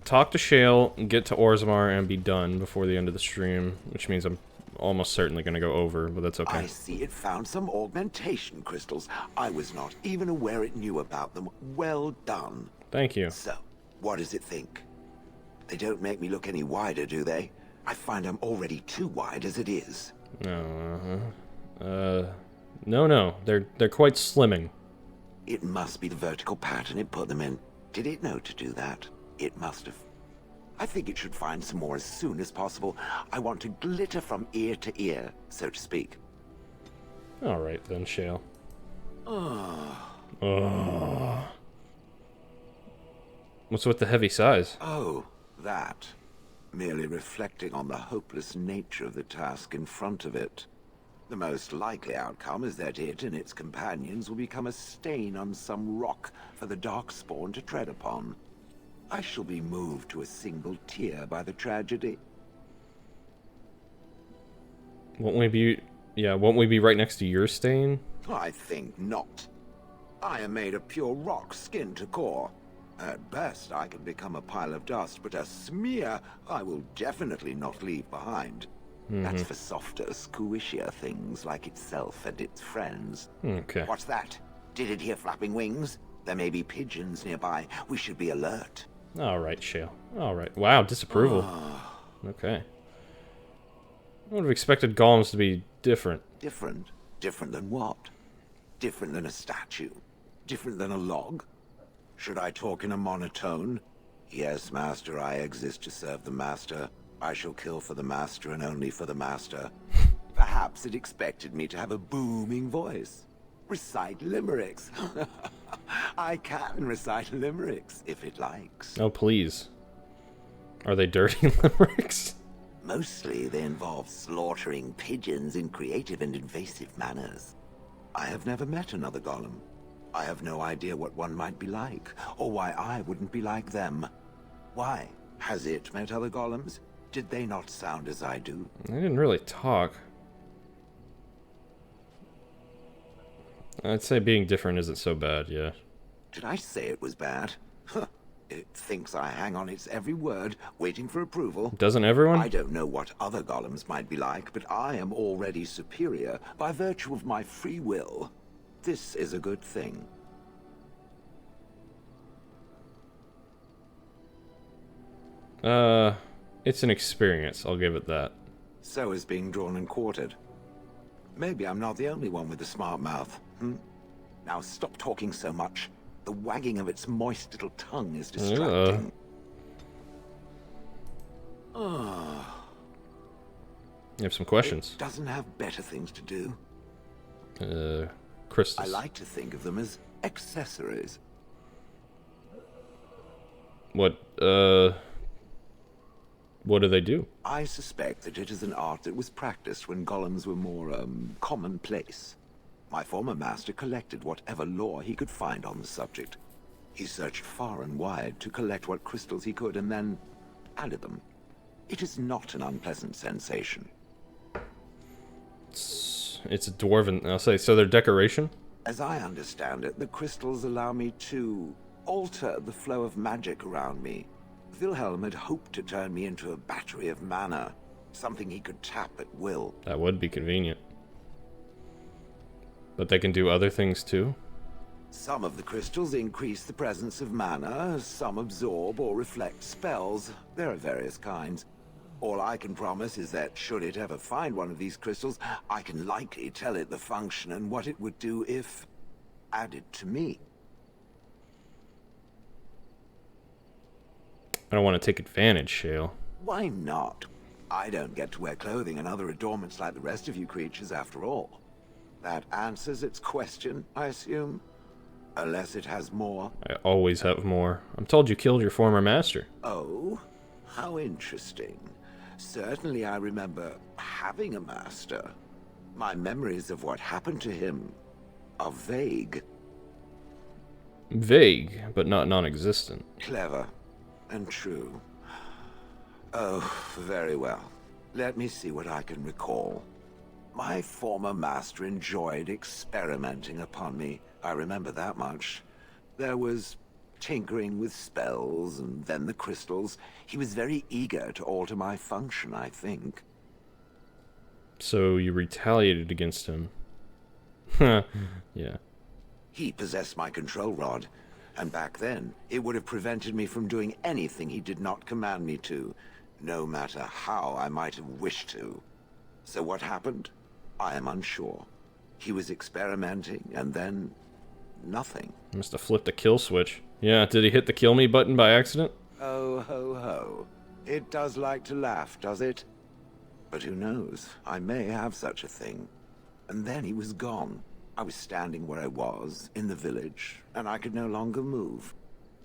[SPEAKER 1] talk to Shale and get to Orzammar and be done before the end of the stream, which means I'm almost certainly gonna go over, but that's okay.
[SPEAKER 17] I see it found some augmentation crystals. I was not even aware it knew about them. Well done.
[SPEAKER 1] Thank you.
[SPEAKER 17] So, what does it think? They don't make me look any wider, do they? I find I'm already too wide as it is.
[SPEAKER 1] No, no, they're quite slimming.
[SPEAKER 17] It must be the vertical pattern it put them in. Did it know to do that? It must have. I think it should find some more as soon as possible. I want to glitter from ear to ear, so to speak.
[SPEAKER 1] All right then, Shale. What's with the heavy size?
[SPEAKER 17] Oh, that. Merely reflecting on the hopeless nature of the task in front of it. The most likely outcome is that it and its companions will become a stain on some rock for the Darkspawn to tread upon. I shall be moved to a single tear by the tragedy.
[SPEAKER 1] Won't we be right next to your stain?
[SPEAKER 17] I think not. I am made of pure rock, skin to core. At best, I can become a pile of dust, but a smear I will definitely not leave behind. That's for softer, squishier things like itself and its friends.
[SPEAKER 1] Okay.
[SPEAKER 17] What's that? Did it hear flapping wings? There may be pigeons nearby. We should be alert.
[SPEAKER 1] All right, Shale. All right. Wow, disapproval. Okay. I would have expected golems to be different.
[SPEAKER 17] Different? Different than what? Different than a statue? Different than a log? Should I talk in a monotone? Yes, Master, I exist to serve the Master. I shall kill for the Master and only for the Master. Perhaps it expected me to have a booming voice. Recite limericks. I can recite limericks, if it likes.
[SPEAKER 1] Oh, please. Are they dirty limericks?
[SPEAKER 17] Mostly they involve slaughtering pigeons in creative and invasive manners. I have never met another golem. I have no idea what one might be like, or why I wouldn't be like them. Why? Has it met other golems? Did they not sound as I do?
[SPEAKER 1] They didn't really talk. I'd say being different isn't so bad, yeah.
[SPEAKER 17] Did I say it was bad? Huh. It thinks I hang on its every word, waiting for approval.
[SPEAKER 1] Doesn't everyone?
[SPEAKER 17] I don't know what other golems might be like, but I am already superior by virtue of my free will. This is a good thing.
[SPEAKER 1] It's an experience, I'll give it that.
[SPEAKER 17] So is being drawn and quartered. Maybe I'm not the only one with a smart mouth, Now stop talking so much. The wagging of its moist little tongue is distracting.
[SPEAKER 1] You have some questions.
[SPEAKER 17] It doesn't have better things to do.
[SPEAKER 1] Crust.
[SPEAKER 17] I like to think of them as accessories.
[SPEAKER 1] What do they do?
[SPEAKER 17] I suspect that it is an art that was practiced when golems were more, commonplace. My former master collected whatever lore he could find on the subject. He searched far and wide to collect what crystals he could and then added them. It is not an unpleasant sensation.
[SPEAKER 1] It's a dwarven, I'll say, so they're decoration?
[SPEAKER 17] As I understand it, the crystals allow me to alter the flow of magic around me. Wilhelm had hoped to turn me into a battery of mana, something he could tap at will.
[SPEAKER 1] That would be convenient. But they can do other things too?
[SPEAKER 17] Some of the crystals increase the presence of mana, some absorb or reflect spells. There are various kinds. All I can promise is that should it ever find one of these crystals, I can likely tell it the function and what it would do if added to me.
[SPEAKER 1] I don't want to take advantage, Shale.
[SPEAKER 17] Why not? I don't get to wear clothing and other adornments like the rest of you creatures after all. That answers its question, I assume? Unless it has more.
[SPEAKER 1] I always have more. I'm told you killed your former master.
[SPEAKER 17] Oh, how interesting. Certainly I remember having a master. My memories of what happened to him are vague.
[SPEAKER 1] Vague, but not non-existent.
[SPEAKER 17] Clever and true. Oh, very well. Let me see what I can recall. My former master enjoyed experimenting upon me. I remember that much. There was tinkering with spells, and then the crystals. He was very eager to alter my function, I think.
[SPEAKER 1] So you retaliated against him. Yeah.
[SPEAKER 17] He possessed my control rod, and back then, it would have prevented me from doing anything he did not command me to, no matter how I might have wished to. So what happened? I am unsure. He was experimenting, and then nothing.
[SPEAKER 1] Must have flipped a kill switch. Yeah, did he hit the kill me button by accident?
[SPEAKER 17] Oh, ho, ho. It does like to laugh, does it? But who knows? I may have such a thing. And then he was gone. I was standing where I was, in the village, and I could no longer move.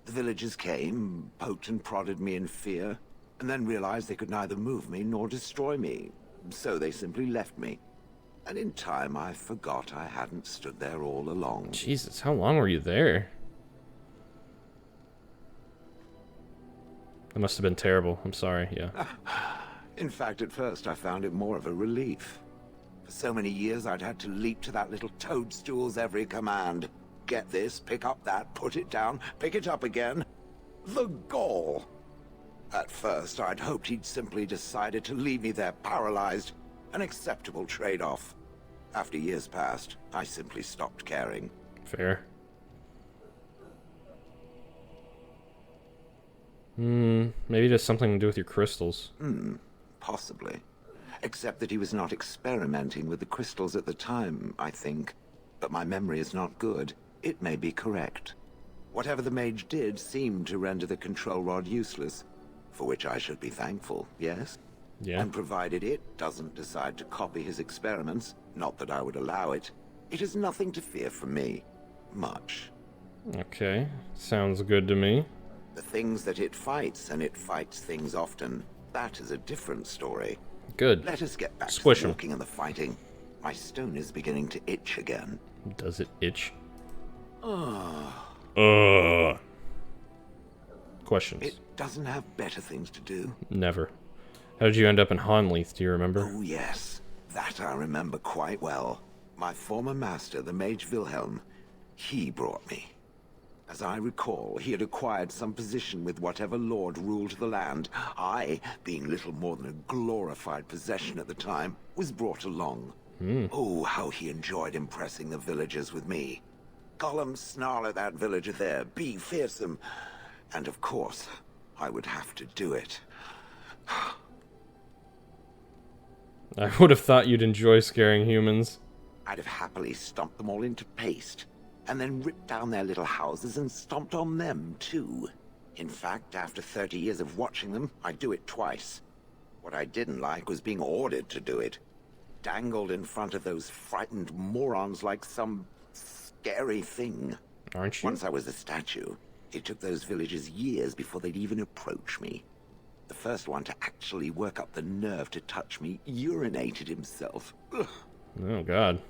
[SPEAKER 17] The villagers came, poked and prodded me in fear, and then realized they could neither move me nor destroy me. So they simply left me. And in time, I forgot I hadn't stood there all along.
[SPEAKER 1] Jesus, how long were you there? That must have been terrible. I'm sorry, yeah.
[SPEAKER 17] In fact, at first, I found it more of a relief. For so many years, I'd had to leap to that little toadstool's every command. Get this, pick up that, put it down, pick it up again. The gall! At first, I'd hoped he'd simply decided to leave me there paralyzed. An acceptable trade-off. After years passed, I simply stopped caring.
[SPEAKER 1] Fair. Maybe it has something to do with your crystals.
[SPEAKER 17] Possibly. Except that he was not experimenting with the crystals at the time, I think. But my memory is not good. It may be correct. Whatever the mage did seemed to render the control rod useless, for which I should be thankful, yes?
[SPEAKER 1] Yeah.
[SPEAKER 17] And provided it doesn't decide to copy his experiments, not that I would allow it, it is nothing to fear from me. Much.
[SPEAKER 1] Okay, sounds good to me.
[SPEAKER 17] The things that it fights, and it fights things often, that is a different story.
[SPEAKER 1] Good.
[SPEAKER 17] Let us get back
[SPEAKER 1] Squish
[SPEAKER 17] to the
[SPEAKER 1] him.
[SPEAKER 17] walking and the fighting. My stone is beginning to itch again.
[SPEAKER 1] Does it itch?
[SPEAKER 17] Oh.
[SPEAKER 1] Questions?
[SPEAKER 17] It doesn't have better things to do.
[SPEAKER 1] Never. How did you end up in Hanleith, do you remember?
[SPEAKER 17] Oh, yes. That I remember quite well. My former master, the Mage Wilhelm, he brought me. As I recall, he had acquired some position with whatever lord ruled the land. I, being little more than a glorified possession at the time, was brought along. Oh, how he enjoyed impressing the villagers with me. Gollum snarl at that villager there, be fearsome. And of course, I would have to do it.
[SPEAKER 1] I would have thought you'd enjoy scaring humans.
[SPEAKER 17] I'd have happily stomped them all into paste, and then ripped down their little houses and stomped on them, too. In fact, after 30 years of watching them, I'd do it twice. What I didn't like was being ordered to do it. Dangled in front of those frightened morons like some scary thing.
[SPEAKER 1] Aren't you?
[SPEAKER 17] Once I was a statue, it took those villagers years before they'd even approach me. The first one to actually work up the nerve to touch me urinated himself. Ugh.
[SPEAKER 1] Oh, God.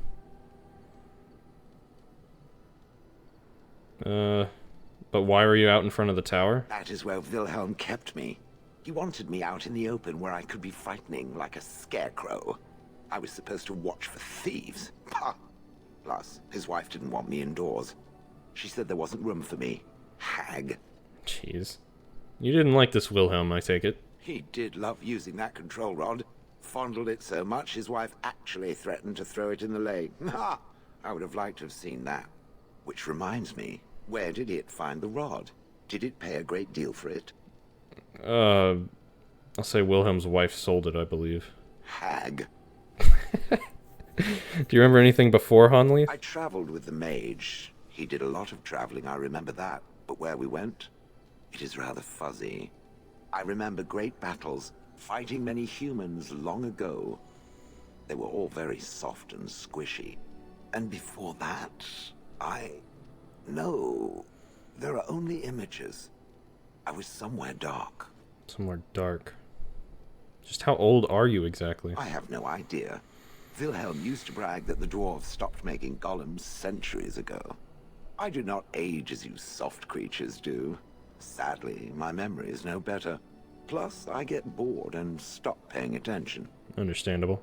[SPEAKER 1] But why were you out in front of the tower?
[SPEAKER 17] That is where Wilhelm kept me. He wanted me out in the open where I could be frightening like a scarecrow. I was supposed to watch for thieves. Pah! Plus, his wife didn't want me indoors. She said there wasn't room for me. Hag.
[SPEAKER 1] Jeez. You didn't like this Wilhelm, I take it.
[SPEAKER 17] He did love using that control rod. Fondled it so much, his wife actually threatened to throw it in the lake. Ha! I would have liked to have seen that. Which reminds me, where did it find the rod? Did it pay a great deal for it?
[SPEAKER 1] I'll say Wilhelm's wife sold it, I believe.
[SPEAKER 17] Hag.
[SPEAKER 1] Do you remember anything before Hanleith?
[SPEAKER 17] I traveled with the mage. He did a lot of traveling, I remember that. But where we went, it is rather fuzzy. I remember great battles, fighting many humans long ago. They were all very soft and squishy. And before that, No, there are only images. I was somewhere dark.
[SPEAKER 1] Somewhere dark. Just how old are you exactly?
[SPEAKER 17] I have no idea. Wilhelm used to brag that the dwarves stopped making golems centuries ago. I do not age as you soft creatures do. Sadly, my memory is no better. Plus, I get bored and stop paying attention.
[SPEAKER 1] Understandable.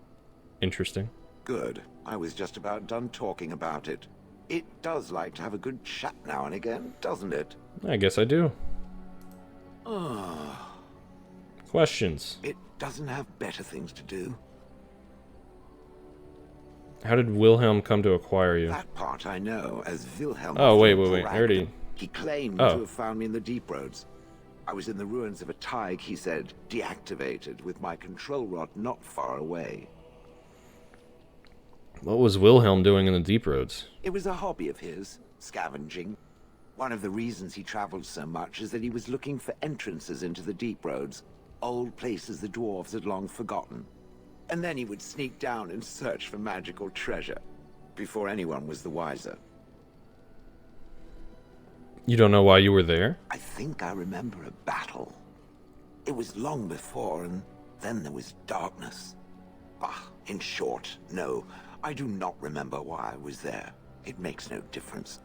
[SPEAKER 1] Interesting.
[SPEAKER 17] Good. I was just about done talking about it. It does like to have a good chat now and again, doesn't it?
[SPEAKER 1] I guess I do.
[SPEAKER 17] Ah.
[SPEAKER 1] Questions.
[SPEAKER 17] It doesn't have better things to do.
[SPEAKER 1] How did Wilhelm come to acquire you?
[SPEAKER 17] That part I know, as Wilhelm...
[SPEAKER 1] Oh, wait. I already...
[SPEAKER 17] He claimed to have found me in the deep roads. I was in the ruins of a Tig, he said, deactivated, with my control rod not far away.
[SPEAKER 1] What was Wilhelm doing in the deep roads?
[SPEAKER 17] It was a hobby of his, scavenging. One of the reasons he traveled so much is that he was looking for entrances into the deep roads, old places the dwarves had long forgotten. And then he would sneak down and search for magical treasure, before anyone was the wiser.
[SPEAKER 1] You don't know why you were there?
[SPEAKER 17] I think I remember a battle. It was long before, and then there was darkness. Bah, in short, no. I do not remember why I was there. It makes no difference.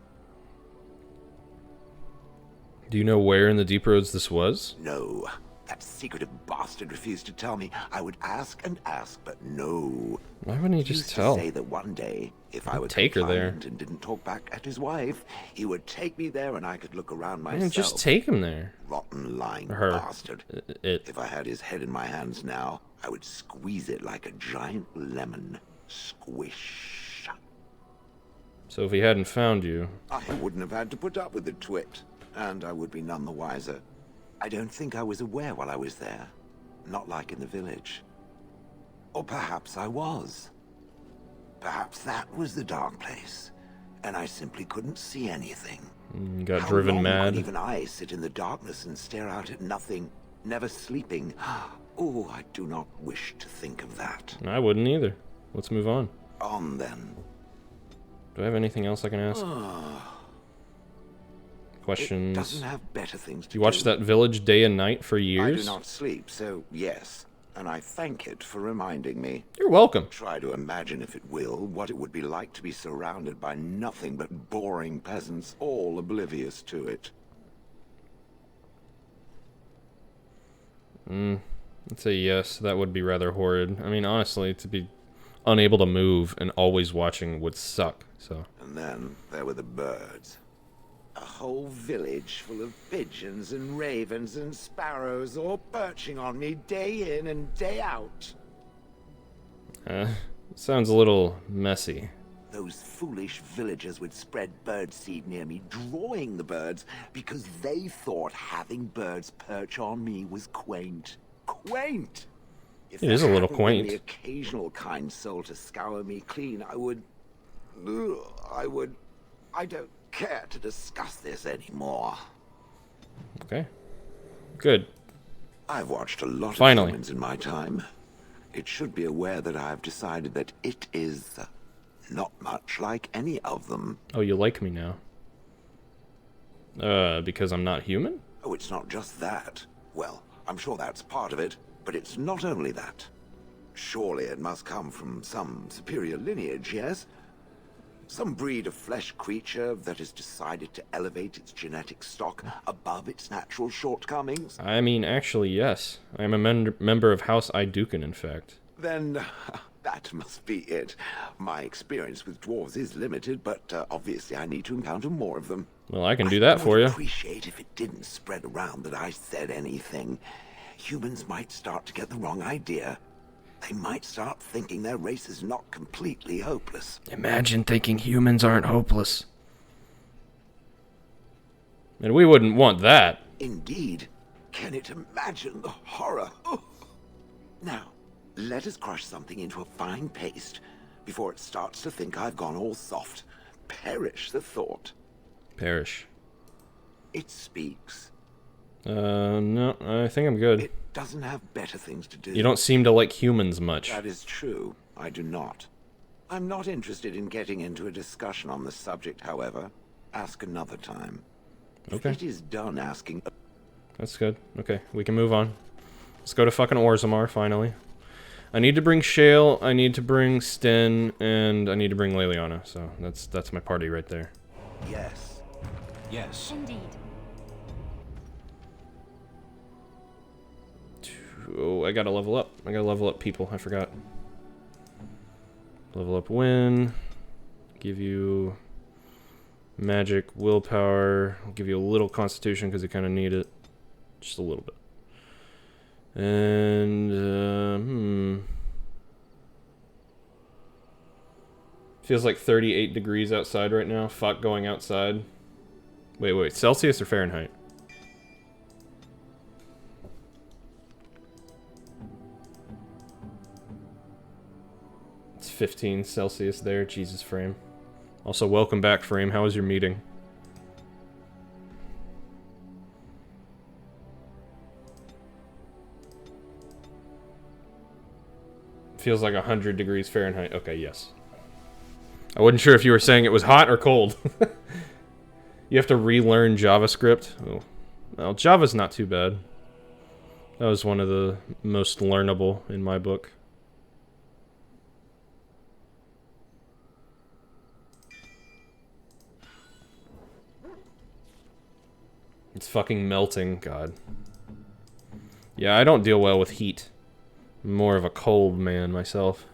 [SPEAKER 1] Do you know where in the deep roads this was?
[SPEAKER 17] No. That secretive bastard refused to tell me. I would ask and ask, but no.
[SPEAKER 1] Why wouldn't he just tell?
[SPEAKER 17] He used to say that one day, if I would
[SPEAKER 1] take her there
[SPEAKER 17] and didn't talk back at his wife, he would take me there and I could look around myself.
[SPEAKER 1] Just take him there.
[SPEAKER 17] Rotten lying
[SPEAKER 1] Her.
[SPEAKER 17] bastard. If I had his head in my hands now, I would squeeze it like a giant lemon. Squish.
[SPEAKER 1] So if he hadn't found you...
[SPEAKER 17] I wouldn't have had to put up with the twit, and I would be none the wiser. I don't think I was aware while I was there. Not like in the village. Or perhaps I was. Perhaps that was the dark place, and I simply couldn't see anything.
[SPEAKER 1] You got driven mad.
[SPEAKER 17] Could even I sit in the darkness and stare out at nothing, never sleeping? Oh, I do not wish to think of that.
[SPEAKER 1] I wouldn't either. Let's move on.
[SPEAKER 17] On then.
[SPEAKER 1] Do I have anything else I can ask? Questions?
[SPEAKER 17] It doesn't have better things to
[SPEAKER 1] You watched that village day and night for years?
[SPEAKER 17] I do not sleep, so yes. And I thank it for reminding me.
[SPEAKER 1] You're welcome.
[SPEAKER 17] Try to imagine, if it will, what it would be like to be surrounded by nothing but boring peasants, all oblivious to it.
[SPEAKER 1] I'd say yes, that would be rather horrid. I mean, honestly, to be unable to move and always watching would suck, so...
[SPEAKER 17] And then there were the birds. A whole village full of pigeons and ravens and sparrows all perching on me day in and day out.
[SPEAKER 1] Sounds a little messy.
[SPEAKER 17] Those foolish villagers would spread birdseed near me, drawing the birds, because they thought having birds perch on me was quaint. Quaint! If
[SPEAKER 1] It is a little
[SPEAKER 17] there
[SPEAKER 1] quaint.
[SPEAKER 17] hadn't been the occasional kind soul to scour me clean, I don't care to discuss this anymore.
[SPEAKER 1] Okay. Good.
[SPEAKER 17] I've watched a lot
[SPEAKER 1] Finally.
[SPEAKER 17] of humans in my time. It should be aware that I've decided that it is not much like any of them.
[SPEAKER 1] Oh, you like me now? Because I'm not human?
[SPEAKER 17] Oh, it's not just that. Well, I'm sure that's part of it, but it's not only that. Surely it must come from some superior lineage, yes? Some breed of flesh creature that has decided to elevate its genetic stock above its natural shortcomings?
[SPEAKER 1] I mean, actually, yes. I am a member of House Iduken, in fact.
[SPEAKER 17] Then that must be it. My experience with dwarves is limited, but obviously I need to encounter more of them.
[SPEAKER 1] Well, I can do that for you.
[SPEAKER 17] I would appreciate if it didn't spread around that I said anything. Humans might start to get the wrong idea. They might start thinking their race is not completely hopeless.
[SPEAKER 1] Imagine thinking humans aren't hopeless. And we wouldn't want that.
[SPEAKER 17] Indeed. Can it imagine the horror? Oh. Now, let us crush something into a fine paste before it starts to think I've gone all soft. Perish the thought.
[SPEAKER 1] Perish.
[SPEAKER 17] It speaks.
[SPEAKER 1] No, I think I'm good.
[SPEAKER 17] It doesn't have better things to do.
[SPEAKER 1] You don't seem to like humans much.
[SPEAKER 17] That is true. I do not. I'm not interested in getting into a discussion on the subject, however. Ask another time.
[SPEAKER 1] Okay.
[SPEAKER 17] If it is done asking...
[SPEAKER 1] That's good. Okay, we can move on. Let's go to fucking Orzammar, finally. I need to bring Shale, I need to bring Sten, and I need to bring Leliana. So that's my party right there.
[SPEAKER 17] Yes.
[SPEAKER 7] Yes. Indeed.
[SPEAKER 1] Oh, I gotta level up. I gotta level up people. I forgot. Level up Win. Give you magic, willpower. I'll give you a little constitution because you kind of need it. Just a little bit. And, feels like 38 degrees outside right now. Fuck going outside. Wait. Celsius or Fahrenheit? It's 15 Celsius there. Jesus, Frame. Also, welcome back, Frame. How was your meeting? Feels like 100 degrees Fahrenheit. Okay, yes. I wasn't sure if you were saying it was hot or cold. You have to relearn JavaScript. Oh. Well, Java's not too bad. That was one of the most learnable in my book. It's fucking melting, God. Yeah, I don't deal well with heat. I'm more of a cold man myself.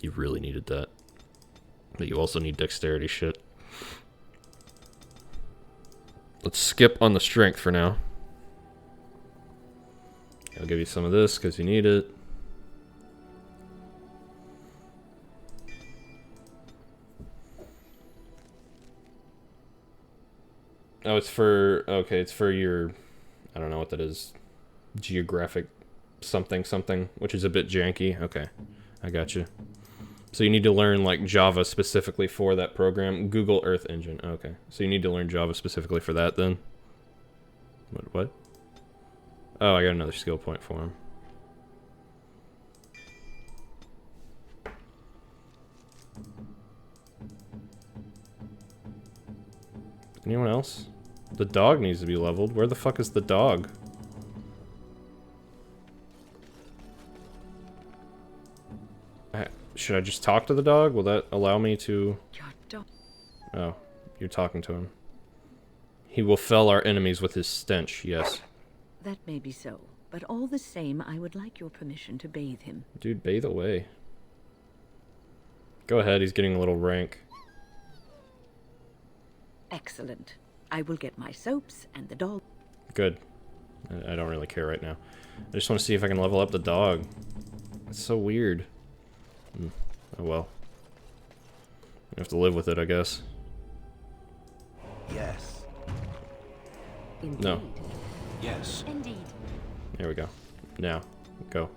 [SPEAKER 1] You really needed that. But you also need dexterity shit. Let's skip on the strength for now. I'll give you some of this because you need it. Oh, it's for... Okay, it's for your... I don't know what that is. Geographic something, which is a bit janky. Okay, I got you. So you need to learn, like, Java specifically for that program. Google Earth Engine. Okay, so you need to learn Java specifically for that, then? What? Oh, I got another skill point for him. Anyone else? The dog needs to be leveled. Where the fuck is the dog? Should I just talk to the dog? Will that allow me to... Oh, you're talking to him. He will fell our enemies with his stench, yes.
[SPEAKER 18] That may be so, but all the same, I would like your permission to bathe him.
[SPEAKER 1] Dude, bathe away. Go ahead, he's getting a little rank.
[SPEAKER 18] Excellent. I will get my soaps and the dog.
[SPEAKER 1] Good. I don't really care right now. I just want to see if I can level up the dog. It's so weird. Oh well. I have to live with it, I guess.
[SPEAKER 17] Yes.
[SPEAKER 18] Indeed.
[SPEAKER 1] No.
[SPEAKER 7] Yes. Indeed.
[SPEAKER 1] There we go. Now, go.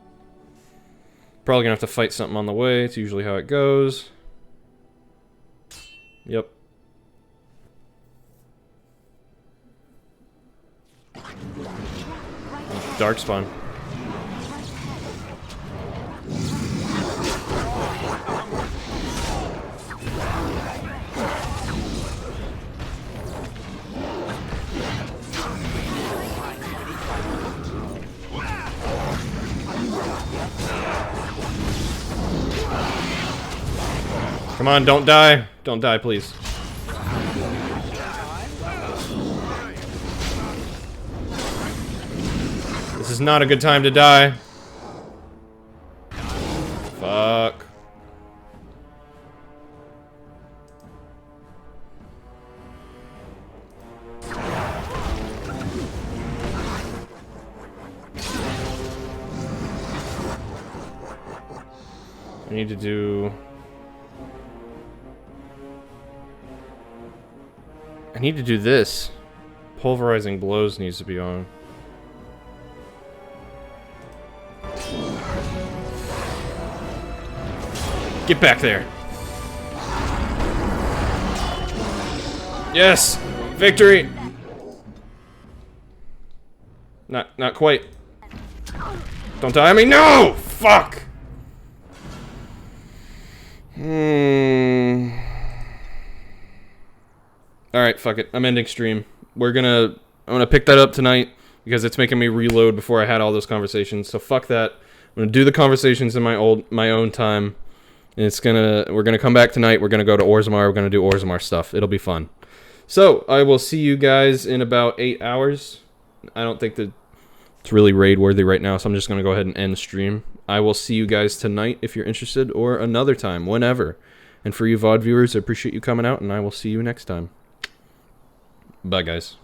[SPEAKER 1] Probably gonna have to fight something on the way. It's usually how it goes. Yep. Darkspawn. Come on, don't die. Don't die, please. This is not a good time to die. Fuck. I need to do... I need to do this. Pulverizing blows needs to be on. Get back there. Yes! Victory! Not quite. Don't die on me. No! Fuck! Alright, fuck it. I'm ending stream. I'm gonna pick that up tonight because it's making me reload before I had all those conversations. So fuck that. I'm gonna do the conversations in my own time. And we're gonna come back tonight. We're gonna go to Orzammar. We're gonna do Orzammar stuff. It'll be fun. So I will see you guys in about 8 hours. I don't think that it's really raid worthy right now, so I'm just gonna go ahead and end stream. I will see you guys tonight if you're interested, or another time, whenever. And for you VOD viewers, I appreciate you coming out, and I will see you next time. Bye, guys.